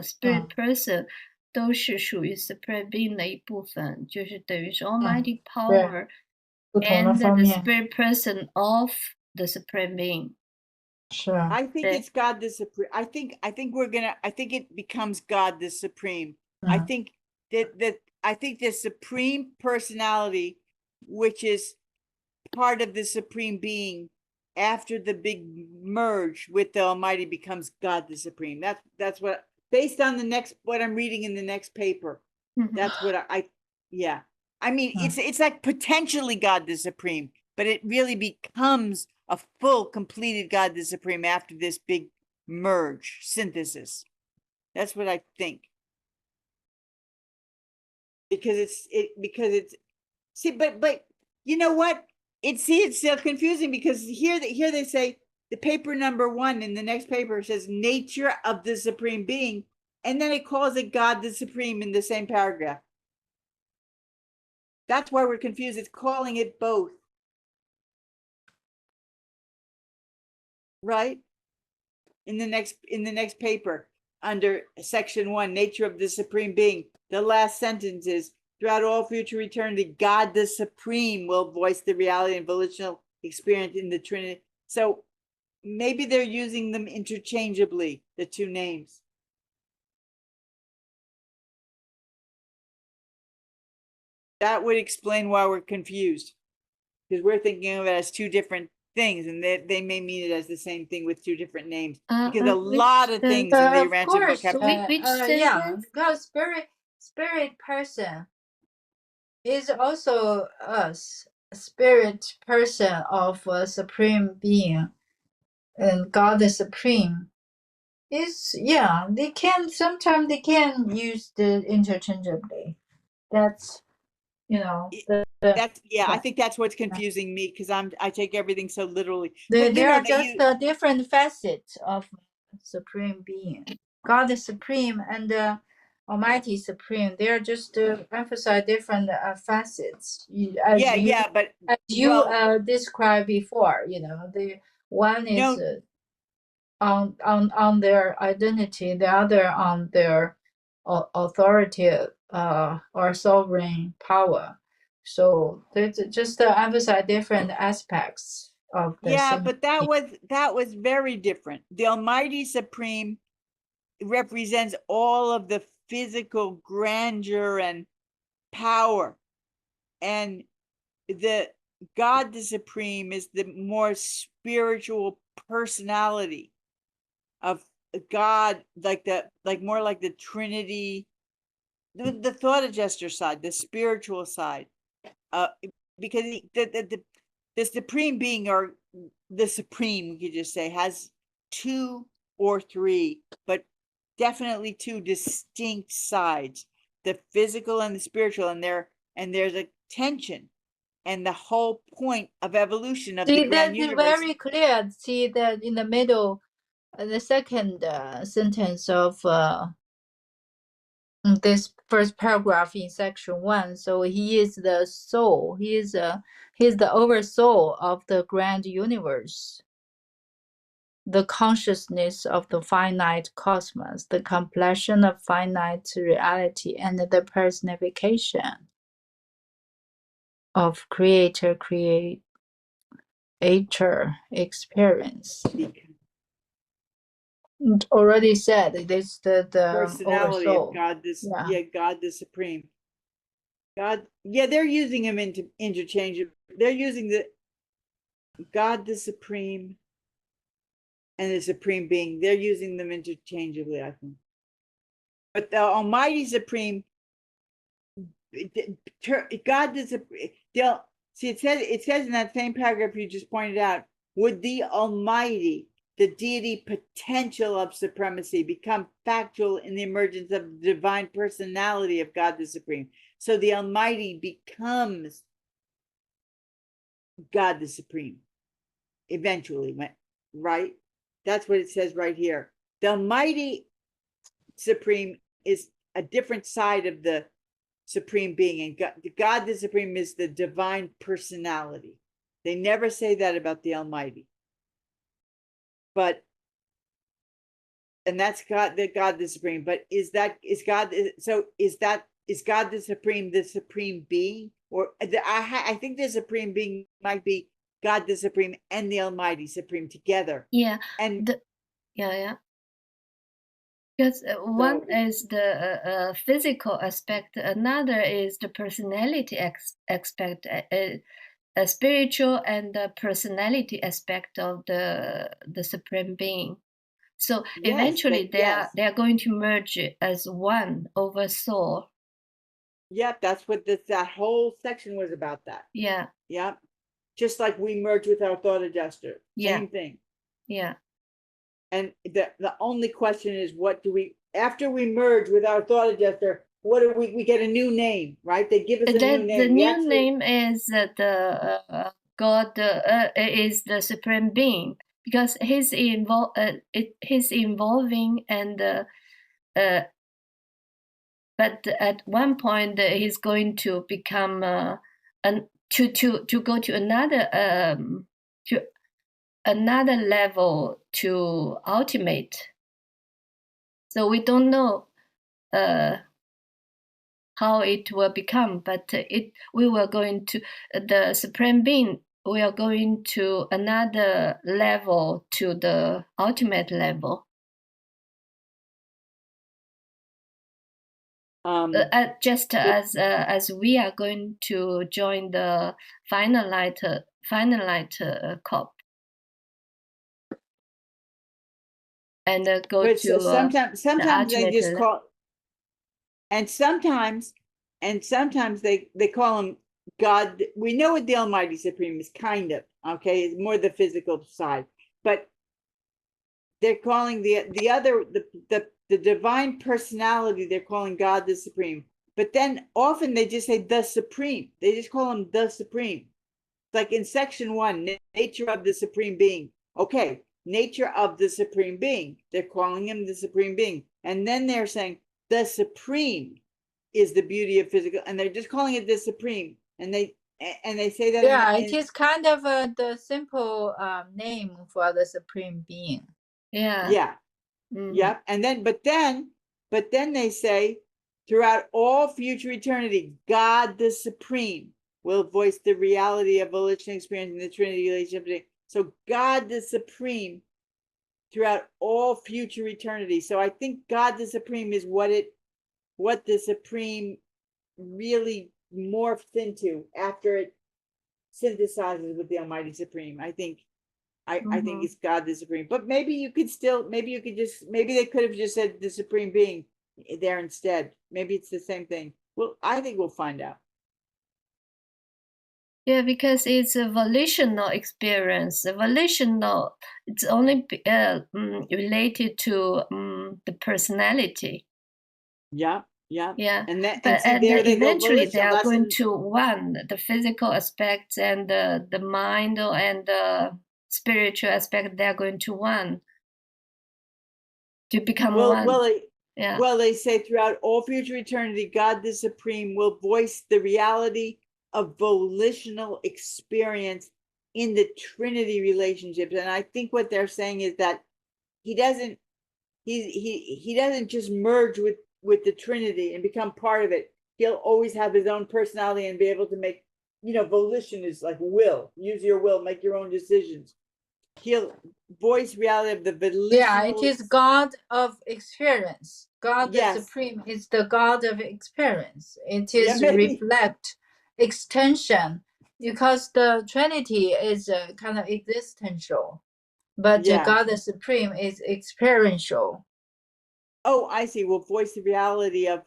spirit person 都是属于 supreme being 的一部分，就是等于是 Almighty Power。不同的 And 方 the 面 spirit person of the supreme being. 是啊 I think Okay. it's God the Supreme. I think it becomes God the Supreme. I Mm. think I think the Supreme Personality, which is part of the Supreme Being, after the big merge with the Almighty, becomes God the Supreme. That's what, based on what I'm reading in the next paper. That's what I yeah. I mean, it's like potentially God the Supreme, but it really becomes a full, completed God the Supreme after this big merge, synthesis. That's what I think. Because it's see, but you know what? It's still confusing because here they say the paper number 1 in the next paper says nature of the Supreme Being, and then it calls it God the Supreme in the same paragraph. That's why we're confused. It's calling it both. Right? In the next paper, under section 1, nature of the Supreme Being, the last sentence is, throughout all future eternity, God the Supreme will voice the reality and volitional experience in the Trinity. So maybe they're using them interchangeably, the two names. That would explain why we're confused, because we're thinking of it as two different things, and they may mean it as the same thing with two different names. Because a lot of things in the of Urantia course, book have Which yeah, sentence? because spirit person is also us, spirit person of a supreme being, and God the Supreme is they can sometimes they can use the interchangeably. That's that's I think that's what's confusing me, because I take everything so literally. But they are they just a different facets of supreme being. God the Supreme and the Almighty Supreme, they are just emphasize different facets. but As you described before, the one is on their identity, the other on their authority or sovereign power. So they just emphasize different aspects of the same but that was very different. The Almighty Supreme represents all of the physical grandeur and power, and the God the Supreme is the more spiritual personality of God, more like the Trinity, the thought adjuster side, the spiritual side, because the Supreme Being, or the Supreme, we could just say, has 2 or 3, but definitely 2 distinct sides, the physical and the spiritual, and there's a tension. And the whole point of evolution of the grand universe. Very clear. See that in the middle, the second sentence of this first paragraph in section 1. So he is the soul. He's the oversoul of the grand universe, the consciousness of the finite cosmos, the completion of finite reality, and the personification of creator experience. Already said this the personality oversoul. of God, God the Supreme. God, yeah, they're using them interchangeably. They're using the God, the Supreme, and the Supreme Being. They're using them interchangeably, I think. But the Almighty Supreme, God, the Supreme. See, it says in that same paragraph you just pointed out, would the Almighty, the deity potential of supremacy, become factual in the emergence of the divine personality of God the Supreme? So the Almighty becomes God the Supreme eventually, right? That's what it says right here. The Almighty Supreme is a different side of the Supreme Being, and God the Supreme is the divine personality. They never say that about the Almighty. But, and that's God the Supreme. But is God the Supreme Being? Or I think the Supreme Being might be God the Supreme and the Almighty Supreme together. Yeah. And yeah. Because one is the physical aspect, another is the personality aspect, a spiritual and the personality aspect of the Supreme Being. So eventually they are going to merge as one over soul. Yep, that's what that whole section was about. That. Yeah. Yep. Just like we merge with our thought adjuster. Same thing. Yeah. And the only question is, what do we, after we merge with our thought adjuster, what do we get a new name, right? They give us a new name. The new name is the God is the Supreme Being, because he's evolving and but at one point he's going to become to go to another level, to ultimate. So we don't know how it will become, but we were going to the Supreme Being. We are going to another level, to the ultimate level. Just as we are going to join the final light corp, and go to sometimes they just call, and sometimes they call him God. We know what the Almighty Supreme is, kind of, okay, it's more the physical side, but they're calling the divine personality, they're calling God the Supreme. But then often they just say the Supreme. They just call him the Supreme. Like in section 1, nature of the Supreme Being. Okay, nature of the Supreme Being. They're calling him the Supreme Being. And then they're saying the Supreme is the beauty of physical, and they're just calling it the Supreme. And they say that. Yeah, it is kind of the simple name for the Supreme Being. Yeah. Yeah. Yep. And then, but then they say, throughout all future eternity, God the Supreme will voice the reality of volition experience in the Trinity relationship. So God the Supreme throughout all future eternity. So I think God the Supreme is what the Supreme really morphs into after it synthesizes with the Almighty Supreme. I think it's God the Supreme. But maybe they could have just said the Supreme Being there instead. Maybe it's the same thing. Well, I think we'll find out. Yeah, because it's a volitional experience. It's only related to the personality. Yeah. And eventually they are going to one, the physical aspects and the mind and the spiritual aspect. They are going to one, to become one. Well, they say throughout all future eternity, God the Supreme will voice the reality of volitional experience in the Trinity relationships. And I think what they're saying is that he doesn't just merge with the Trinity and become part of it. He'll always have his own personality and be able to make, volition is like will. Use your will, make your own decisions. He'll voice reality of the volitional. Yeah, it is God of experience. God the Yes. Supreme is the God of experience. It Yeah, is maybe. reflect extension because the Trinity is kind of existential, but Yeah. God the Supreme is experiential. Oh, I see. We'll voice the reality of.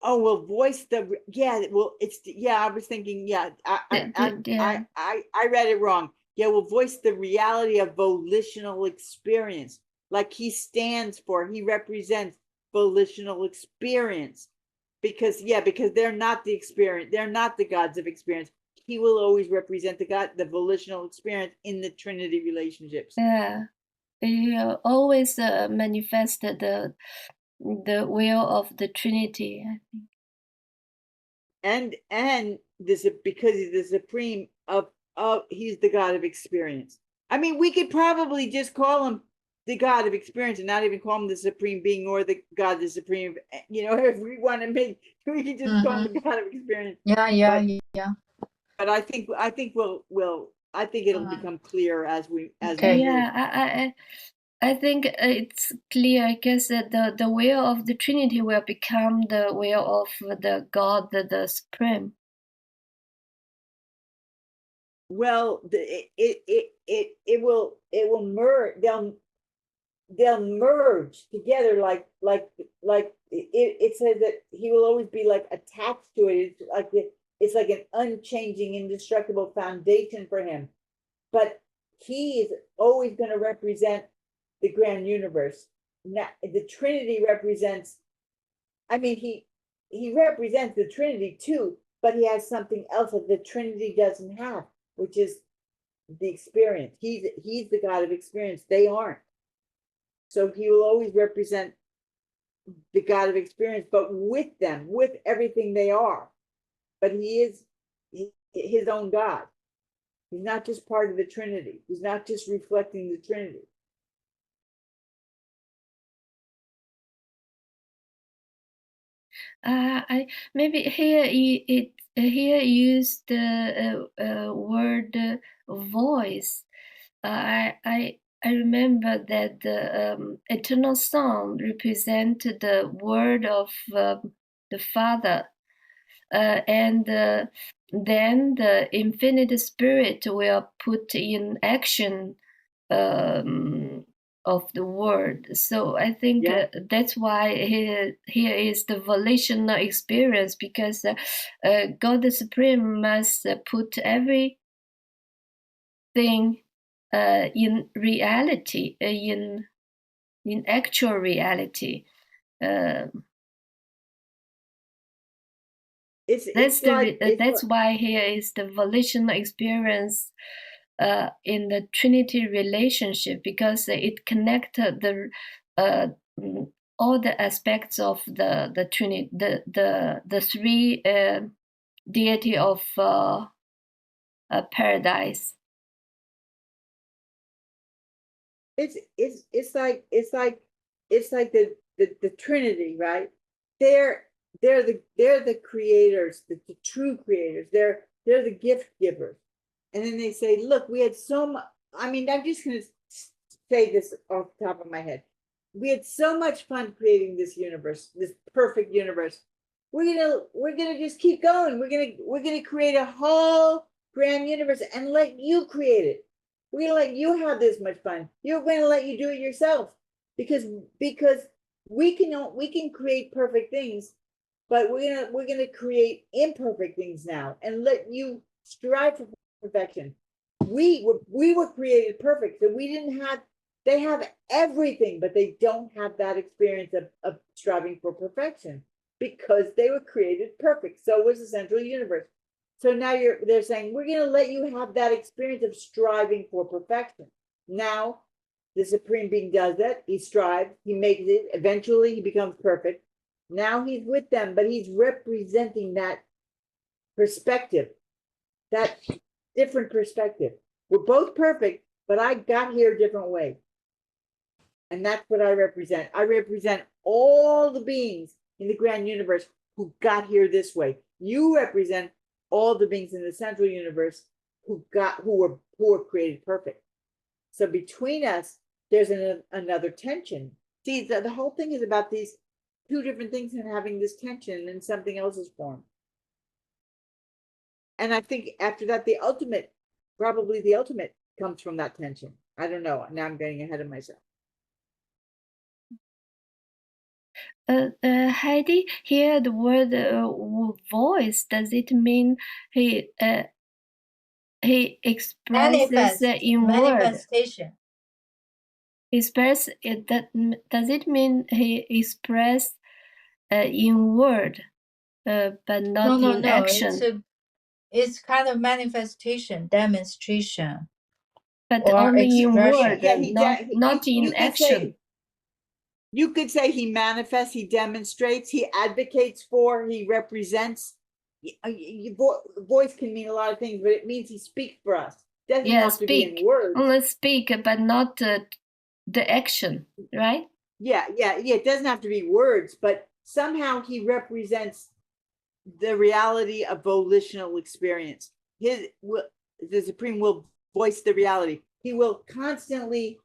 Oh, we'll voice the. Yeah. Well, it's. Yeah, I was thinking. Yeah, Yeah. I read it wrong. Yeah, we'll voice the reality of volitional experience, like he stands for. He represents volitional experience, because they're not the experience. They're not the gods of experience. He will always represent the volitional experience in the Trinity relationships. Yeah. He always manifested the will of the Trinity. I think. And this, because he's the supreme of he's the God of experience. I mean, we could probably just call him the God of experience and not even call him the supreme being or the God the supreme. If we want to make, we could just call him the God of experience. Yeah. But I think it'll become clear as we Okay. move. Yeah, I think it's clear because the will of the Trinity will become the will of the God, the Supreme. Well, it will merge. They'll merge together like it says that he will always be like attached to it. It's like an unchanging, indestructible foundation for him. But he is always going to represent the grand universe. Now, the Trinity represents. I mean, he represents the Trinity too, but he has something else that the Trinity doesn't have, which is the experience. He's the God of experience. They aren't. So he will always represent the God of experience, but with them, with everything they are. But he is his own God. He's not just part of the Trinity. He's not just reflecting the Trinity. I maybe here here use the word voice. I remember that the eternal Son represented the word of the Father, and then the infinite Spirit will put in action of the word. So I think that's why here is the volitional experience, because God the Supreme must put everything in reality, in actual reality. That's why here is the volitional experience in the Trinity relationship, because it connected the all the aspects of the Trinity, the three deity of paradise. It's like the Trinity, right? They're the creators, the true creators. They're the gift givers. And then they say, look, we had so much. I mean, I'm just going to say this off the top of my head. We had so much fun creating this universe, this perfect universe. We're gonna just keep going. We're gonna create a whole grand universe and let you create it. We're gonna let you have this much fun. You're gonna let you do it yourself, because we can create perfect things, but we're gonna create imperfect things now and let you strive for perfection. We were created perfect, so we didn't have. They have everything, but they don't have that experience of striving for perfection, because they were created perfect. So was the central universe. So now they're saying, we're going to let you have that experience of striving for perfection. Now, the Supreme Being does that. He strives, he makes it, eventually he becomes perfect. Now he's with them, but he's representing that perspective, that different perspective. We're both perfect, but I got here a different way. And that's what I represent. I represent all the beings in the grand universe who got here this way. You represent all the beings in the central universe who were created perfect. So between us, there's another tension. See, the whole thing is about these two different things and having this tension, and something else is formed. And I think after that, probably the ultimate comes from that tension. I don't know. Now I'm getting ahead of myself. Heidi, here the word voice, does it mean he expresses in word? Manifestation. Express it, does it mean he express in word, but not No, in action? It's kind of manifestation, demonstration, But or only in word, expression. not in action. You could say he manifests, he demonstrates, he advocates for, he represents. Voice can mean a lot of things, but it means he speaks for us. Doesn't have to be in words. Only speak, but not the action, right? Yeah. It doesn't have to be words, but somehow he represents the reality of volitional experience. The Supreme will voice the reality. He will constantly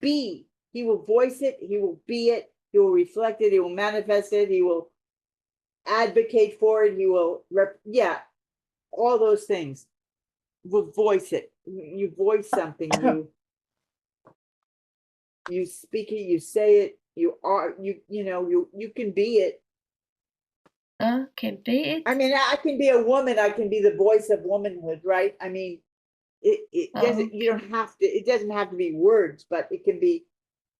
be. He will voice it. He will be it. He will reflect it. He will manifest it. He will advocate for it. He will all those things. Will voice it. You voice something. You speak it. You say it. You can be it. Can be it. I mean, I can be a woman. I can be the voice of womanhood, right? I mean, it doesn't. You don't have to. It doesn't have to be words, but it can be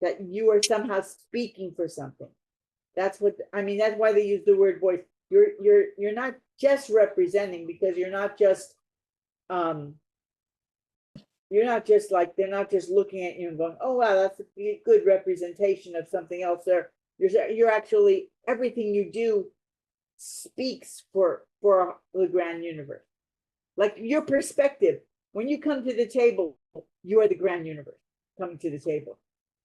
that you are somehow speaking for something. That's what I mean. That's why they use the word voice. You're not just representing, because you're not just like, they're not just looking at you and going, oh wow, that's a good representation of something else there. You're actually, everything you do speaks for the grand universe. Like your perspective, when you come to the table, you are the grand universe coming to the table.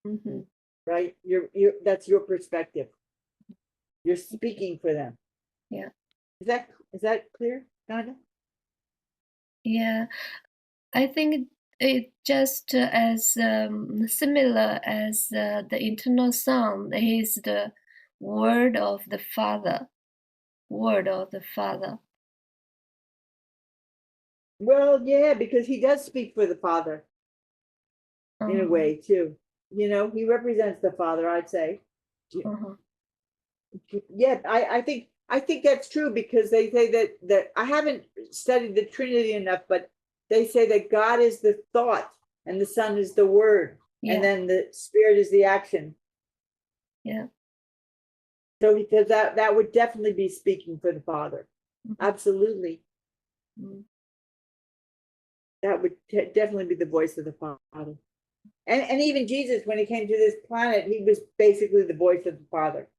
Mm-hmm. Right? That's your perspective. You're speaking for them. Yeah. Is that clear, Nada? Yeah, I think it just as similar as the internal sound is the word of the Father. Word of the Father. Well, yeah, because he does speak for the Father in a way too. He represents the Father, I'd say. Yeah, I think that's true, because they say that I haven't studied the Trinity enough, but they say that God is the thought and the Son is the word, and then the Spirit is the action. Yeah. So because that would definitely be speaking for the Father. Absolutely. That would definitely be the voice of the Father. And even Jesus, when he came to this planet, he was basically the voice of the Father.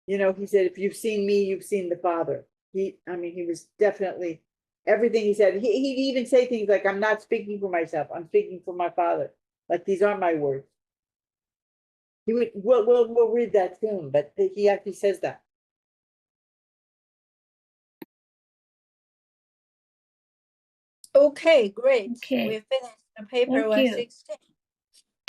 He said, if you've seen me, you've seen the Father. He was definitely, everything he said. He'd even say things like, I'm not speaking for myself. I'm speaking for my Father. Like, these aren't my words. We'll read that soon, but he actually says that. Okay, great. Okay. We finished the paper Thank you. 116.